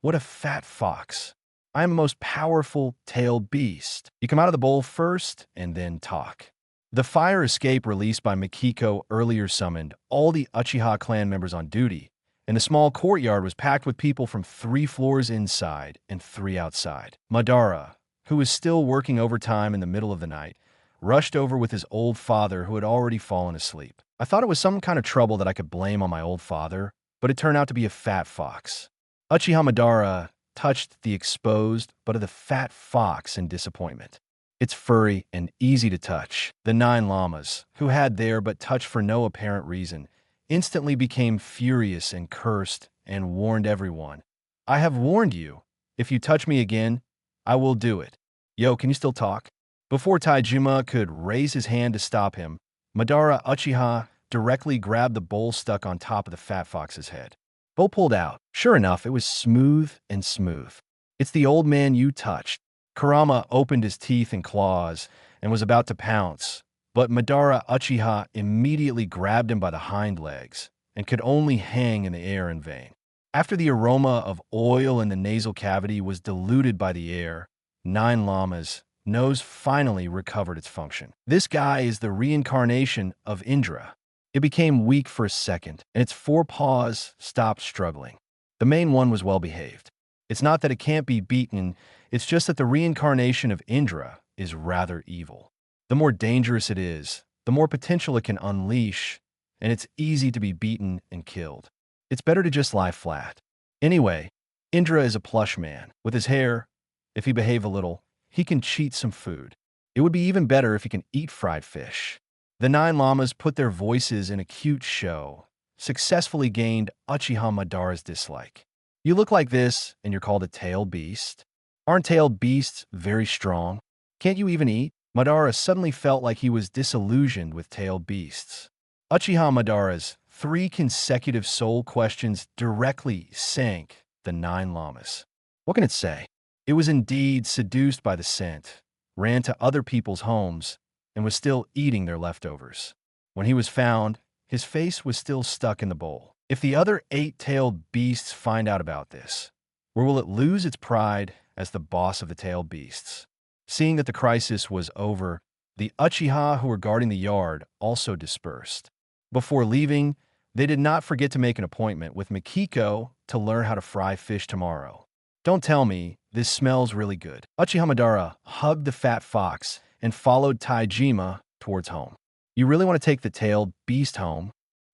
"What a fat fox! I am the most powerful tailed beast. You come out of the bowl first and then talk." The fire escape released by Makiko earlier summoned all the Uchiha clan members on duty, and the small courtyard was packed with people from 3 floors inside and 3 outside. Madara, who was still working overtime in the middle of the night, rushed over with his old father who had already fallen asleep. I thought it was some kind of trouble that I could blame on my old father, but it turned out to be a fat fox. Uchiha Madara touched the exposed but of the fat fox in disappointment. It's furry and easy to touch. The 9 llamas, who had there but touched for no apparent reason, instantly became furious and cursed and warned everyone. "I have warned you. If you touch me again, I will do it. Yo, can you still talk?" Before Taijima could raise his hand to stop him, Madara Uchiha directly grabbed the bowl stuck on top of the fat fox's head. Bowl pulled out. Sure enough, it was smooth and smooth. "It's the old man you touched." Kurama opened his teeth and claws and was about to pounce, but Madara Uchiha immediately grabbed him by the hind legs and could only hang in the air in vain. After the aroma of oil in the nasal cavity was diluted by the air, 9 llamas' nose finally recovered its function. This guy is the reincarnation of Indra. It became weak for a second, and its 4 paws stopped struggling. The main one was well behaved. It's not that it can't be beaten, it's just that the reincarnation of Indra is rather evil. The more dangerous it is, the more potential it can unleash, and it's easy to be beaten and killed. It's better to just lie flat. Anyway, Indra is a plush man. With his hair, if he behave a little, he can cheat some food. It would be even better if he can eat fried fish. The 9 llamas put their voices in a cute show, successfully gained Uchiha Madara's dislike. "You look like this, and you're called a tailed beast? Aren't tailed beasts very strong? Can't you even eat?" Madara suddenly felt like he was disillusioned with tailed beasts. Uchiha Madara's 3 consecutive soul questions directly sank the 9 llamas. What can it say? It was indeed seduced by the scent, ran to other people's homes, and was still eating their leftovers. When he was found, his face was still stuck in the bowl. If the other 8 tailed beasts find out about this, Or will it lose its pride as the boss of the tailed beasts? Seeing that the crisis was over, the Uchiha who were guarding the yard also dispersed. Before leaving, they did not forget to make an appointment with Mikiko to learn how to fry fish tomorrow. Don't tell me, this smells really good. Uchiha Madara hugged the fat fox and followed Taijima towards home. You really want to take the tailed beast home?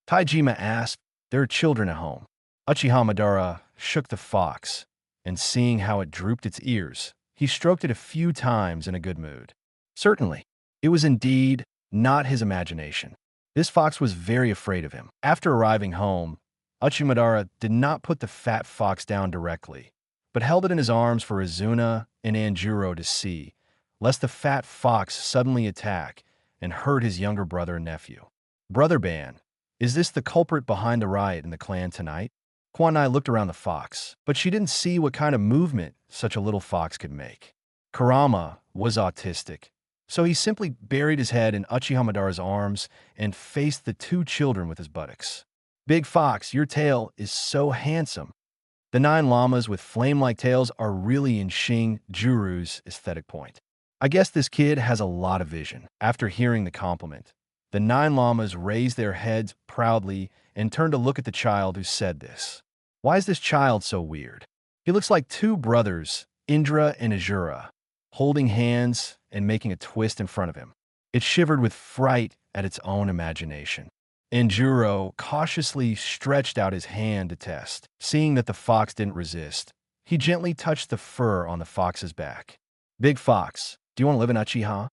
Taijima asked. There are children at home. Uchiha Madara shook the fox, and seeing how it drooped its ears, he stroked it a few times in a good mood. Certainly, it was indeed not his imagination. This fox was very afraid of him. After arriving home, Uchiha Madara did not put the fat fox down directly, but held it in his arms for Izuna and Anjuro to see, lest the fat fox suddenly attack and hurt his younger brother and nephew. Brother Ban, is this the culprit behind the riot in the clan tonight? Kwanai looked around the fox, but she didn't see what kind of movement such a little fox could make. Kurama was autistic, so he simply buried his head in Uchiha Madara's arms and faced the two children with his buttocks. Big Fox, your tail is so handsome. The 9 llamas with flame-like tails are really in Juru's aesthetic point. I guess this kid has a lot of vision. After hearing the compliment, the 9 llamas raised their heads proudly and turned to look at the child who said this. Why is this child so weird? He looks like 2 brothers, Indra and Azura, holding hands and making a twist in front of him. It shivered with fright at its own imagination. Anjuro cautiously stretched out his hand to test. Seeing that the fox didn't resist, he gently touched the fur on the fox's back. Big Fox, do you want to live in Uchiha?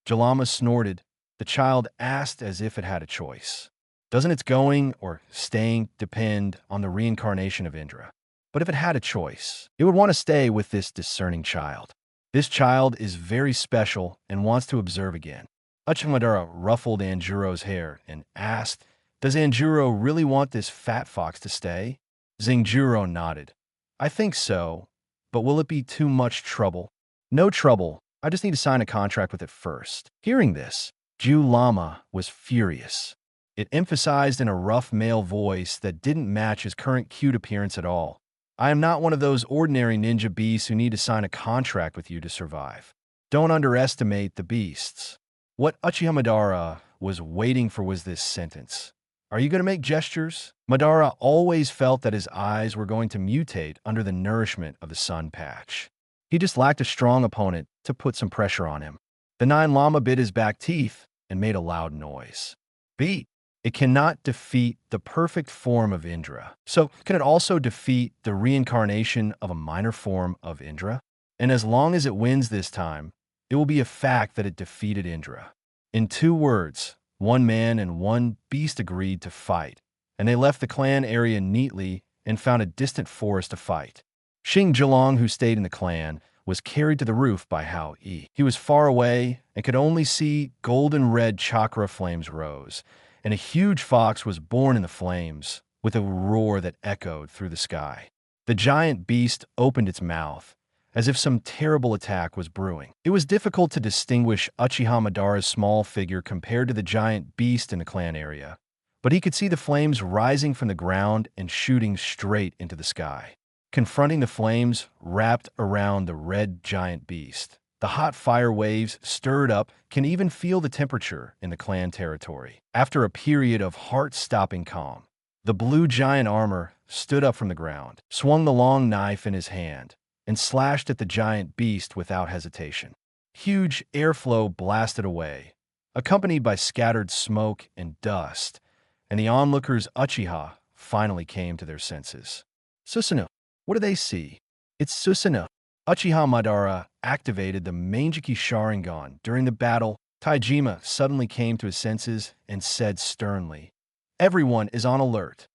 Jalama snorted. The child asked as if it had a choice. Doesn't its going or staying depend on the reincarnation of Indra? But if it had a choice, it would want to stay with this discerning child. This child is very special and wants to observe again. Uchiha Madara ruffled Anjuro's hair and asked, does Anjuro really want this fat fox to stay? Zingjuro nodded. I think so, but will it be too much trouble? No trouble, I just need to sign a contract with it first. Hearing this, Ju Lama was furious. It emphasized in a rough male voice that didn't match his current cute appearance at all. I am not one of those ordinary ninja beasts who need to sign a contract with you to survive. Don't underestimate the beasts. What Uchiha Madara was waiting for was this sentence. Are you going to make gestures? Madara always felt that his eyes were going to mutate under the nourishment of the sun patch. He just lacked a strong opponent to put some pressure on him. The 9 llama bit his back teeth and made a loud noise. Beat. It cannot defeat the perfect form of Indra. So can it also defeat the reincarnation of a minor form of Indra? And as long as it wins this time, it will be a fact that it defeated Indra. In 2 words, 1 man and 1 beast agreed to fight, and they left the clan area neatly and found a distant forest to fight. Xing Zhilong, who stayed in the clan, was carried to the roof by Hao Yi. He was far away and could only see golden red chakra flames rose, and a huge fox was born in the flames with a roar that echoed through the sky. The giant beast opened its mouth, as if some terrible attack was brewing. It was difficult to distinguish Uchiha Madara's small figure compared to the giant beast in the clan area, but he could see the flames rising from the ground and shooting straight into the sky. Confronting the flames wrapped around the red giant beast, the hot fire waves stirred up, can even feel the temperature in the clan territory. After a period of heart-stopping calm, the blue giant armor stood up from the ground, swung the long knife in his hand, and slashed at the giant beast without hesitation. Huge airflow blasted away, accompanied by scattered smoke and dust, and the onlookers Uchiha finally came to their senses. Susanoo, what do they see? It's Susanoo. Uchiha Madara activated the Mangeki Sharingan. During the battle, Taijima suddenly came to his senses and said sternly, everyone is on alert.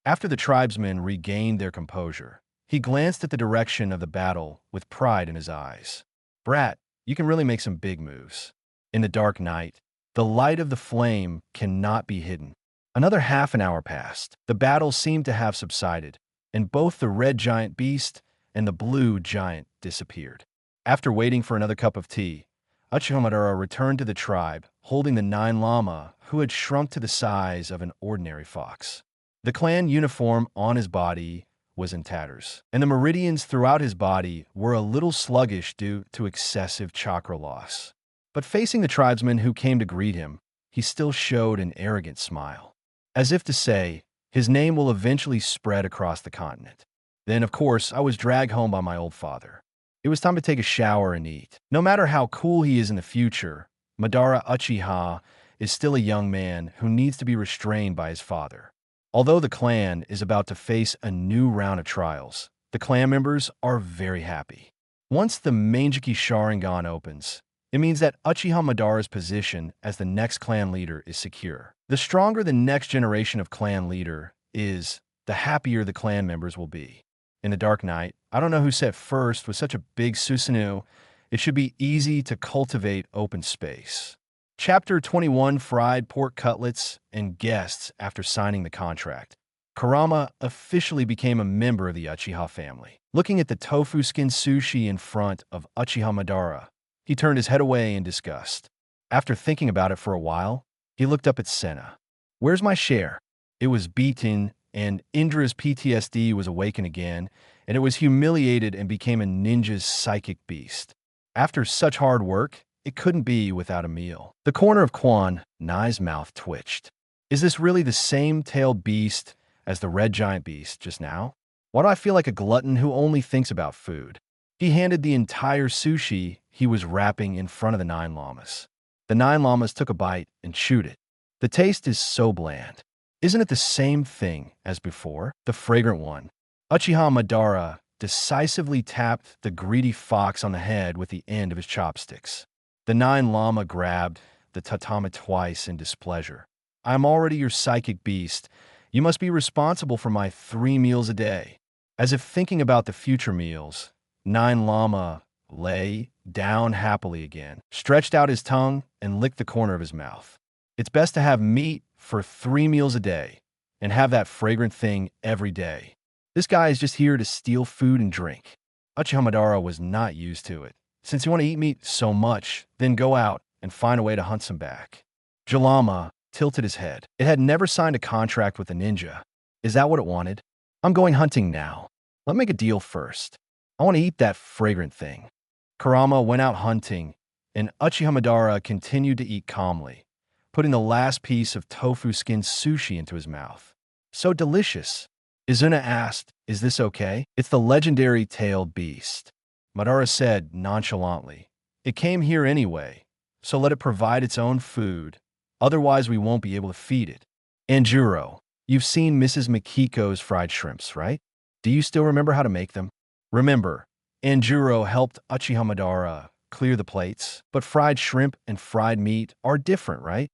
After the tribesmen regained their composure, he glanced at the direction of the battle with pride in his eyes. Brat, you can really make some big moves. In the dark night, the light of the flame cannot be hidden. Another half an hour passed. The battle seemed to have subsided, and both the red giant beast and the blue giant disappeared. After waiting for another cup of tea, Uchiha Madara returned to the tribe, holding the 9 llama, who had shrunk to the size of an ordinary fox. The clan uniform on his body was in tatters, and the meridians throughout his body were a little sluggish due to excessive chakra loss. But facing the tribesmen who came to greet him, he still showed an arrogant smile, as if to say, his name will eventually spread across the continent. Then, of course, I was dragged home by my old father. It was time to take a shower and eat. No matter how cool he is in the future, Madara Uchiha is still a young man who needs to be restrained by his father. Although the clan is about to face a new round of trials, the clan members are very happy. Once the Mangekyou Sharingan opens, it means that Uchiha Madara's position as the next clan leader is secure. The stronger the next generation of clan leader is, the happier the clan members will be. In the Dark Knight, I don't know who said first with such a big Susanoo, it should be easy to cultivate open space. Chapter 21 Fried Pork Cutlets and Guests. After signing the contract, Kurama officially became a member of the Uchiha family. Looking at the tofu skin sushi in front of Uchiha Madara, he turned his head away in disgust. After thinking about it for a while, he looked up at Senna. "Where's my share?" It was beaten, and Indra's PTSD was awakened again, and it was humiliated and became a ninja's psychic beast. After such hard work, it couldn't be without a meal. The corner of Quan Nai's mouth twitched. Is this really the same tailed beast as the red giant beast just now? Why do I feel like a glutton who only thinks about food? He handed the entire sushi he was wrapping in front of the 9 llamas. The 9 llamas took a bite and chewed it. The taste is so bland. Isn't it the same thing as before? The fragrant one. Uchiha Madara decisively tapped the greedy fox on the head with the end of his chopsticks. The 9 llama grabbed the tatami twice in displeasure. "I'm already your psychic beast. You must be responsible for my 3 meals a day." As if thinking about the future meals, 9 llama lay down happily again, stretched out his tongue, and licked the corner of his mouth. It's best to have meat for 3 meals a day, and have that fragrant thing every day. This guy is just here to steal food and drink. Uchiha Madara was not used to it. Since you want to eat meat so much, then go out and find a way to hunt some back. Jalama tilted his head. It had never signed a contract with a ninja. Is that what it wanted? "I'm going hunting now. Let's make a deal first. I want to eat that fragrant thing." Kurama went out hunting, and Uchiha Madara continued to eat calmly, putting the last piece of tofu skin sushi into his mouth. "So delicious." Izuna asked, "Is this okay?" "It's the legendary tailed beast," Madara said nonchalantly. "It came here anyway, so let it provide its own food. Otherwise, we won't be able to feed it." "Anjuro, you've seen Mrs. Mikiko's fried shrimps, right? Do you still remember how to make them?" Remember, Anjuro helped Uchiha Madara clear the plates, but fried shrimp and fried meat are different, right?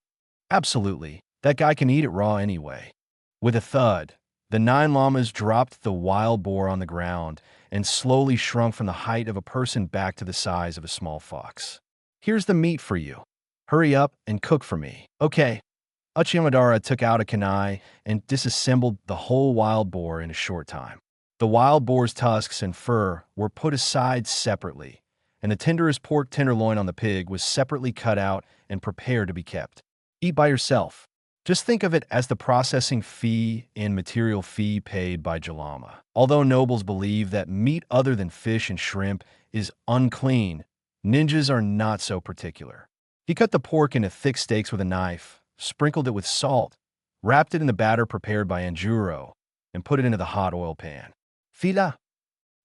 "Absolutely. That guy can eat it raw anyway." With a thud, the 9 llamas dropped the wild boar on the ground and slowly shrunk from the height of a person back to the size of a small fox. "Here's the meat for you. Hurry up and cook for me." "Okay." Uchiha Madara took out a kunai and disassembled the whole wild boar in a short time. The wild boar's tusks and fur were put aside separately, and the tenderest pork tenderloin on the pig was separately cut out and prepared to be kept. Eat by yourself. Just think of it as the processing fee and material fee paid by Jalama. Although nobles believe that meat other than fish and shrimp is unclean, ninjas are not so particular. He cut the pork into thick steaks with a knife, sprinkled it with salt, wrapped it in the batter prepared by Anjuro, and put it into the hot oil pan. "Fila."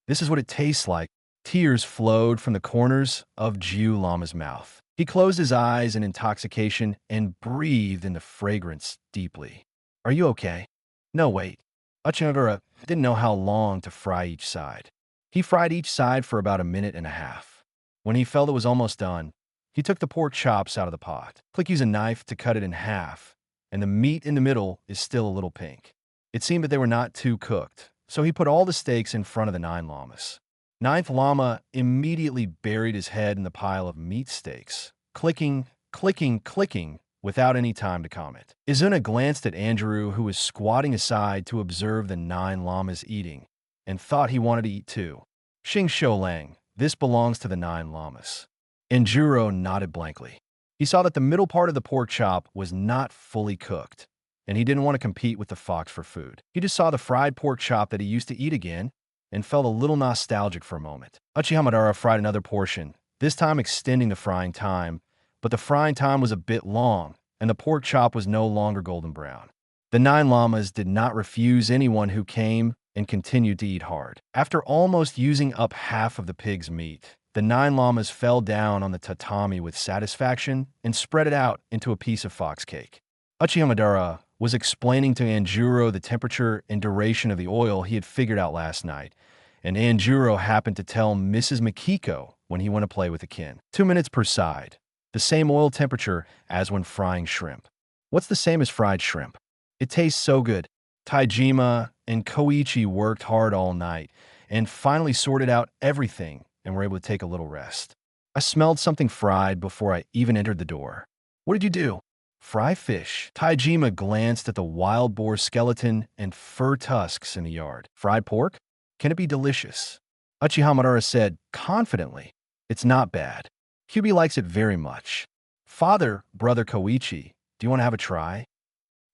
This is what it tastes like. Tears flowed from the corners of Jiu Lama's mouth. He closed his eyes in intoxication and breathed in the fragrance deeply. "Are you okay?" "No, wait." Uchiha didn't know how long to fry each side. He fried each side for about 1.5 minutes. When he felt it was almost done, he took the pork chops out of the pot. Use a knife to cut it in half, and the meat in the middle is still a little pink. It seemed that they were not too cooked, so he put all the steaks in front of the 9 llamas. 9th llama immediately buried his head in the pile of meat steaks, clicking, clicking, clicking, without any time to comment. Izuna glanced at Andrew, who was squatting aside to observe the 9 llamas eating, and thought he wanted to eat too. "Xing Shoulang, this belongs to the 9 llamas." Anjuro nodded blankly. He saw that the middle part of the pork chop was not fully cooked, and he didn't want to compete with the fox for food. He just saw the fried pork chop that he used to eat again and felt a little nostalgic for a moment. Uchiha Madara fried another portion, this time extending the frying time, but the frying time was a bit long, and the pork chop was no longer golden brown. The 9 llamas did not refuse anyone who came and continued to eat hard. After almost using up half of the pig's meat, the 9 llamas fell down on the tatami with satisfaction and spread it out into a piece of fox cake. Uchiha Madara was explaining to Anjuro the temperature and duration of the oil he had figured out last night, and Anjuro happened to tell Mrs. Mikiko when he went to play with the kin. 2 minutes per side, the same oil temperature as when frying shrimp. What's the same as fried shrimp? It tastes so good. Taijima and Koichi worked hard all night and finally sorted out everything and were able to take a little rest. I smelled something fried before I even entered the door. What did you do? Fry fish. Taijima glanced at the wild boar skeleton and fur tusks in the yard. Fried pork? Can it be delicious? Uchiha Madara said confidently. It's not bad. Kyubi likes it very much. Father, brother Koichi, do you want to have a try?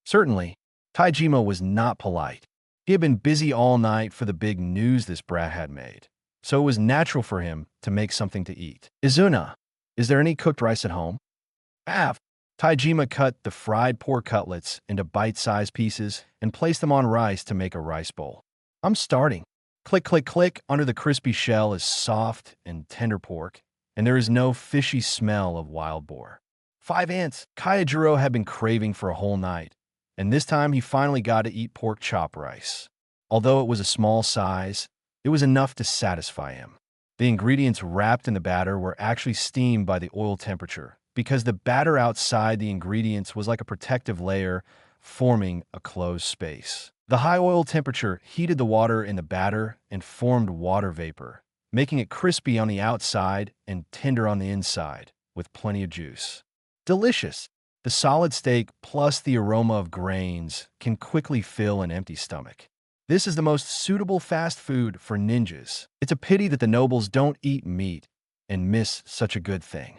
Certainly. Taijima was not polite. He had been busy all night for the big news this brat had made, so it was natural for him to make something to eat. Izuna, is there any cooked rice at home? Have. Taijima cut the fried pork cutlets into bite-sized pieces and placed them on rice to make a rice bowl. I'm starting. Click, click, click. Under the crispy shell is soft and tender pork, and there is no fishy smell of wild boar. 5 ants. Kyojuro had been craving for a whole night, and this time he finally got to eat pork chop rice. Although it was a small size, it was enough to satisfy him. The ingredients wrapped in the batter were actually steamed by the oil temperature, because the batter outside the ingredients was like a protective layer, forming a closed space. The high oil temperature heated the water in the batter and formed water vapor, making it crispy on the outside and tender on the inside, with plenty of juice. Delicious! The solid steak plus the aroma of grains can quickly fill an empty stomach. This is the most suitable fast food for ninjas. It's a pity that the nobles don't eat meat and miss such a good thing.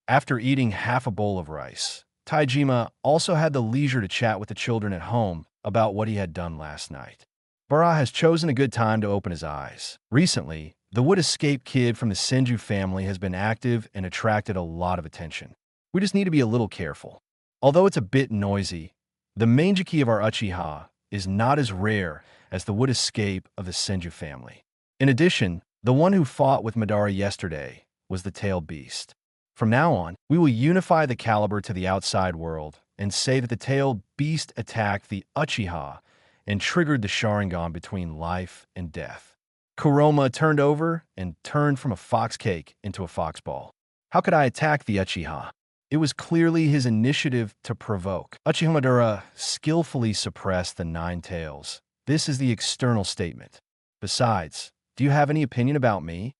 After eating half a bowl of rice, Taijima also had the leisure to chat with the children at home about what he had done last night. Bara has chosen a good time to open his eyes. Recently, the would-escape kid from the Senju family has been active and attracted a lot of attention. We just need to be a little careful. Although it's a bit noisy, the Mangeki of our Uchiha is not as rare as the would-escape of the Senju family. In addition, the one who fought with Madara yesterday was the tailed beast. From now on, we will unify the caliber to the outside world and say that the tailed beast attacked the Uchiha and triggered the Sharingan between life and death. Kuroma turned over and turned from a fox cake into a fox ball. How could I attack the Uchiha? It was clearly his initiative to provoke. Uchiha Madara skillfully suppressed the 9 tails. This is the external statement. Besides, do you have any opinion about me?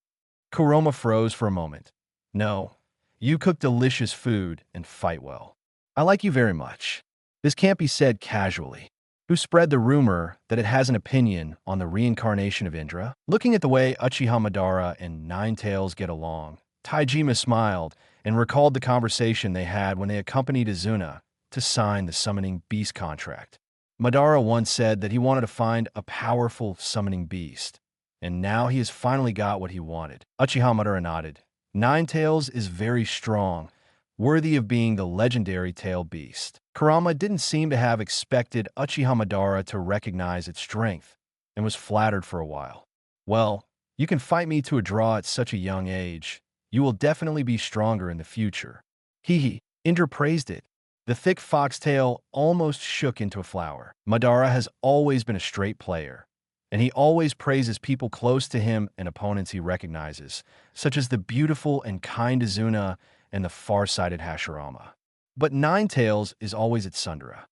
Kuroma froze for a moment. No. You cook delicious food and fight well. I like you very much. This can't be said casually. Who spread the rumor that it has an opinion on the reincarnation of Indra? Looking at the way Uchiha Madara and 9 Tails get along, Taijima smiled and recalled the conversation they had when they accompanied Izuna to sign the summoning beast contract. Madara once said that he wanted to find a powerful summoning beast, and now he has finally got what he wanted. Uchiha Madara nodded. 9 Tails is very strong, worthy of being the legendary tailed beast. Kurama didn't seem to have expected Uchiha Madara to recognize its strength, and was flattered for a while. Well, you can fight me to a draw at such a young age. You will definitely be stronger in the future. Hee. Indra praised it. The thick foxtail almost shook into a flower. Madara has always been a straight player, and he always praises people close to him and opponents he recognizes, such as the beautiful and kind Izuna and the far-sighted Hashirama. But 9 Tails is always at Sundara.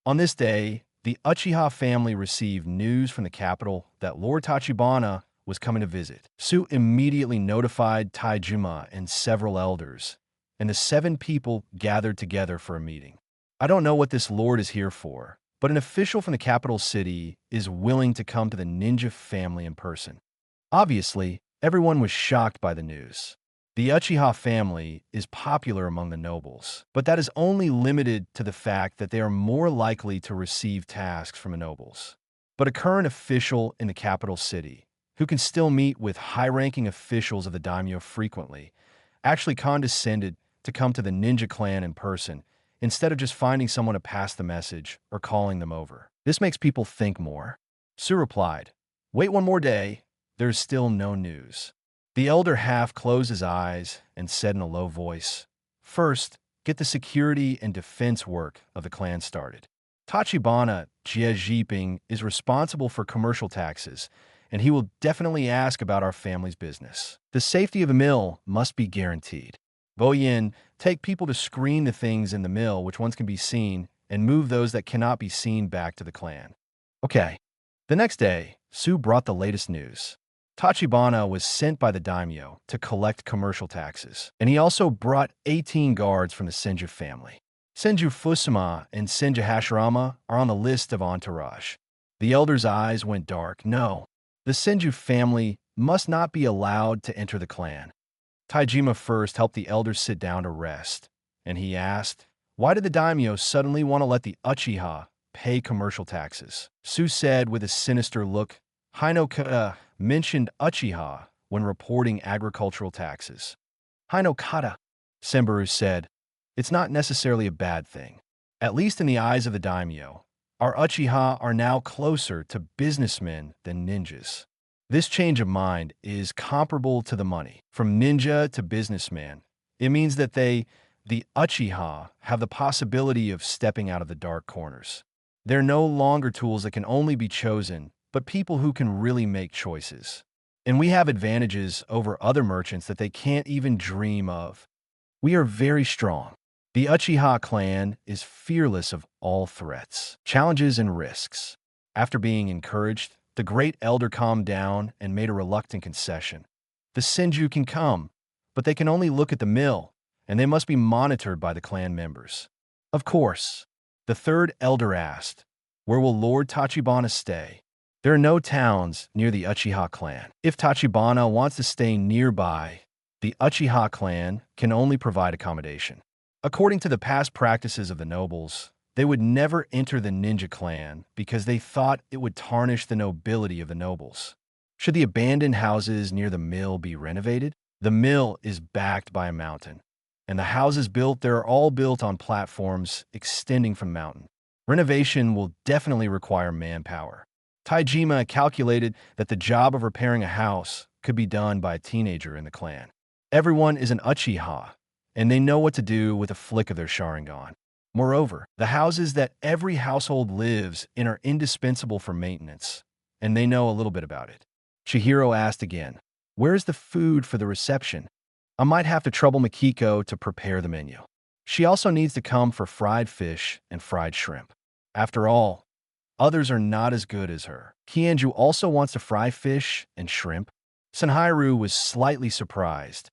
On this day, the Uchiha family received news from the capital that Lord Tachibana was coming to visit. Su immediately notified Taijima and several elders, and the 7 people gathered together for a meeting. I don't know what this lord is here for, but an official from the capital city is willing to come to the ninja family in person. Obviously, everyone was shocked by the news. The Uchiha family is popular among the nobles, but that is only limited to the fact that they are more likely to receive tasks from the nobles. But a current official in the capital city, who can still meet with high-ranking officials of the daimyo frequently, actually condescended to come to the ninja clan in person instead of just finding someone to pass the message or calling them over. This makes people think more. Su replied, "Wait one more day. There's still no news." The elder half closed his eyes and said in a low voice, "First, get the security and defense work of the clan started. Tachibana Jiejiping is responsible for commercial taxes, and he will definitely ask about our family's business. The safety of the mill must be guaranteed. Boyin, take people to screen the things in the mill which ones can be seen, and move those that cannot be seen back to the clan." Okay. The next day, Su brought the latest news. Tachibana was sent by the daimyo to collect commercial taxes, and he also brought 18 guards from the Senju family. Senju Fusuma and Senju Hashirama are on the list of entourage. The elder's eyes went dark. No, the Senju family must not be allowed to enter the clan. Taijima first helped the elder sit down to rest, and he asked, why did the daimyo suddenly want to let the Uchiha pay commercial taxes? Su said with a sinister look, Hinokata mentioned Uchiha when reporting agricultural taxes. Hinokata, Senburu said, it's not necessarily a bad thing. At least in the eyes of the daimyo, our Uchiha are now closer to businessmen than ninjas. This change of mind is comparable to the money. From ninja to businessman, it means that the Uchiha, have the possibility of stepping out of the dark corners. They're no longer tools that can only be chosen, but people who can really make choices. And we have advantages over other merchants that they can't even dream of. We are very strong. The Uchiha clan is fearless of all threats, challenges, and risks. After being encouraged, the great elder calmed down and made a reluctant concession. The Senju can come, but they can only look at the mill, and they must be monitored by the clan members. Of course. The third elder asked, where will Lord Tachibana stay? There are no towns near the Uchiha clan. If Tachibana wants to stay nearby, the Uchiha clan can only provide accommodation. According to the past practices of the nobles, they would never enter the ninja clan because they thought it would tarnish the nobility of the nobles. Should the abandoned houses near the mill be renovated? The mill is backed by a mountain, and the houses built there are all built on platforms extending from the mountain. Renovation will definitely require manpower. Taijima calculated that the job of repairing a house could be done by a teenager in the clan. Everyone is an Uchiha, and they know what to do with a flick of their Sharingan. Moreover, the houses that every household lives in are indispensable for maintenance, and they know a little bit about it. Chihiro asked again, where's the food for the reception? I might have to trouble Mikiko to prepare the menu. She also needs to come for fried fish and fried shrimp. After all, others are not as good as her. Kianju also wants to fry fish and shrimp. Senhairu was slightly surprised,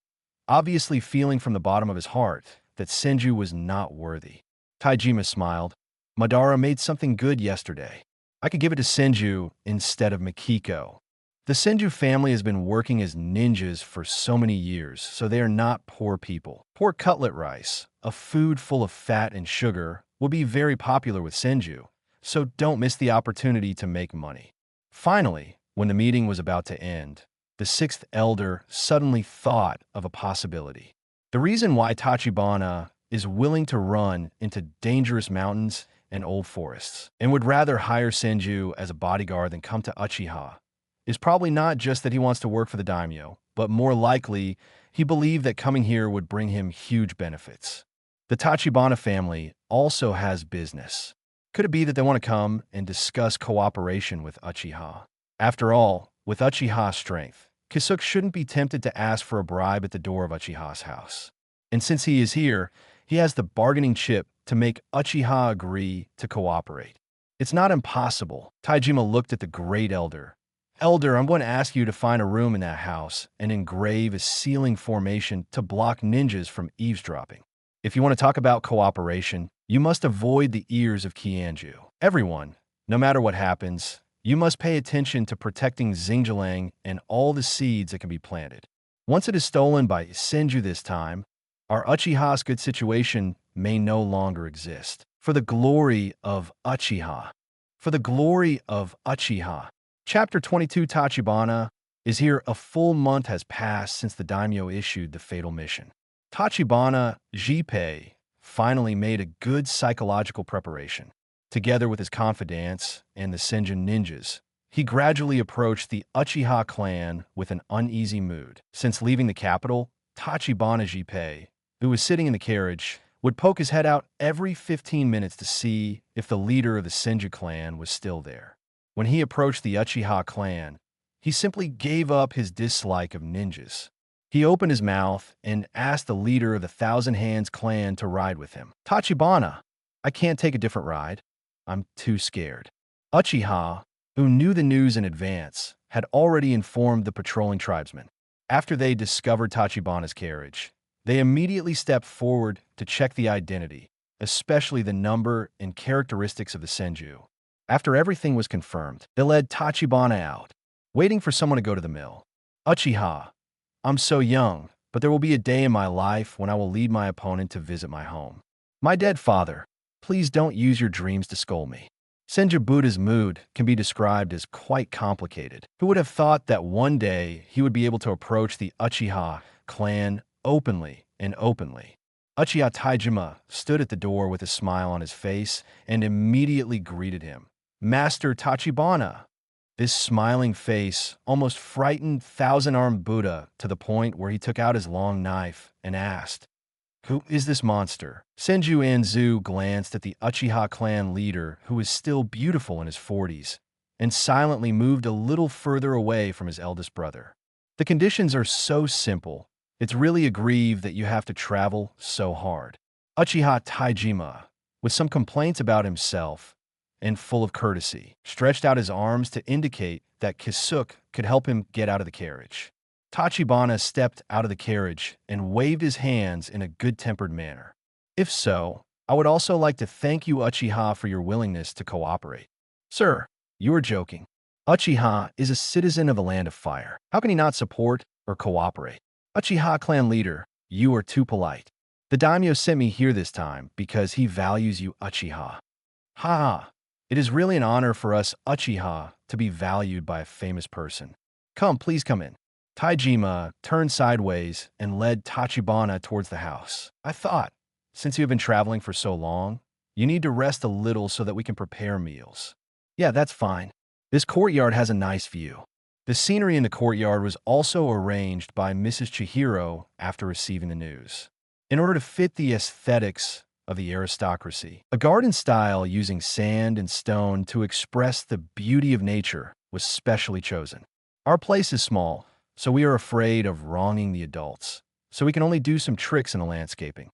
obviously feeling from the bottom of his heart that Senju was not worthy. Taijima smiled. Madara made something good yesterday. I could give it to Senju instead of Mikiko. The Senju family has been working as ninjas for so many years, so they are not poor people. Pork cutlet rice, a food full of fat and sugar, will be very popular with Senju, so don't miss the opportunity to make money. Finally, when the meeting was about to end, the sixth elder suddenly thought of a possibility. The reason why Tachibana is willing to run into dangerous mountains and old forests, and would rather hire Senju as a bodyguard than come to Uchiha, is probably not just that he wants to work for the daimyo, but more likely, he believed that coming here would bring him huge benefits. The Tachibana family also has business. Could it be that they want to come and discuss cooperation with Uchiha? After all, with Uchiha's strength, Kisuke shouldn't be tempted to ask for a bribe at the door of Uchiha's house. And since he is here, he has the bargaining chip to make Uchiha agree to cooperate. It's not impossible. Taijima looked at the great elder. Elder, I'm going to ask you to find a room in that house and engrave a ceiling formation to block ninjas from eavesdropping. If you want to talk about cooperation, you must avoid the ears of Kianju. Everyone, no matter what happens, you must pay attention to protecting Xingjiang and all the seeds that can be planted. Once it is stolen by Senju this time, our Uchiha's good situation may no longer exist. For the glory of Uchiha. For the glory of Uchiha. Chapter 22 Tachibana is here. A full month has passed since the daimyo issued the fatal mission. Tachibana Jippei finally made a good psychological preparation. Together with his confidants and the Senjin ninjas, he gradually approached the Uchiha clan with an uneasy mood. Since leaving the capital, Tachibana Jippei, who was sitting in the carriage, would poke his head out every 15 minutes to see if the leader of the Senju clan was still there. When he approached the Uchiha clan, he simply gave up his dislike of ninjas. He opened his mouth and asked the leader of the Thousand Hands clan to ride with him. Tachibana, I can't take a different ride. I'm too scared. Uchiha, who knew the news in advance, had already informed the patrolling tribesmen. After they discovered Tachibana's carriage, they immediately stepped forward to check the identity, especially the number and characteristics of the Senju. After everything was confirmed, they led Tachibana out, waiting for someone to go to the mill. Uchiha, I'm so young, but there will be a day in my life when I will lead my opponent to visit my home. My dead father, please don't use your dreams to scold me. Senju Buddha's mood can be described as quite complicated. Who would have thought that one day he would be able to approach the Uchiha clan openly? Uchiha Taijima stood at the door with a smile on his face and immediately greeted him. Master Tachibana. This smiling face almost frightened Thousand-Armed Buddha to the point where he took out his long knife and asked, Who is this monster? Senju Anzu glanced at the Uchiha clan leader, who was still beautiful in his 40s, and silently moved a little further away from his eldest brother. The conditions are so simple. It's really a grieve that you have to travel so hard. Uchiha Taijima, with some complaints about himself and full of courtesy, stretched out his arms to indicate that Kisuke could help him get out of the carriage. Tachibana stepped out of the carriage and waved his hands in a good-tempered manner. If so, I would also like to thank you, Uchiha, for your willingness to cooperate. Sir, you are joking. Uchiha is a citizen of the Land of Fire. How can he not support or cooperate? Uchiha clan leader, you are too polite. The daimyo sent me here this time because he values you, Uchiha. Ha! It is really an honor for us, Uchiha, to be valued by a famous person. Come, please come in. Taijima turned sideways and led Tachibana towards the house. I thought, since you have been traveling for so long, you need to rest a little so that we can prepare meals. Yeah, that's fine. This courtyard has a nice view. The scenery in the courtyard was also arranged by Mrs. Chihiro after receiving the news. In order to fit the aesthetics of the aristocracy, a garden style using sand and stone to express the beauty of nature was specially chosen. Our place is small, so we are afraid of wronging the adults, so we can only do some tricks in the landscaping.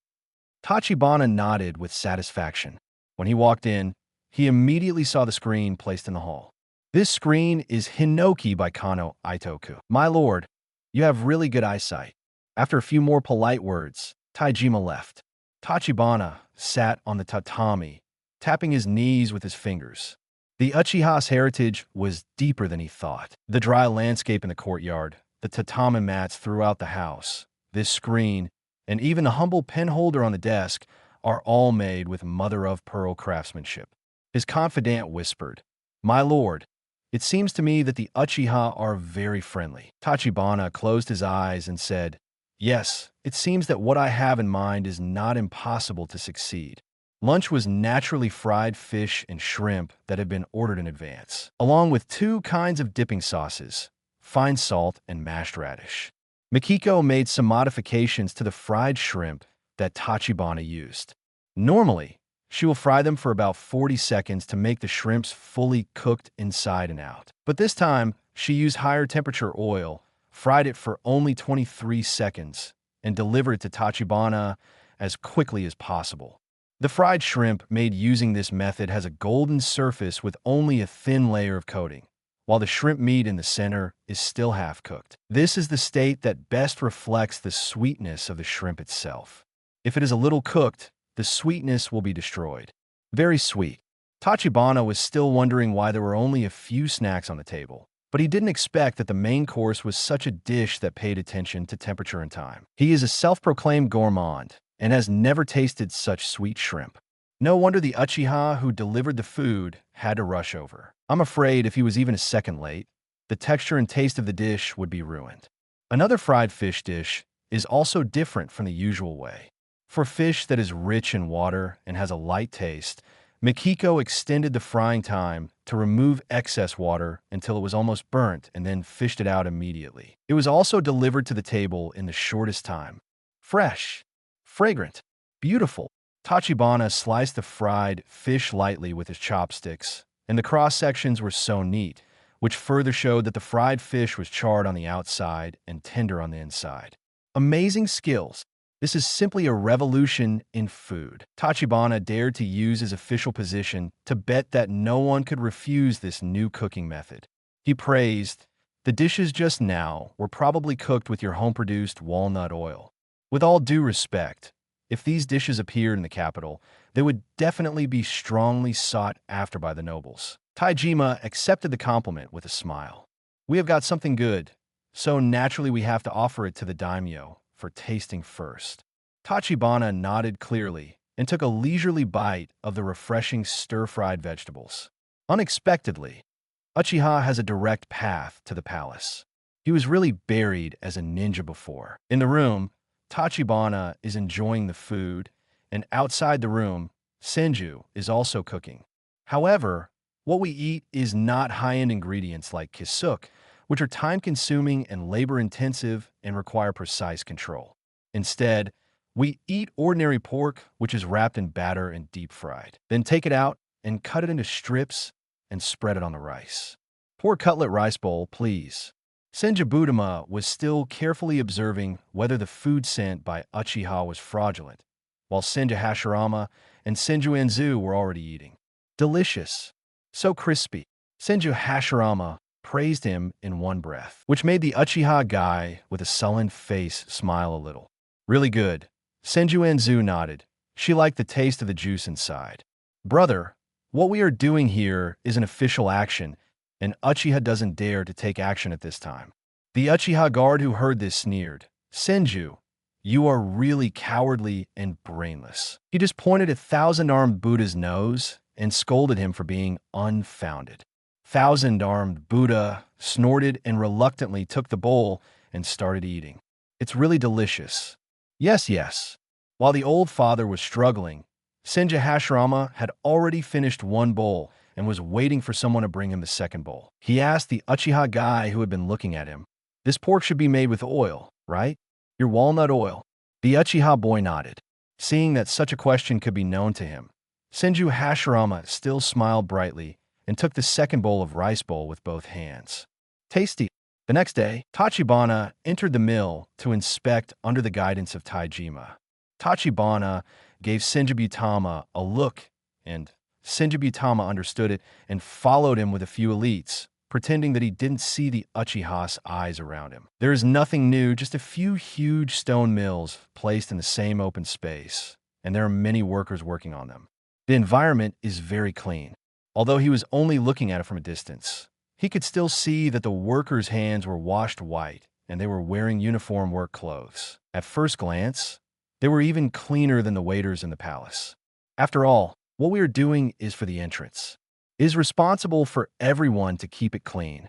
Tachibana nodded with satisfaction. When he walked in, he immediately saw the screen placed in the hall. This screen is Hinoki by Kano Itoku. My lord, you have really good eyesight. After a few more polite words, Taijima left. Tachibana sat on the tatami, tapping his knees with his fingers. The Uchiha's heritage was deeper than he thought. The dry landscape in the courtyard, the tatami mats throughout the house, this screen, and even the humble pen holder on the desk are all made with mother-of-pearl craftsmanship. His confidant whispered, My lord, it seems to me that the Uchiha are very friendly. Tachibana closed his eyes and said, Yes, it seems that what I have in mind is not impossible to succeed. Lunch was naturally fried fish and shrimp that had been ordered in advance, along with 2 kinds of dipping sauces, fine salt and mashed radish. Mikiko made some modifications to the fried shrimp that Tachibana used. Normally, she will fry them for about 40 seconds to make the shrimps fully cooked inside and out. But this time, she used higher temperature oil, fried it for only 23 seconds, and delivered it to Tachibana as quickly as possible. The fried shrimp made using this method has a golden surface with only a thin layer of coating, while the shrimp meat in the center is still half-cooked. This is the state that best reflects the sweetness of the shrimp itself. If it is a little cooked, the sweetness will be destroyed. Very sweet. Tachibana was still wondering why there were only a few snacks on the table. But he didn't expect that the main course was such a dish that paid attention to temperature and time. He is a self-proclaimed gourmand and has never tasted such sweet shrimp. No wonder the Uchiha who delivered the food had to rush over. I'm afraid if he was even a second late, the texture and taste of the dish would be ruined. Another fried fish dish is also different from the usual way. For fish that is rich in water and has a light taste, Mikiko extended the frying time to remove excess water until it was almost burnt and then fished it out immediately. It was also delivered to the table in the shortest time. Fresh, fragrant, beautiful. Tachibana sliced the fried fish lightly with his chopsticks, and the cross-sections were so neat, which further showed that the fried fish was charred on the outside and tender on the inside. Amazing skills. This is simply a revolution in food. Tachibana dared to use his official position to bet that no one could refuse this new cooking method. He praised, "The dishes just now were probably cooked with your home-produced walnut oil. With all due respect, if these dishes appeared in the capital, they would definitely be strongly sought after by the nobles." Taijima accepted the compliment with a smile. "We have got something good, so naturally we have to offer it to the daimyo for tasting first." Tachibana nodded clearly and took a leisurely bite of the refreshing stir-fried vegetables. Unexpectedly, Uchiha has a direct path to the palace. He was really buried as a ninja before. In the room, Tachibana is enjoying the food, and outside the room, Senju is also cooking. However, what we eat is not high-end ingredients like kisuk, which are time-consuming and labor-intensive and require precise control. Instead, we eat ordinary pork, which is wrapped in batter and deep-fried. Then take it out and cut it into strips and spread it on the rice. "Pour cutlet rice bowl, please." Senju Budama was still carefully observing whether the food sent by Uchiha was fraudulent, while Senju Hashirama and Senju Enzu were already eating. "Delicious. So crispy." Senju Hashirama praised him in one breath, which made the Uchiha guy with a sullen face smile a little. "Really good." Senju Enzu nodded. She liked the taste of the juice inside. "Brother, what we are doing here is an official action, and Uchiha doesn't dare to take action at this time." The Uchiha guard who heard this sneered. "Senju, you are really cowardly and brainless." He just pointed at Thousand-Armed Buddha's nose and scolded him for being unfounded. Thousand-Armed Buddha snorted and reluctantly took the bowl and started eating. "It's really delicious." "Yes, yes." While the old father was struggling, Senju Hashirama had already finished one bowl and was waiting for someone to bring him the second bowl. He asked the Uchiha guy who had been looking at him, "This pork should be made with oil, right? Your walnut oil?" The Uchiha boy nodded. Seeing that such a question could be known to him, Senju Hashirama still smiled brightly and took the second bowl of rice bowl with both hands. "Tasty." The next day, Tachibana entered the mill to inspect under the guidance of Taijima. Tachibana gave Senju Butama a look, and Senju Butama understood it and followed him with a few elites, pretending that he didn't see the Uchiha's eyes around him. There is nothing new, just a few huge stone mills placed in the same open space, and there are many workers working on them. The environment is very clean. Although he was only looking at it from a distance, he could still see that the workers' hands were washed white and they were wearing uniform work clothes. At first glance, they were even cleaner than the waiters in the palace. After all, what we are doing is for the entrance. It is responsible for everyone to keep it clean.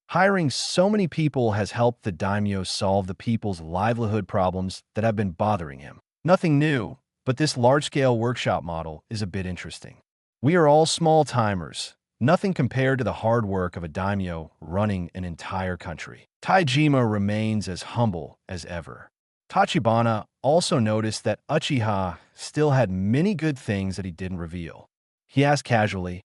Hiring so many people has helped the daimyo solve the people's livelihood problems that have been bothering him. Nothing new, but this large-scale workshop model is a bit interesting. We are all small-timers, nothing compared to the hard work of a daimyo running an entire country. Taijima remains as humble as ever. Tachibana also noticed that Uchiha still had many good things that he didn't reveal. He asked casually,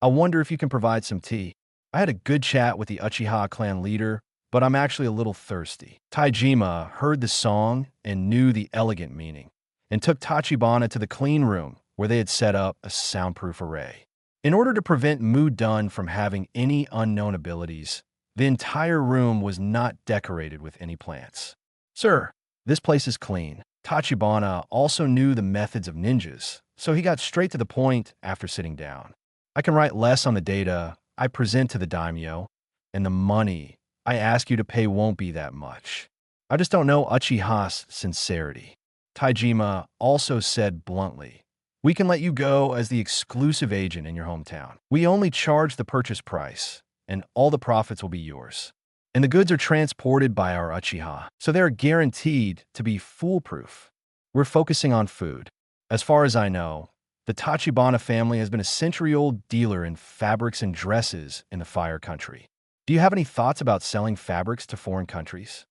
"I wonder if you can provide some tea. I had a good chat with the Uchiha clan leader, but I'm actually a little thirsty." Taijima heard the song and knew the elegant meaning, and took Tachibana to the clean room where they had set up a soundproof array. In order to prevent Mu Dun from having any unknown abilities, the entire room was not decorated with any plants. "Sir, this place is clean." Tachibana also knew the methods of ninjas, so he got straight to the point after sitting down. "I can write less on the data I present to the daimyo, And the money I ask you to pay won't be that much. I just don't know Uchiha's sincerity. Taijima also said bluntly, we can let you go as the exclusive agent in your hometown. We only charge the purchase price, and all the profits will be yours. And the goods are transported by our Uchiha, so they are guaranteed to be foolproof. We're focusing on food. As far as I know, the Tachibana family has been a century-old dealer in fabrics and dresses in the Fire Country. Do you have any thoughts about selling fabrics to foreign countries?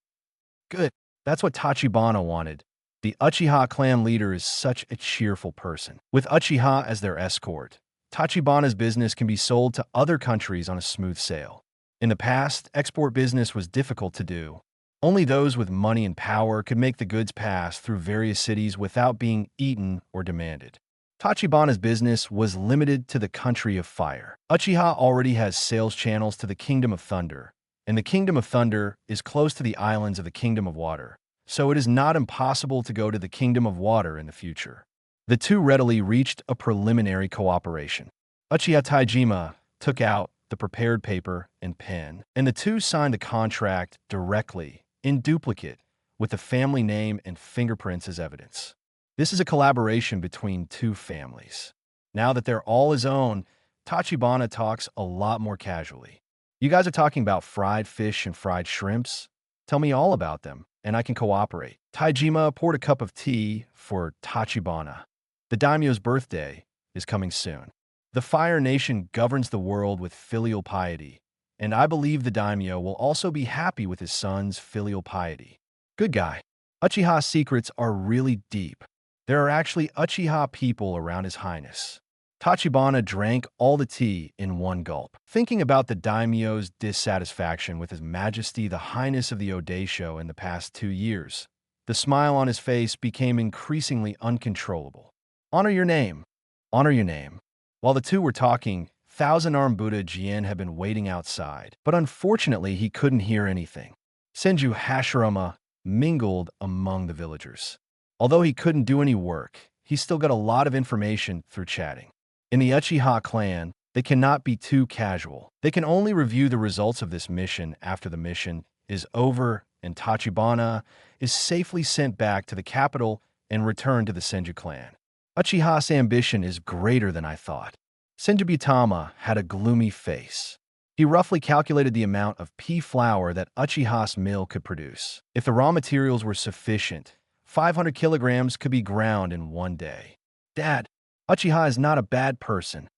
Good. That's what Tachibana wanted. The Uchiha clan leader is such a cheerful person. With Uchiha as their escort, Tachibana's business can be sold to other countries on a smooth sail. In the past, export business was difficult to do. Only those with money and power could make the goods pass through various cities without being eaten or demanded. Tachibana's business was limited to the country of fire. Uchiha already has sales channels to the Kingdom of Thunder, and the Kingdom of Thunder is close to the islands of the Kingdom of Water, so it is not impossible to go to the Kingdom of Water in the future. The two readily reached a preliminary cooperation. Uchiha Taijima took out the prepared paper and pen, and the two signed the contract directly, in duplicate, with the family name and fingerprints as evidence. This is a collaboration between two families. Now that they're all his own, Tachibana talks a lot more casually. You guys are talking about fried fish and fried shrimps? Tell me all about them, and I can cooperate. Taijima poured a cup of tea for Tachibana. The daimyo's birthday is coming soon. The Fire Nation governs the world with filial piety, and I believe the daimyo will also be happy with his son's filial piety. Good guy. Uchiha's secrets are really deep. There are actually Uchiha people around His Highness. Tachibana drank all the tea in one gulp. Thinking about the daimyo's dissatisfaction with His Majesty the Highness of the Odaisho in the past 2 years, the smile on his face became increasingly uncontrollable. Honor your name. Honor your name. While the two were talking, Thousand-Armed Buddha Jien had been waiting outside, but unfortunately he couldn't hear anything. Senju Hashirama mingled among the villagers. Although he couldn't do any work, he still got a lot of information through chatting. In the Uchiha clan, they cannot be too casual. They can only review the results of this mission after the mission is over and Tachibana is safely sent back to the capital and returned to the Senju clan. Uchiha's ambition is greater than I thought. Senju Butama had a gloomy face. He roughly calculated the amount of pea flour that Uchiha's mill could produce. If the raw materials were sufficient, 500 kilograms could be ground in one day. Dad, Uchiha is not a bad person.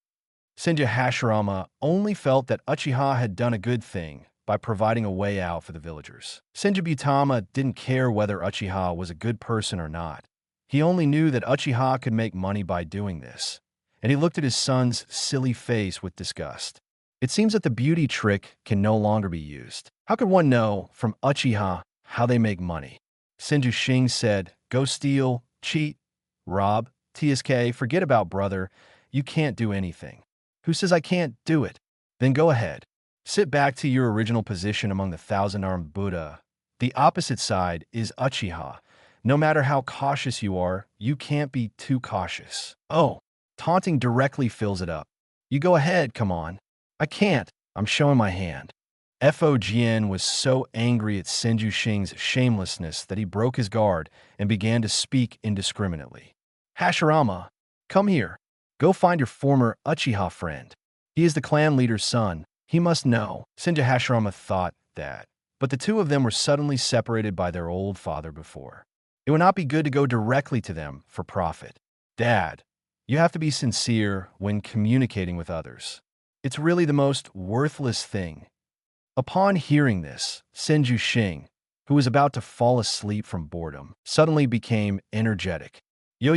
Senju Hashirama only felt that Uchiha had done a good thing by providing a way out for the villagers. Senju Butama didn't care whether Uchiha was a good person or not. He only knew that Uchiha could make money by doing this, and he looked at his son's silly face with disgust. It seems that the beauty trick can no longer be used. How could one know from Uchiha how they make money? Senju Shing said, go steal, cheat, rob, TSK, forget about brother, you can't do anything. Who says I can't do it? Then go ahead. Sit back to your original position among the Thousand-Armed Buddha. The opposite side is Uchiha. No matter how cautious you are, you can't be too cautious. Oh, taunting directly fills it up. You go ahead, come on. I can't. I'm showing my hand. Fo Jian was so angry at Senju Shing's shamelessness that he broke his guard and began to speak indiscriminately. Hashirama, come here. Go find your former Uchiha friend. He is the clan leader's son. He must know. Senju Hashirama thought that, but the two of them were suddenly separated by their old father before. It would not be good to go directly to them for profit. Dad, you have to be sincere when communicating with others. It's really the most worthless thing. Upon hearing this, Senju Shing, who was about to fall asleep from boredom, suddenly became energetic. Yo,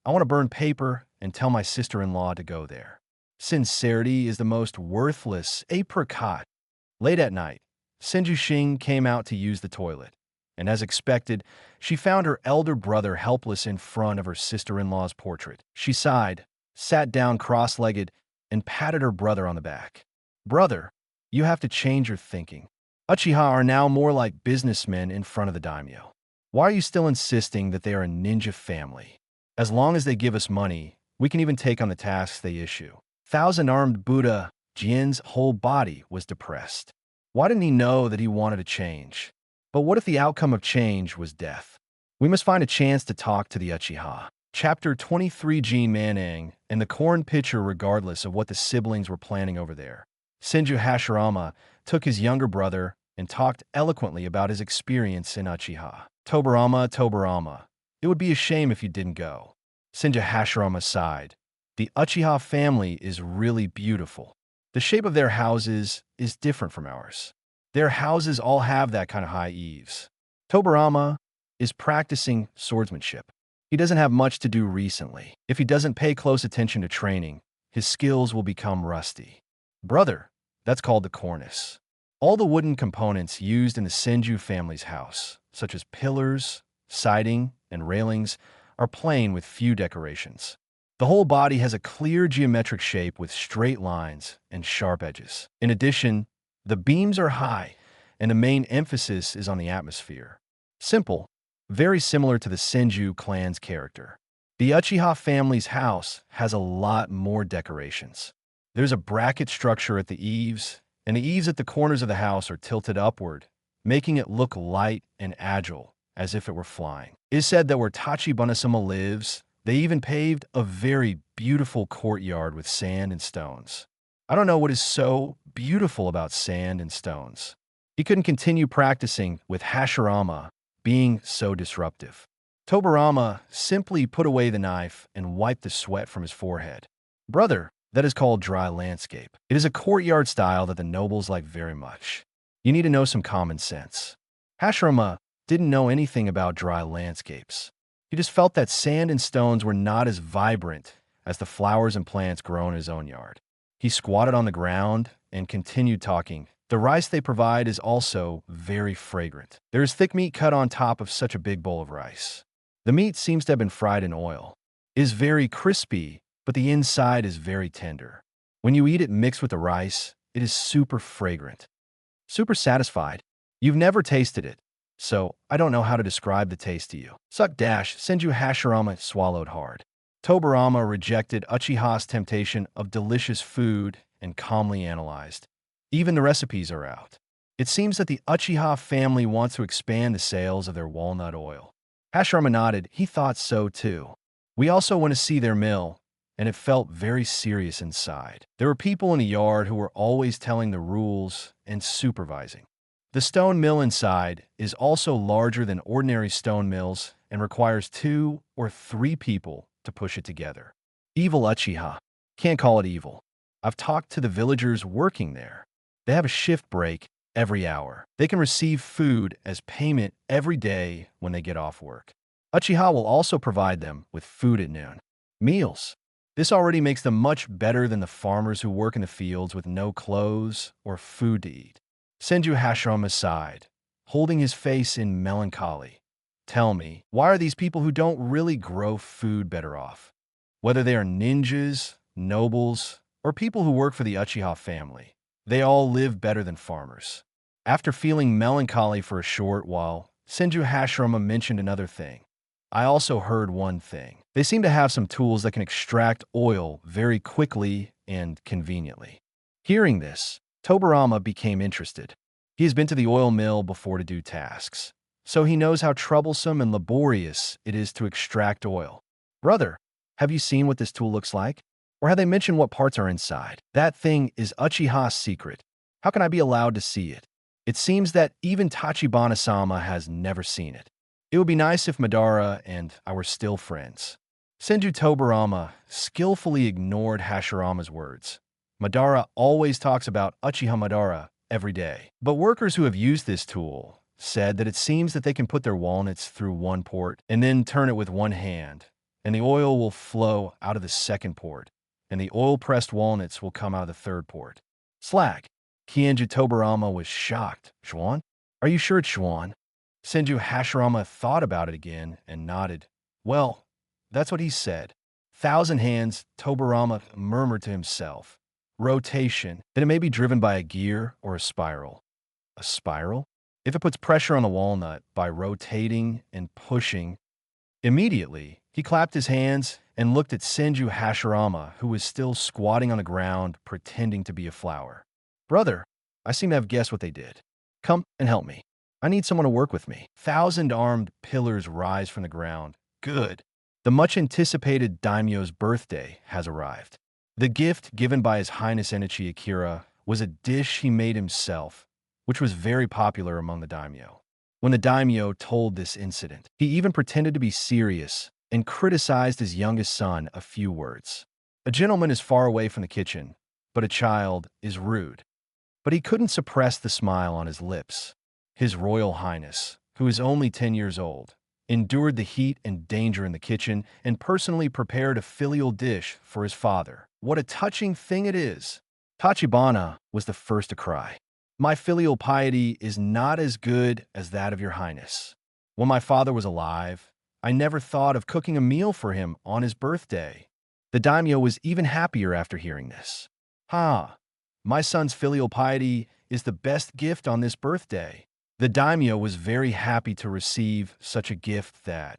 I want to burn paper and tell my sister-in-law to go there. Sincerity is the most worthless apricot. Late at night, Senju Shing came out to use the toilet, and as expected, she found her elder brother helpless in front of her sister-in-law's portrait. She sighed, sat down cross-legged, and patted her brother on the back. Brother, you have to change your thinking. Uchiha are now more like businessmen in front of the daimyo. Why are you still insisting that they are a ninja family? As long as they give us money, we can even take on the tasks they issue. Thousand-Armed Buddha Jian's whole body was depressed. Why didn't he know that he wanted to change? But what if the outcome of change was death? We must find a chance to talk to the Uchiha. Chapter 23. Gene Manning and the corn pitcher. Regardless of what the siblings were planning over there, Senju Hashirama took his younger brother and talked eloquently about his experience in Uchiha. Tobarama, it would be a shame if you didn't go. Senju Hashirama sighed. The Uchiha family is really beautiful. The shape of their houses is different from ours. Their houses all have that kind of high eaves. Tobarama is practicing swordsmanship. He doesn't have much to do recently. If he doesn't pay close attention to training, his skills will become rusty. Brother, that's called the cornice. All the wooden components used in the Senju family's house, such as pillars, siding, and railings, are plain with few decorations. The whole body has a clear geometric shape with straight lines and sharp edges. In addition, the beams are high, and the main emphasis is on the atmosphere. Simple, very similar to the Senju clan's character. The Uchiha family's house has a lot more decorations. There's a bracket structure at the eaves, and the eaves at the corners of the house are tilted upward, making it look light and agile, as if it were flying. It is said that where Tachibana-sama lives, they even paved a very beautiful courtyard with sand and stones. I don't know what is so beautiful about sand and stones. He couldn't continue practicing with Hashirama being so disruptive. Tobarama simply put away the knife and wiped the sweat from his forehead. Brother, that is called dry landscape. It is a courtyard style that the nobles like very much. You need to know some common sense. Hashirama didn't know anything about dry landscapes. He just felt that sand and stones were not as vibrant as the flowers and plants grown in his own yard. He squatted on the ground and continued talking. The rice they provide is also very fragrant. There is thick meat cut on top of such a big bowl of rice. The meat seems to have been fried in oil. It is very crispy, but the inside is very tender. When you eat it mixed with the rice, it is super fragrant. Super satisfied. You've never tasted it, so I don't know how to describe the taste to you. Senju Hashirama swallowed hard. Tobarama rejected Uchiha's temptation of delicious food and calmly analyzed. Even the recipes are out. It seems that the Uchiha family wants to expand the sales of their walnut oil. Hashirama nodded. He thought so too. We also went to see their mill, and it felt very serious inside. There were people in the yard who were always telling the rules and supervising. The stone mill inside is also larger than ordinary stone mills and requires 2 or 3 people to push it together. Evil Uchiha. Can't call it evil. I've talked to the villagers working there. They have a shift break every hour. They can receive food as payment every day when they get off work. Uchiha will also provide them with food at noon. Meals. This already makes them much better than the farmers who work in the fields with no clothes or food to eat. Senju Hashirama sighed, holding his face in melancholy. Tell me, why are these people who don't really grow food better off? Whether they are ninjas, nobles, or people who work for the Uchiha family, they all live better than farmers. After feeling melancholy for a short while, Senju Hashirama mentioned another thing. I also heard one thing. They seem to have some tools that can extract oil very quickly and conveniently. Hearing this, Tobarama became interested. He has been to the oil mill before to do tasks, so he knows how troublesome and laborious it is to extract oil. Brother, have you seen what this tool looks like? Or have they mentioned what parts are inside? That thing is Uchiha's secret. How can I be allowed to see it? It seems that even Tachibana-sama has never seen it. It would be nice if Madara and I were still friends. Senju Tobarama skillfully ignored Hashirama's words. Madara always talks about Uchiha Madara every day. But workers who have used this tool said that it seems that they can put their walnuts through one port and then turn it with one hand, and the oil will flow out of the second port, and the oil-pressed walnuts will come out of the third port. Slag. Kienju Tobarama was shocked. Schwan? Are you sure it's Schwan? Senju Hashirama thought about it again and nodded. Well, that's what he said. 1,000 hands, Tobarama murmured to himself. Rotation, that it may be driven by a gear or a spiral. A spiral? If it puts pressure on the walnut by rotating and pushing. Immediately, he clapped his hands and looked at Senju Hashirama, who was still squatting on the ground, pretending to be a flower. Brother, I seem to have guessed what they did. Come and help me. I need someone to work with me. 1,000 armed pillars rise from the ground. Good. The much-anticipated daimyo's birthday has arrived. The gift given by His Highness Enichi Akira was a dish he made himself, which was very popular among the daimyo. When the daimyo told this incident, he even pretended to be serious and criticized his youngest son a few words. A gentleman is far away from the kitchen, but a child is rude. But he couldn't suppress the smile on his lips. His Royal Highness, who is only 10 years old, endured the heat and danger in the kitchen and personally prepared a filial dish for his father. What a touching thing it is! Tachibana was the first to cry. My filial piety is not as good as that of your highness. When my father was alive, I never thought of cooking a meal for him on his birthday. The daimyo was even happier after hearing this. My son's filial piety is the best gift on this birthday. The daimyo was very happy to receive such a gift that,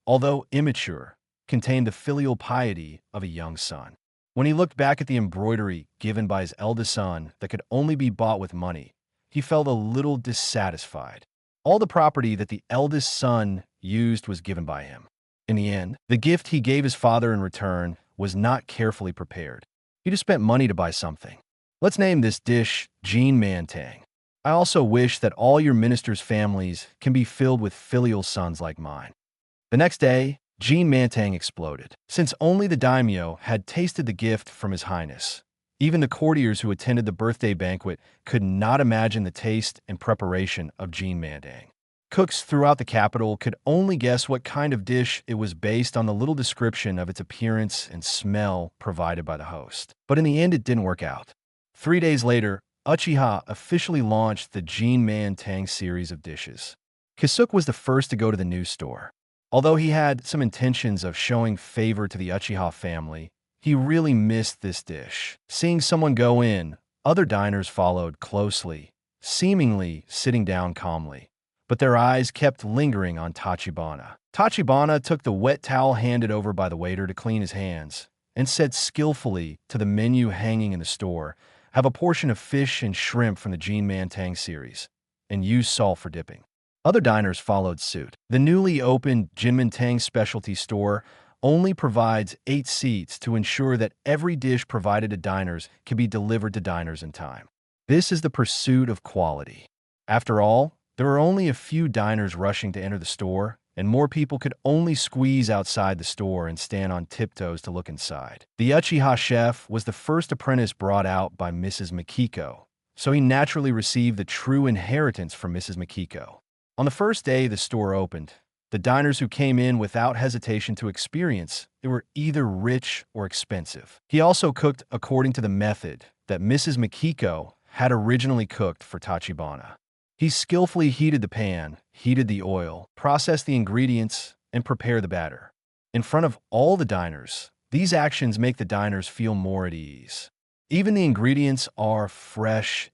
although immature, contained the filial piety of a young son. When he looked back at the embroidery given by his eldest son that could only be bought with money, he felt a little dissatisfied. All the property that the eldest son used was given by him. In the end, the gift he gave his father in return was not carefully prepared. He just spent money to buy something. Let's name this dish Jin Mantang. I also wish that all your ministers' families can be filled with filial sons like mine. The next day, Jin Mantang exploded. Since only the daimyo had tasted the gift from His Highness, even the courtiers who attended the birthday banquet could not imagine the taste and preparation of Jin Mantang. Cooks throughout the capital could only guess what kind of dish it was based on the little description of its appearance and smell provided by the host. But in the end, it didn't work out. 3 days later, Uchiha officially launched the Jin Mantang series of dishes. Kisuke was the first to go to the news store. Although he had some intentions of showing favor to the Uchiha family, he really missed this dish. Seeing someone go in, other diners followed closely, seemingly sitting down calmly. But their eyes kept lingering on Tachibana. Tachibana took the wet towel handed over by the waiter to clean his hands and said skillfully to the menu hanging in the store, "Have a portion of fish and shrimp from the Jin Mantang series, and use salt for dipping." Other diners followed suit. The newly opened Jin Mantang specialty store only provides 8 seats to ensure that every dish provided to diners can be delivered to diners in time. This is the pursuit of quality. After all, there are only a few diners rushing to enter the store, and more people could only squeeze outside the store and stand on tiptoes to look inside. The Uchiha chef was the first apprentice brought out by Mrs. Mikiko, so he naturally received the true inheritance from Mrs. Mikiko. On the first day the store opened, the diners who came in without hesitation to experience they were either rich or expensive. He also cooked according to the method that Mrs. Mikiko had originally cooked for Tachibana. He skillfully heated the pan, heated the oil, processed the ingredients, and prepared the batter. In front of all the diners, these actions make the diners feel more at ease. Even the ingredients are fresh,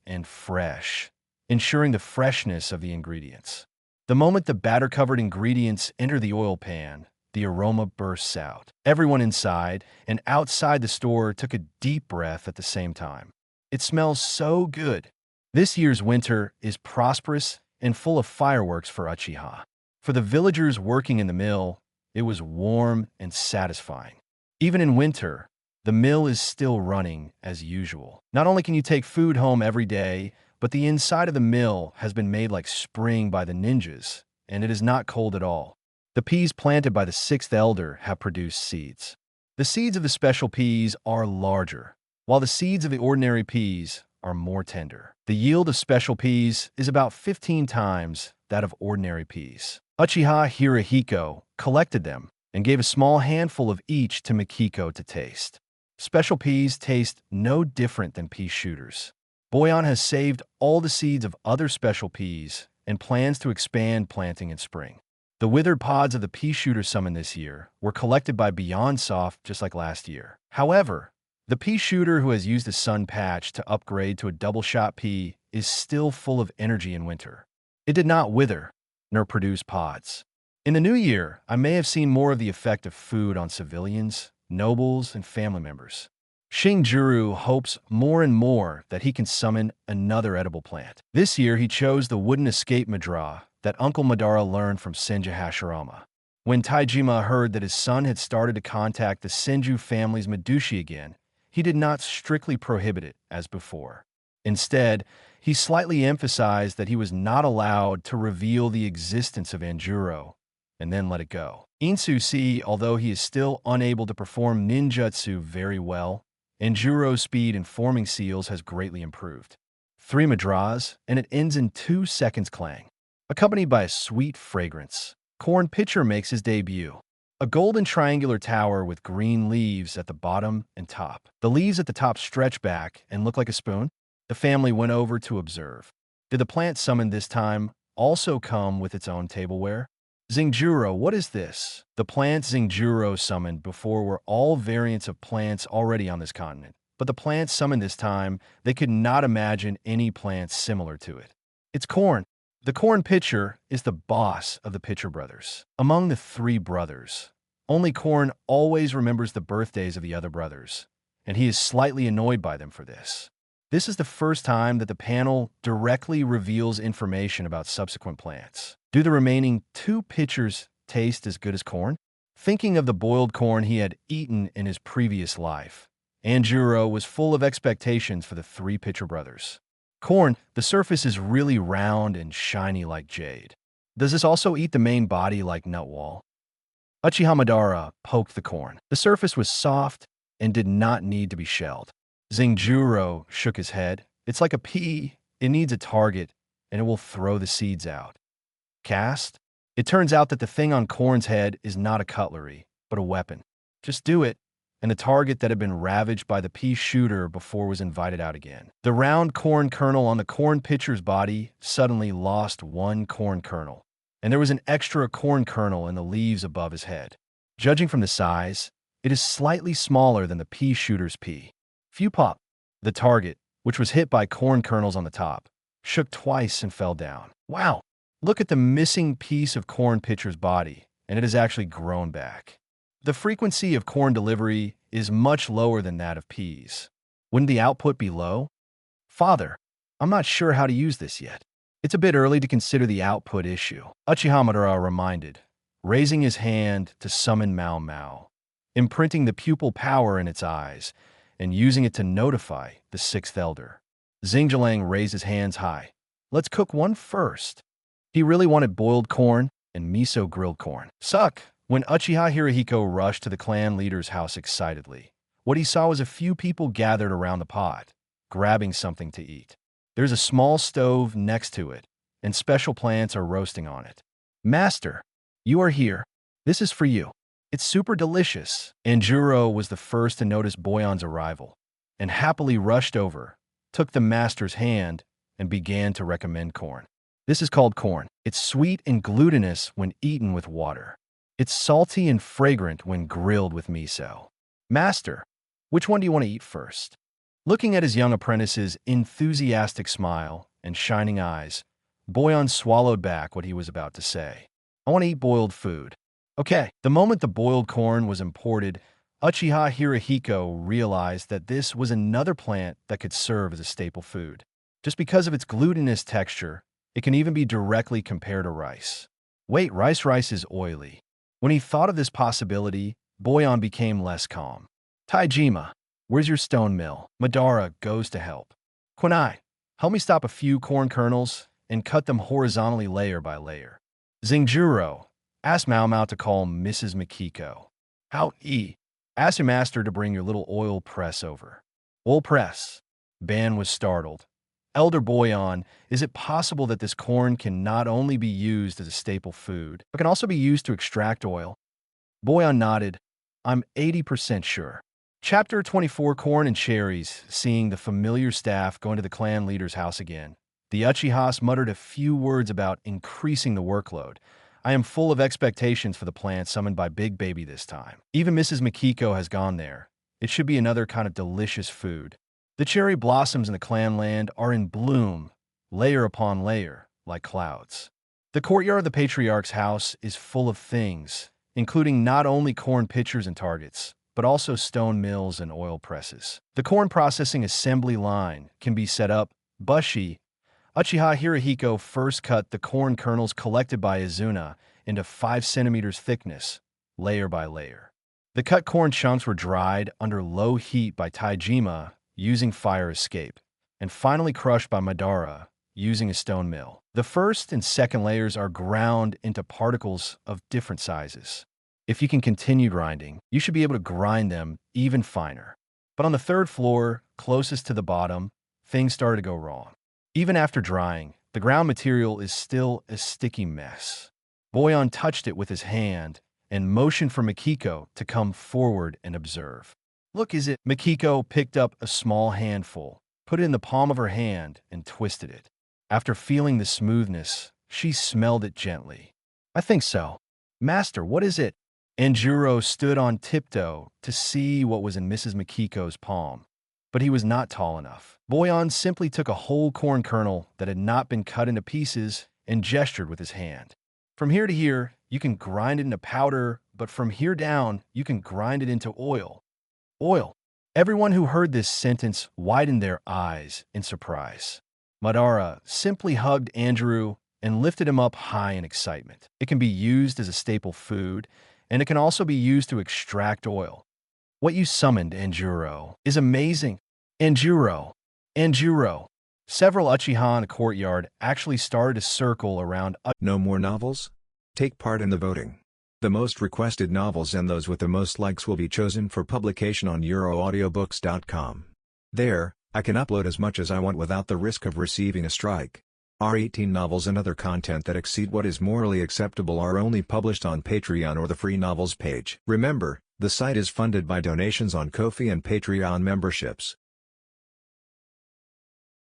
ensuring the freshness of the ingredients. The moment the batter-covered ingredients enter the oil pan, the aroma bursts out. Everyone inside and outside the store took a deep breath at the same time. It smells so good. This year's winter is prosperous and full of fireworks for Uchiha. For the villagers working in the mill, it was warm and satisfying. Even in winter, the mill is still running as usual. Not only can you take food home every day, but the inside of the mill has been made like spring by the ninjas, and it is not cold at all. The peas planted by the 6th elder have produced seeds. The seeds of the special peas are larger, while the seeds of the ordinary peas are more tender. The yield of special peas is about 15 times that of ordinary peas. Uchiha Hirohiko collected them and gave a small handful of each to Mikiko to taste. Special peas taste no different than pea shooters. Boyan has saved all the seeds of other special peas and plans to expand planting in spring. The withered pods of the pea shooter summoned this year were collected by Beyond Soft just like last year. However, the pea shooter who has used the sun patch to upgrade to a double-shot pea is still full of energy in winter. It did not wither, nor produce pods. In the new year, I may have seen more of the effect of food on civilians, nobles, and family members. Shinjiro hopes more and more that he can summon another edible plant. This year, he chose the wooden escape Madara that Uncle Madara learned from Senju Hashirama. When Taijima heard that his son had started to contact the Senju family's Madushi again, he did not strictly prohibit it as before. Instead, he slightly emphasized that he was not allowed to reveal the existence of Anjuro and then let it go. Insu, although he is still unable to perform ninjutsu very well, Anjuro's speed in forming seals has greatly improved. 3 Madras, and it ends in 2 seconds clang. Accompanied by a sweet fragrance, Corn Pitcher makes his debut. A golden triangular tower with green leaves at the bottom and top. The leaves at the top stretch back and look like a spoon. The family went over to observe. Did the plant summoned this time also come with its own tableware? Zingjuro, what is this? The plants Zingjuro summoned before were all variants of plants already on this continent, but the plants summoned this time, they could not imagine any plants similar to it. It's corn. The Corn Pitcher is the boss of the Pitcher brothers. Among the 3 brothers, only Corn always remembers the birthdays of the other brothers, and he is slightly annoyed by them for this. This is the first time that the panel directly reveals information about subsequent plants. Do the remaining 2 pitchers taste as good as corn? Thinking of the boiled corn he had eaten in his previous life, Anjuro was full of expectations for the 3 Pitcher brothers. Corn, the surface is really round and shiny like jade. Does this also eat the main body like Nutwall? Uchiha Madara poked the corn. The surface was soft and did not need to be shelled. Zingjuro shook his head. It's like a pea. It needs a target, and it will throw the seeds out. Cast? It turns out that the thing on Corn's head is not a cutlery, but a weapon. Just do it, and the target that had been ravaged by the pea shooter before was invited out again. The round corn kernel on the corn pitcher's body suddenly lost 1 corn kernel, and there was an extra corn kernel in the leaves above his head. Judging from the size, it is slightly smaller than the pea shooter's pea. Few pop. The target, which was hit by corn kernels on the top, shook twice and fell down. Wow! Look at the missing piece of corn pitcher's body, and it has actually grown back. The frequency of corn delivery is much lower than that of peas. Wouldn't the output be low? Father, I'm not sure how to use this yet. It's a bit early to consider the output issue, Uchiha Madara reminded, raising his hand to summon Mao Mao, imprinting the pupil power in its eyes, and using it to notify the 6th elder. Xingjiang raised his hands high. Let's cook one first. He really wanted boiled corn and miso grilled corn. Suck! When Uchiha Hirohiko rushed to the clan leader's house excitedly, what he saw was a few people gathered around the pot, grabbing something to eat. There's a small stove next to it, and special plants are roasting on it. Master, you are here. This is for you. It's super delicious. Anjuro was the first to notice Boyan's arrival, and happily rushed over, took the master's hand, and began to recommend corn. This is called corn. It's sweet and glutinous when eaten with water. It's salty and fragrant when grilled with miso. Master, which one do you want to eat first? Looking at his young apprentice's enthusiastic smile and shining eyes, Boyan swallowed back what he was about to say. I want to eat boiled food. Okay. The moment the boiled corn was imported, Uchiha Hirohiko realized that this was another plant that could serve as a staple food. Just because of its glutinous texture, it can even be directly compared to rice. Wait, rice is oily. When he thought of this possibility, Boyan became less calm. Taijima, where's your stone mill? Madara goes to help. Kunai, help me stop a few corn kernels and cut them horizontally layer by layer. Zingjuro, ask Mao Mao to call Mrs. Mikiko. Ask your master to bring your little oil press over. Oil press. Ban was startled. Elder Boyan, is it possible that this corn can not only be used as a staple food, but can also be used to extract oil? Boyan nodded. I'm 80% sure. Chapter 24, Corn and Cherries. Seeing the familiar staff going to the clan leader's house again, the Uchihas muttered a few words about increasing the workload. I am full of expectations for the plant summoned by Big Baby this time. Even Mrs. Mikiko has gone there. It should be another kind of delicious food. The cherry blossoms in the clan land are in bloom, layer upon layer, like clouds. The courtyard of the patriarch's house is full of things, including not only corn pitchers and targets, but also stone mills and oil presses. The corn processing assembly line can be set up. Bushi, Uchiha Hirohiko first cut the corn kernels collected by Izuna into 5 centimeters thickness, layer by layer. The cut corn chunks were dried under low heat by Taijima using fire escape, and finally crushed by Madara using a stone mill. The first and second layers are ground into particles of different sizes. If you can continue grinding, you should be able to grind them even finer. But on the third floor, closest to the bottom, things started to go wrong. Even after drying, the ground material is still a sticky mess. Boyan touched it with his hand and motioned for Mikiko to come forward and observe. Look, is it? Mikiko picked up a small handful, put it in the palm of her hand, and twisted it. After feeling the smoothness, she smelled it gently. I think so. Master, what is it? Anjuro stood on tiptoe to see what was in Mrs. Mikiko's palm, but he was not tall enough. Boyan simply took a whole corn kernel that had not been cut into pieces and gestured with his hand. From here to here, you can grind it into powder, but from here down, you can grind it into oil. Oil. Everyone who heard this sentence widened their eyes in surprise. Madara simply hugged Andrew and lifted him up high in excitement. It can be used as a staple food, and it can also be used to extract oil. What you summoned, Anjuro, is amazing. Anjuro. Several Uchiha in the courtyard actually started to circle around. No more novels? Take part in the voting. The most requested novels and those with the most likes will be chosen for publication on euroaudiobooks.com. There, I can upload as much as I want without the risk of receiving a strike. Our 18 novels and other content that exceed what is morally acceptable are only published on Patreon or the free novels page. Remember, the site is funded by donations on Ko-fi and Patreon memberships.